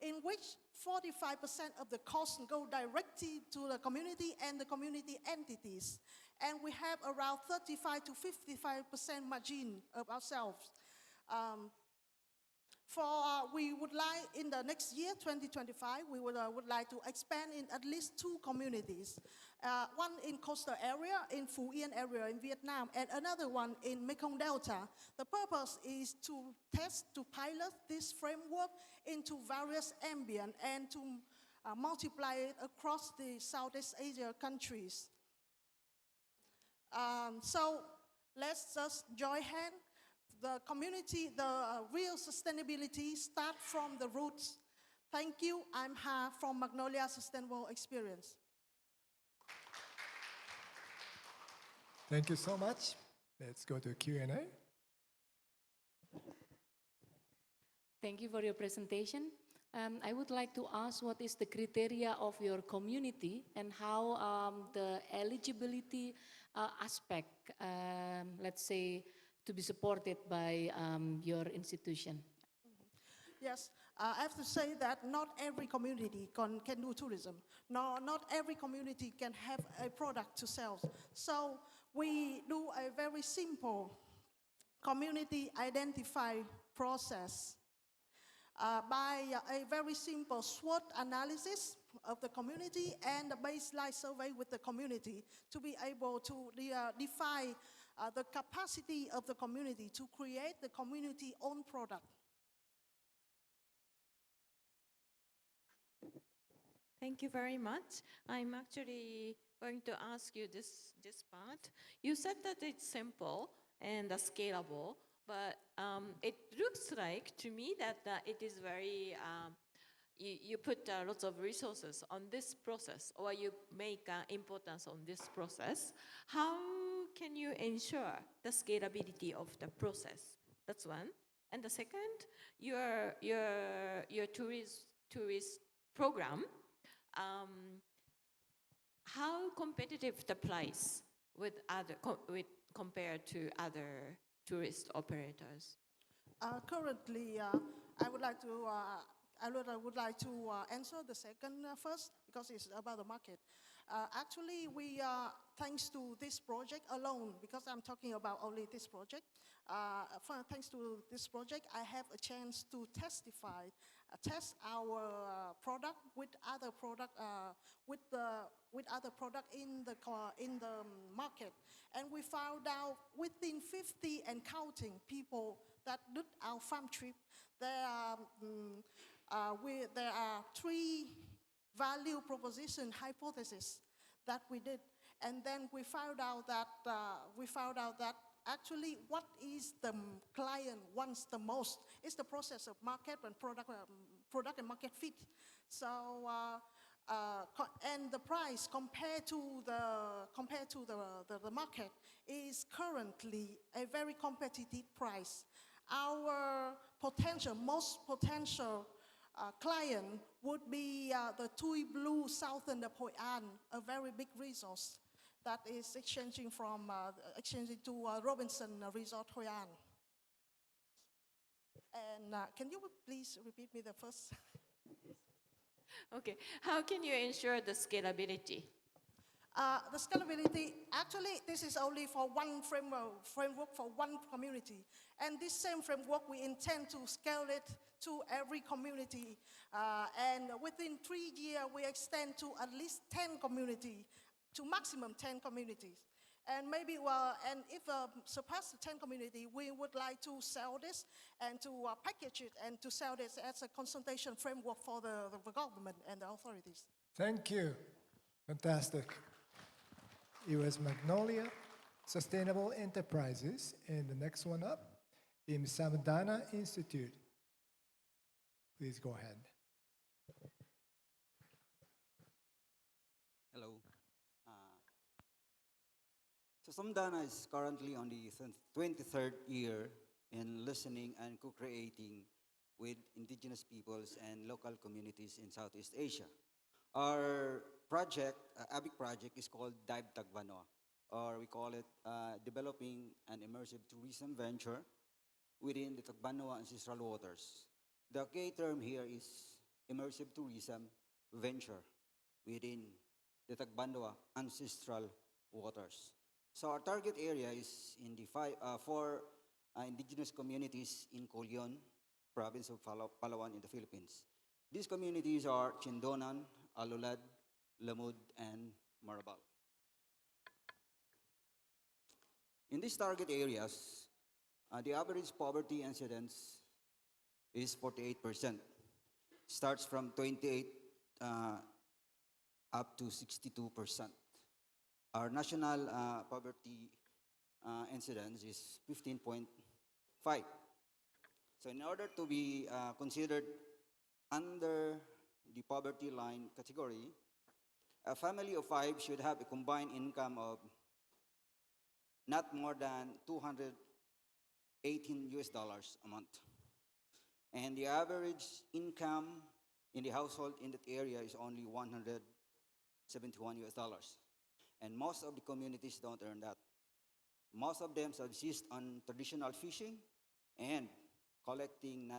in which 45% of the costs go directly to the community and the community entities, and we have around 35 to 55% margin of ourselves. We would like, in the next year, 2025, we would like to expand in at least 2 communities. One in coastal area, in Phu Yên area in Vietnam, and another one in Mekong Delta. The purpose is to pilot this framework into various ambient and to multiply it across the Southeast Asia countries. So let's just join hands. The community, the real sustainability start from the roots. Thank you. I'm Ha from Magnolia Sustainable Experience. Thank you so much. Let's go to Q&A. Thank you for your presentation. I would like to ask what is the criteria of your community and how the eligibility aspect, let's say, to be supported by your institution. Yes, I have to say that not every community can do tourism. No, not every community can have a product to sell. So we do a very simple community identify process by a very simple SWOT analysis of the community and a baseline survey with the community to be able to define the capacity of the community to create the community-owned product. Thank you very much. I'm actually going to ask you this part. You said that it's simple and scalable, but it looks like to me that it is very, you put lots of resources on this process, or you make importance on this process. How can you ensure the scalability of the process? That's one. And the second, your tourist program, how competitive the price with compared to other tourist operators? Currently, I would like to answer the second first because it's about the market. Actually, we thanks to this project alone, because I'm talking about only this project. Thanks to this project, I have a chance to test our product with other product in the market, and we found out within 50 and counting people that did our farm trip, there are 3 value proposition hypotheses that we did, and then we found out that actually what is the client wants the most is the process of market and product and market fit. So and the price compared to the market is currently a very competitive price. Our most potential client would be the Tui Blue Southern Hoi An, a very big resource that is exchanging to Robinson Resort Hoi An. And can you please repeat me the first? Okay, how can you ensure the scalability? The scalability, actually, this is only for one framework for one community. And this same framework, we intend to scale it to every community. And within 3 years, we extend to at least 10 communities, to maximum 10 communities. And maybe, and if surpass the 10 community, we would like to sell this and to package it and to sell this as a consultation framework for the government and the authorities. Thank you. Fantastic. It was Magnolia Sustainable Enterprises, and the next one up, in Samdana Institute. Please go ahead. Hello. So Samdana is currently on the 23rd year in listening and co-creating with indigenous peoples and local communities in Southeast Asia. Our project, ABIC project, is called Dive Tagbanoa, or we call it Developing an Immersive Tourism Venture within the Tagbanoa Ancestral Waters. The key term here is Immersive Tourism Venture within the Tagbanoa Ancestral Waters. So our target area is in the 4 indigenous communities in Colyon, province of Palawan in the Philippines. These communities are Chindonan, Alulad, Lamud, and Marabal. In these target areas, the average poverty incidence is 48%. Starts from 28 up to 62%. our national poverty incidence is 15.5. So in order to be considered under the poverty line category, a family of 5 should have a combined income of not more than 218 US dollars a month. And the average income in the household in that area is only 171 US dollars. And most of the communities don't earn that. Most of them subsist on traditional fishing and collecting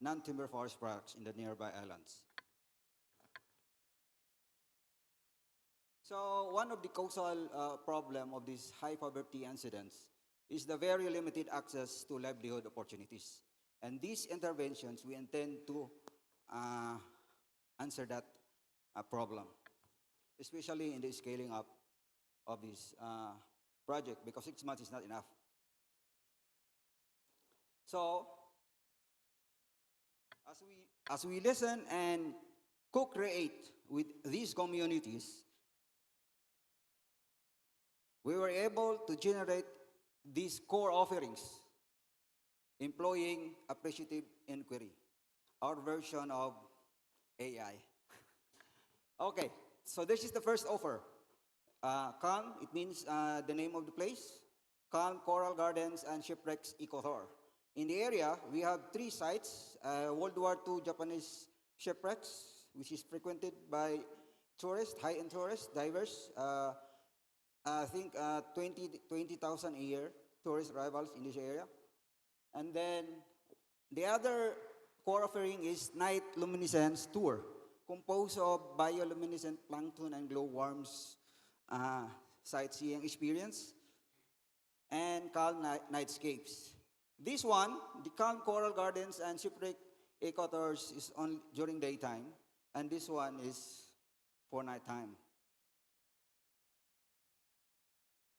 non-timber forest products in the nearby islands. So one of the causal problem of this high poverty incidence is the very limited access to livelihood opportunities. And these interventions, we intend to answer that problem, especially in the scaling up of this project, because 6 months is not enough. So, as we listen and co-create with these communities, we were able to generate these core offerings, employing appreciative inquiry, our version of AI. Okay, so this is the first offer. Calm, it means the name of the place. Calm Coral Gardens and Shipwrecks Ecothor. In the area, we have 3 sites, World War II Japanese shipwrecks, which is frequented by tourists, high-end tourists, divers. I think 20,000 a year tourist arrivals in this area. And then the other core offering is night luminescence tour, composed of bioluminescent plankton and glowworms sightseeing experience and calm nightscapes. This one, the Calm Coral Gardens and Shipwreck Ecothors, is only during daytime, and this one is for nighttime.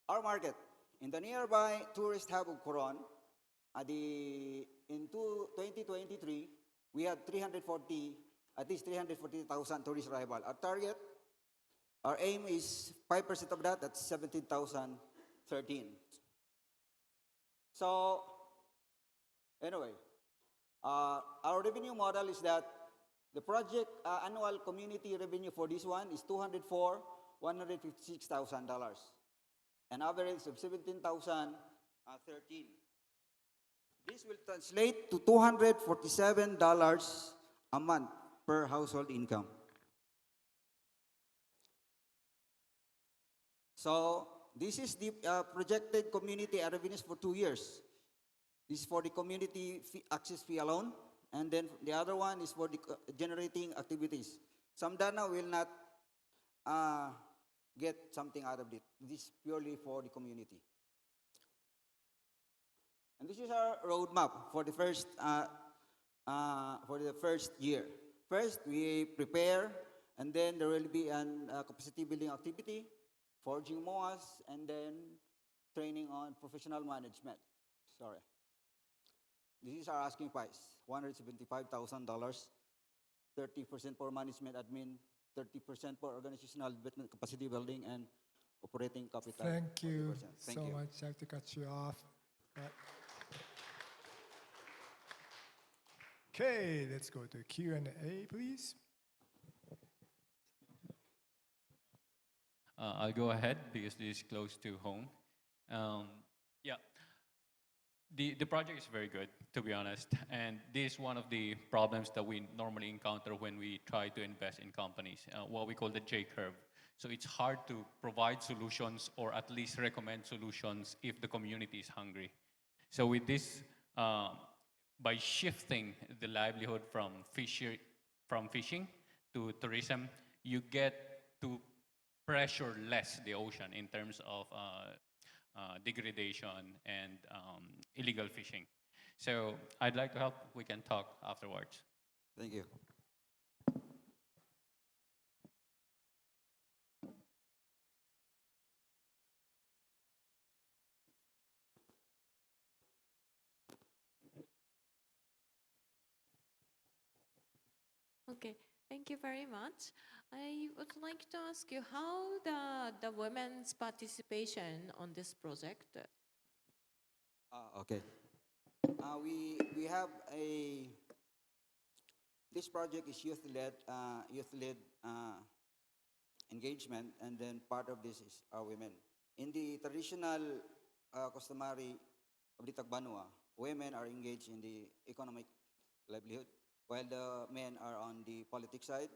Our market, in the nearby tourist hub of Coron, in 2023, we had at least 340,000 tourist arrival. Our target, our aim is 5% of that, that's 17,013. So, anyway, our revenue model is that the project annual community revenue for this one is $256,000, an average of 17,013. This will translate to $247 a month per household income. So this is the projected community revenues for 2 years. This is for the community access fee alone, and then the other one is for the generating activities. Samdana will not get something out of it. This is purely for the community. And this is our roadmap for the first year. First, we prepare, and then there will be a capacity building activity, forging MOAs, and then training on professional management. Sorry. This is our asking price, $175,000, 30% for management admin, 30% for organizational capacity building, and operating capital. Thank you 40%. Thank so you. much. I have to cut you off. But okay, let's go to Q&A, please. I'll go ahead because this is close to home. Yeah, the project is very good, to be honest. And this is one of the problems that we normally encounter when we try to invest in companies, what we call the J-curve. So it's hard to provide solutions or at least recommend solutions if the community is hungry. So with this, by shifting the livelihood from fishing to tourism, you get to pressure less the ocean in terms of degradation and illegal fishing. So I'd like to help. We can talk afterwards. Thank you. Okay, Thank you very much. I would like to ask you how the women's participation on this project. Okay. We have a, this project is youth-led engagement, and then part of this is our women. In the traditional customary of the Tagbanwa, women are engaged in the economic livelihood, while the men are on the politics side,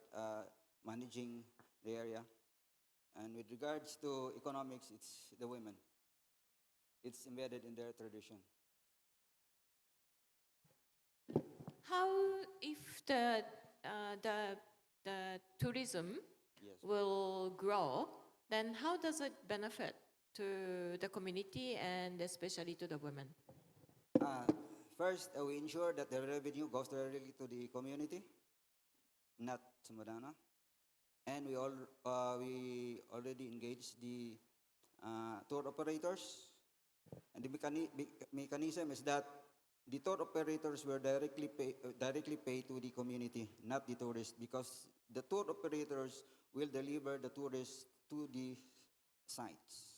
managing the area. And with regards to economics, it's the women. It's embedded in their tradition. How if the tourism Yes. will grow, then how does it benefit to the community and especially to the women? First, we ensure that the revenue goes directly to the community, not to Madana. And we already engaged the tour operators. And the mechanism is that the tour operators were directly paid to the community, not the tourists, because the tour operators will deliver the tourists to the sites.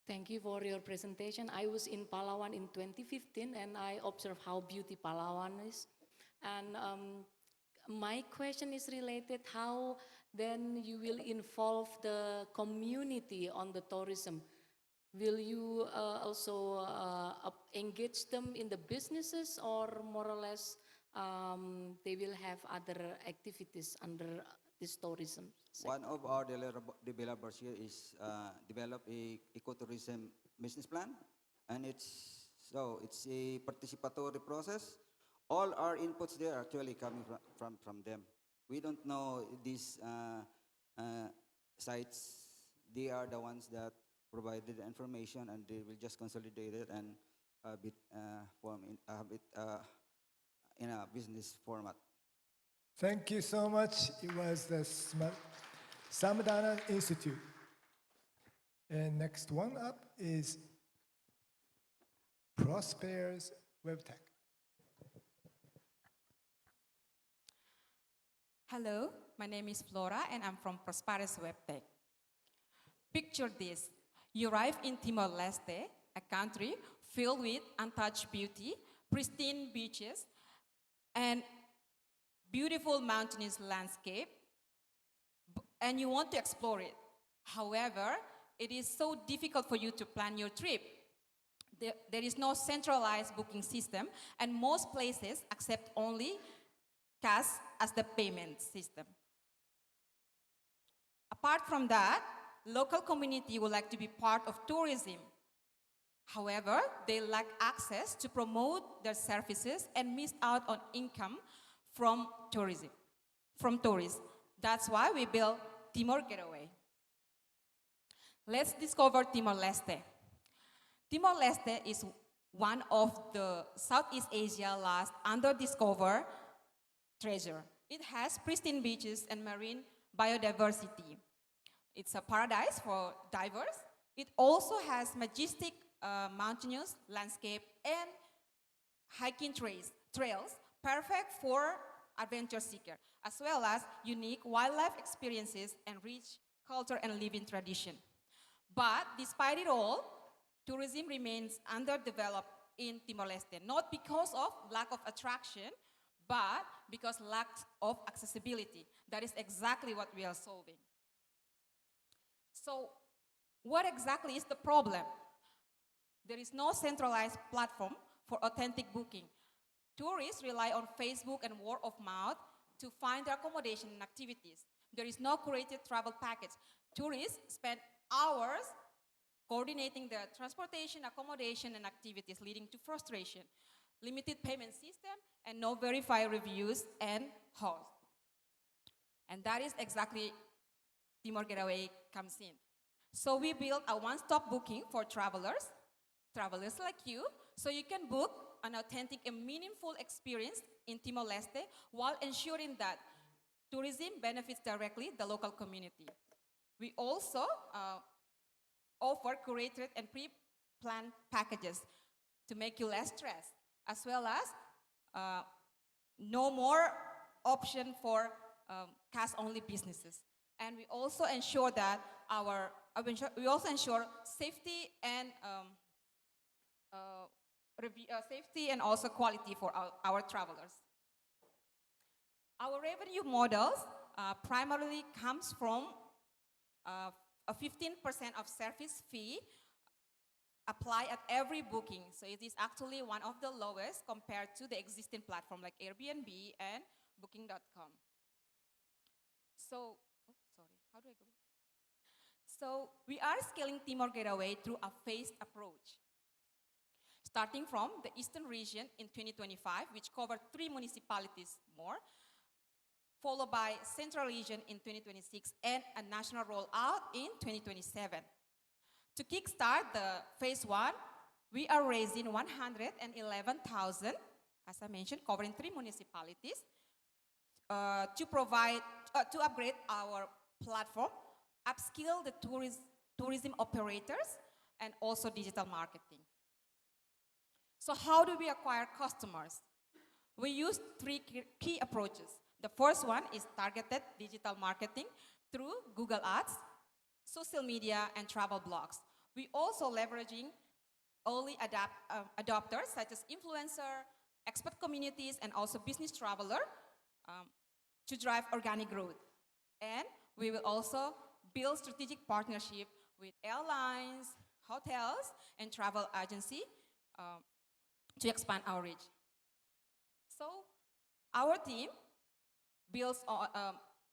Thank you for your presentation. I was in Palawan in 2015 and I observed how beauty Palawan is. And my question is related how then you will involve the community on the tourism. Will you also engage them in the businesses, or more or less they will have other activities under this tourism sector? One of our developers here is develop a ecotourism business plan, and it's a participatory process. All our inputs there are actually coming from them. We don't know these sites. They are the ones that provided the information, and they will just consolidate it and form in a business format. Thank you so much. It was the Samadana Institute. And next one up is Prosper's WebTech. Hello, my name is Flora and I'm from Prosperous WebTech. Picture this. You arrive in Timor-Leste, a country filled with untouched beauty, pristine beaches, and beautiful mountainous landscape, and you want to explore it. However, it is so difficult for you to plan your trip. There is no centralized booking system, and most places accept only cash as the payment system. Apart from that, local community would like to be part of tourism. However, they lack access to promote their services and miss out on income from tourism, from tourists. That's why we built Timor Getaway. Let's discover Timor-Leste. Timor-Leste is one of the Southeast Asia's last under-discovered treasure. It has pristine beaches and marine biodiversity. It's a paradise for divers. It also has majestic mountainous landscape and hiking trails, perfect for adventure seeker, as well as unique wildlife experiences and rich culture and living tradition. But despite it all, tourism remains underdeveloped in Timor-Leste, not because of lack of attraction, but because lack of accessibility. That is exactly what we are solving. So what exactly is the problem? There is no centralized platform for authentic booking. Tourists rely on Facebook and word of mouth to find their accommodation and activities. There is no curated travel package. Tourists spend hours coordinating their transportation, accommodation, and activities, leading to frustration, limited payment system, and no verified reviews and hosts. And that is exactly Timor Getaway comes in. So we built a one-stop booking for travelers like you, so you can book an authentic and meaningful experience in Timor-Leste while ensuring that tourism benefits directly the local community. We also offer curated and pre-planned packages to make you less stressed, as well as no more option for cash-only businesses. And we also ensure that we also ensure safety and safety and also quality for our travelers. Our revenue models primarily comes from a 15% of service fee apply at every booking. So it is actually one of the lowest compared to the existing platform like Airbnb and Booking.com. So, sorry, how do I go? So we are scaling Timor Getaway through a phased approach. Starting from the eastern region in 2025, which covered 3 municipalities more, followed by central region in 2026 and a national rollout in 2027. To kickstart the phase 1, we are raising 111,000, as I mentioned, covering 3 municipalities, to upgrade our platform, upskill the tourism operators, and also digital marketing. So how do we acquire customers? We use 3 key approaches. The first one is targeted digital marketing through Google Ads, social media, and travel blogs. We also leveraging early adopters such as influencer, expert communities, and also business traveler to drive organic growth. And we will also build strategic partnership with airlines, hotels, and travel agency to expand our reach. So our team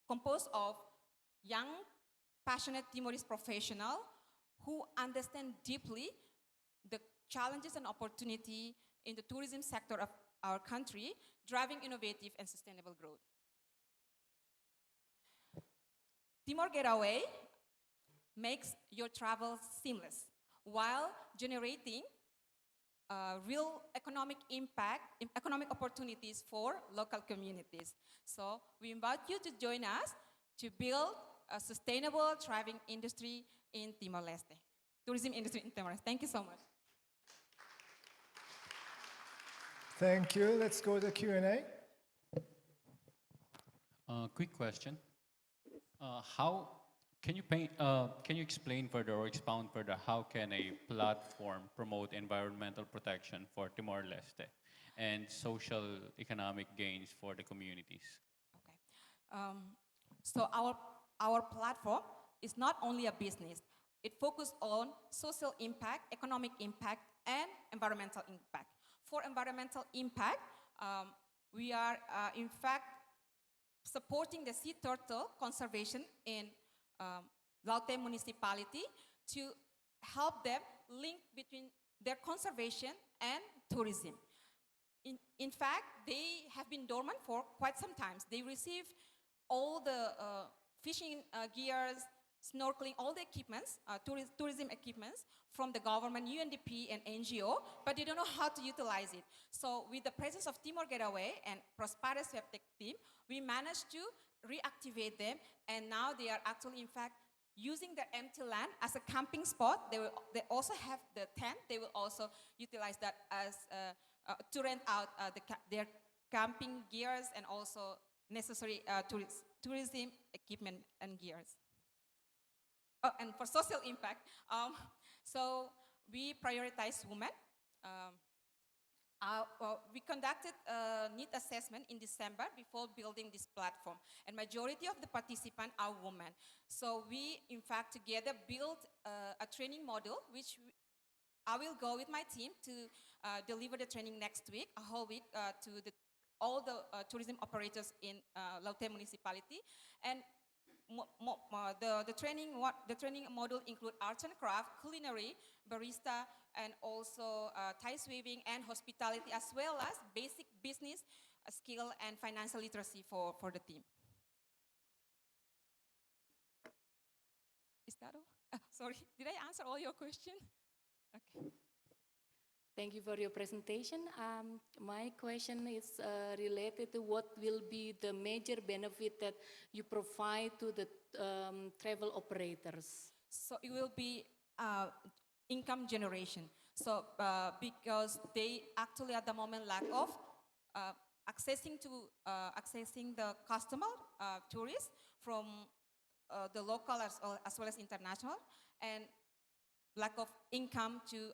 composed of young, passionate Timorese professionals who understand deeply the challenges and opportunity in the tourism sector of our country, driving innovative and sustainable growth. Timor Getaway makes your travel seamless while generating real economic impact, economic opportunities for local communities. So we invite you to join us to build a sustainable, thriving industry in Timor-Leste, tourism industry in Timor-Leste. Thank you so much. Thank you. Let's go to Q&A. Quick question. How can you explain further or expound further how can a platform promote environmental protection for Timor-Leste and social economic gains for the communities? Okay. So our platform is not only a business. It focuses on social impact, economic impact, and environmental impact. For environmental impact, we are in fact supporting the sea turtle conservation in Laute municipality to help them link between their conservation and tourism. In fact, they have been dormant for quite some time. They receive all the fishing gears, snorkeling, all the equipments, tourism equipments from the government, UNDP, and NGO, but they don't know how to utilize it. So with the presence of Timor Getaway and Prosperous WebTech team, we managed to reactivate them, and now they are actually, in fact, using their empty land as a camping spot. They also have the tent. They will also utilize that as to rent out their camping gears and also necessary tourism equipment and gears. Oh, and for social impact, so we prioritize women. We conducted a need assessment in December before building this platform, and majority of the participants are women. So we, in fact, together built a training model, which I will go with my team to deliver the training next week, a whole week, to all the tourism operators in Laute municipality. And the training module include arts and craft, culinary, barista, and also Thai weaving and hospitality, as well as basic business skill and financial literacy for the team. Is that all? Sorry, did I answer all your questions? Okay. Thank you for your presentation. My question is related to what will be the major benefit that you provide to the travel operators. So it will be income generation. So because they actually at the moment lack of accessing the customer, tourists from the local as well as international, and lack of income to,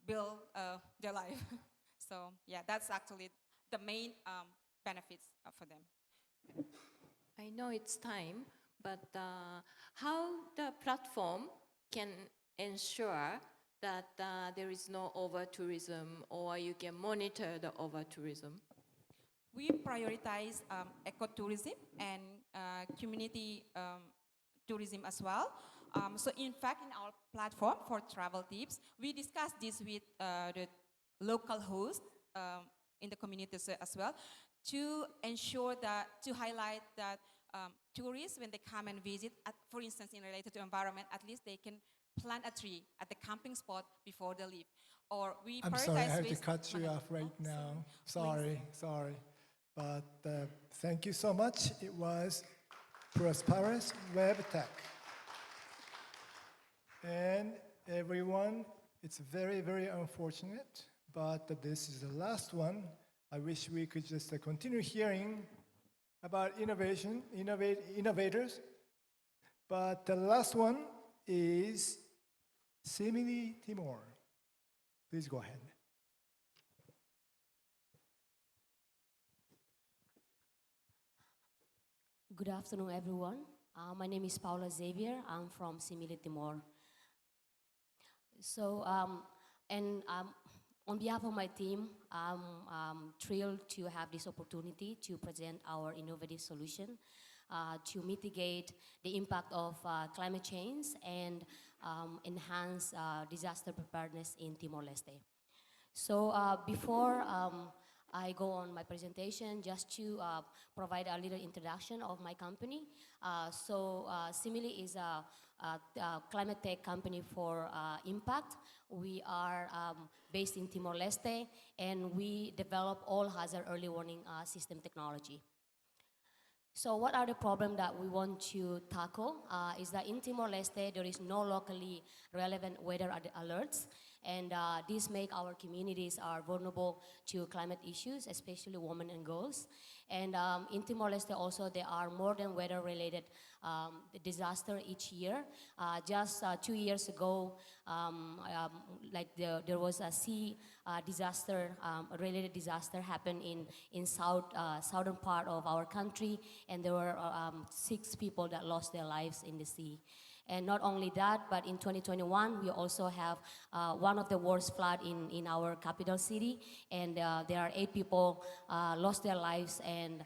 build their life. So yeah, that's actually the main benefits for them. I know it's time, but how the platform can ensure that there is no over-tourism, or you can monitor the over-tourism? We prioritize ecotourism and community tourism as well. So in fact, in our platform for travel tips, we discuss this with the local hosts in the communities as well, to ensure that, to highlight that tourists, when they come and visit, for instance, in related to environment, at least they can plant a tree at the camping spot before they leave. Or we I'm sorry, I have to waste cut you off right now. Sorry. But thank you so much. It was Prosperous Web Tech. And everyone, it's very, very unfortunate, but this is the last one. I wish we could just continue hearing about innovators. But the last one is Simile Timor. Please go ahead. Good afternoon, everyone. My name is Paula Xavier. I'm from Simile Timor. So, on behalf of my team, I'm thrilled to have this opportunity to present our innovative solution to mitigate the impact of climate change and enhance disaster preparedness in Timor-Leste. So before I go on my presentation, just to provide a little introduction of my company. Simile is a climate tech company for impact. We are based in Timor-Leste, and we develop all hazard early warning system technology. So what are the problems that we want to tackle? Is that in Timor-Leste, there is no locally relevant weather alerts, and this make our communities are vulnerable to climate issues, especially women and girls. And in Timor-Leste also, there are more than weather-related disaster each year. Just 2 years ago, there was a sea disaster, related disaster happened in southern part of our country, and there were 6 people that lost their lives in the sea. And not only that, but in 2021, we also have one of the worst flood in our capital city, and there are 8 people lost their lives, and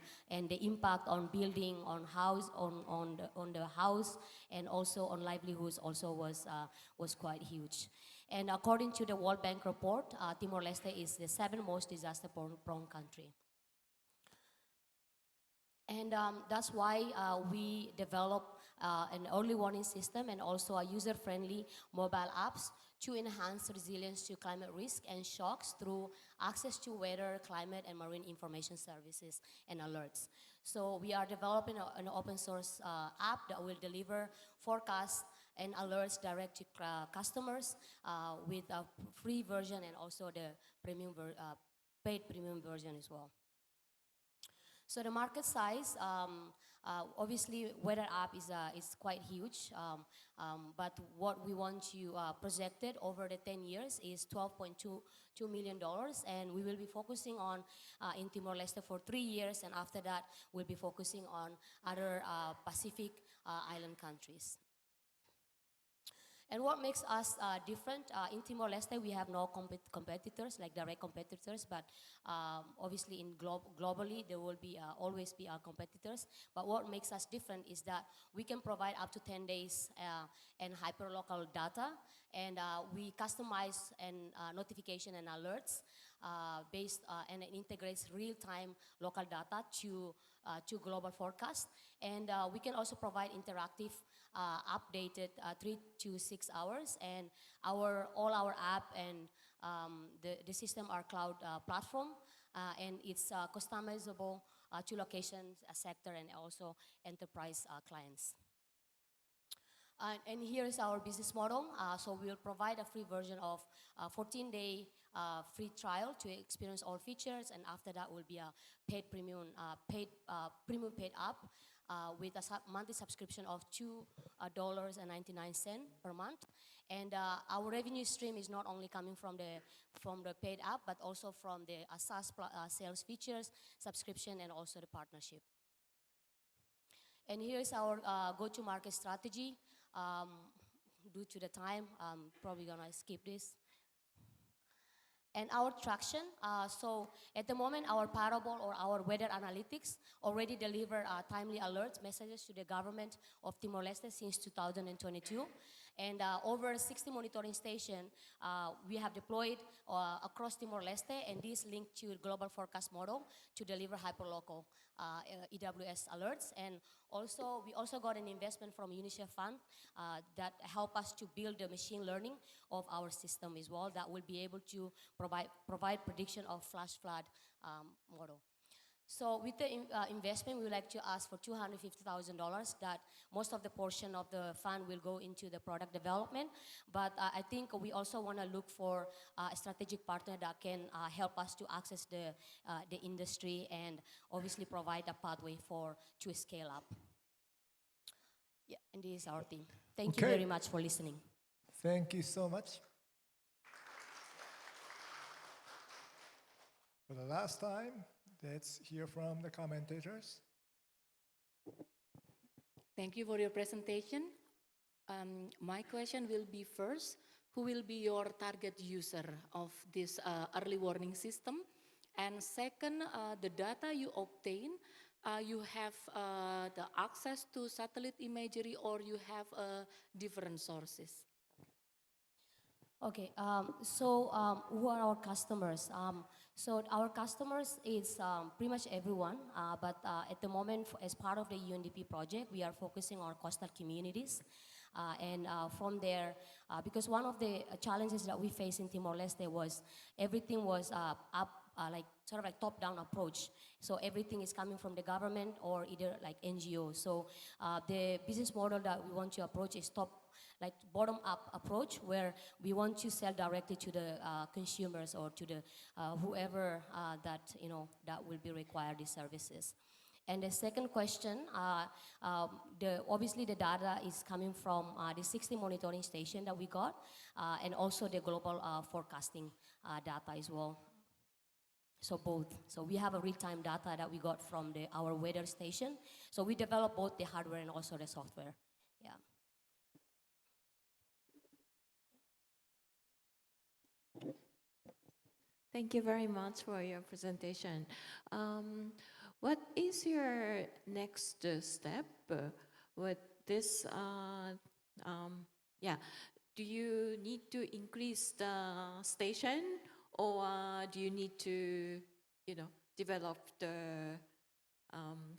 the impact on building, on the house, and also on livelihoods also was quite huge. And according to the World Bank report, Timor-Leste is the 7th most disaster-prone country. And that's why we developed an early warning system and also a user-friendly mobile apps to enhance resilience to climate risk and shocks through access to weather, climate, and marine information services and alerts. So we are developing an open source app that will deliver forecasts and alerts direct to customers with a free version and also the paid premium version as well. So the market size, obviously weather app is quite huge, but what we want to project it over the 10 years is $12.2 million, and we will be focusing on in Timor-Leste for 3 years, and after that we'll be focusing on other Pacific island countries. And what makes us different, in Timor-Leste we have no competitors, like direct competitors, but obviously globally there will be always be our competitors. But what makes us different is that we can provide up to 10 days and hyperlocal data, and we customize and notification and alerts based and it integrates real-time local data to global forecast. And we can also provide interactive updated 3 to 6 hours, and all our app and the system are cloud platform, and it's customizable to locations, sector, and also enterprise clients. And here is our business model. So we will provide a free version of 14-day free trial to experience all features, and after that will be a paid premium, paid up with a monthly subscription of $2.99 per month. And our revenue stream is not only coming from the paid app, but also from the SaaS sales features, subscription, and also the partnership. And here's our go-to-market strategy. Due to the time, I'm probably gonna skip this. And our traction, so at the moment, our parable or our weather analytics already deliver timely alerts messages to the government of Timor-Leste since 2022. And over 60 monitoring stations we have deployed across Timor-Leste, and this linked to global forecast model to deliver hyperlocal EWS alerts. And also, we also got an investment from UNICEF Fund that help us to build the machine learning of our system as well that will be able to provide prediction of flash flood model. So with the investment, we would like to ask for $250,000 that most of the portion of the fund will go into the product development. But I think we also want to look for a strategic partner that can help us to access the industry and obviously provide a pathway to scale up. Yeah, and this is our team. Thank you very much for listening. Thank you so much. For the last time, let's hear from the commentators. Thank you for your presentation. My question will be first, who will be your target user of this early warning system? And second, the data you obtain, you have the access to satellite imagery or you have different sources? Okay, so who are our customers? So our customers is pretty much everyone, but at the moment, as part of the UNDP project, we are focusing on coastal communities. And from there, because one of the challenges that we face in Timor-Leste was everything was like sort of like top-down approach. So everything is coming from the government or either like NGOs. So the business model that we want to approach is like bottom-up approach, where we want to sell directly to the consumers or to the whoever that will be required these services. And the second question, obviously the data is coming from the 60 monitoring station that we got, and also the global forecasting data as well. So both. So we have a real-time data that we got from our weather station. So we develop both the hardware and also the software. Yeah. Thank you very much for your presentation. What is your next step with this? Do you need to increase the station, or do you need to, develop the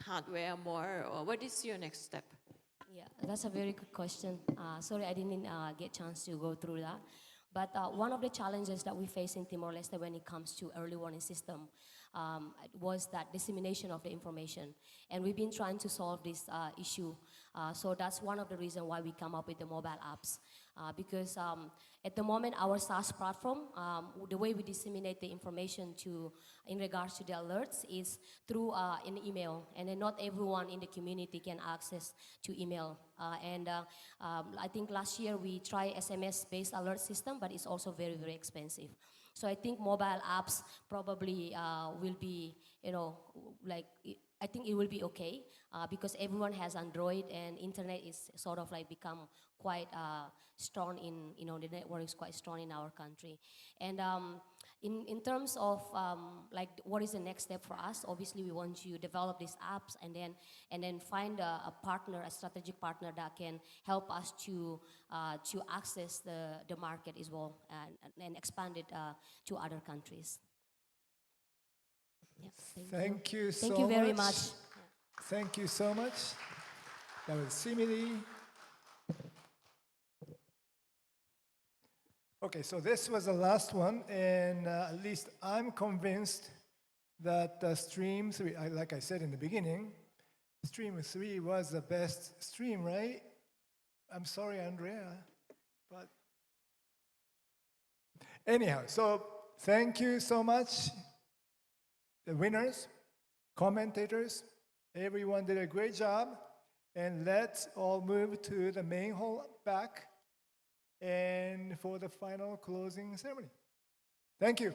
hardware more, or what is your next step? Yeah, that's a very good question. Sorry, I didn't get a chance to go through that. But one of the challenges that we face in Timor-Leste when it comes to early warning system was that dissemination of the information. And we've been trying to solve this issue. So that's one of the reasons why we come up with the mobile apps. Because at the moment, our SaaS platform, the way we disseminate the information in regards to the alerts is through an email. And then not everyone in the community can access to email. I think last year we tried SMS-based alert system, but it's also very, very expensive. So I think mobile apps probably will be, I think it will be okay because everyone has Android and internet is sort of like become quite strong the network is quite strong in our country. And in terms of like what is the next step for us, obviously we want to develop these apps and then find a partner, a strategic partner that can help us to access the market as well and expand it to other countries. Yeah, Thank you so much. Thank you very much. Thank you so much. That was Simili. Okay, so this was the last one, and at least I'm convinced that Stream 3, like I said in the beginning, Stream 3 was the best stream, right? I'm sorry, Andrea, but anyhow, so thank you so much, the winners, commentators, everyone did a great job, and let's all move to the main hall back and for the final closing ceremony. Thank you.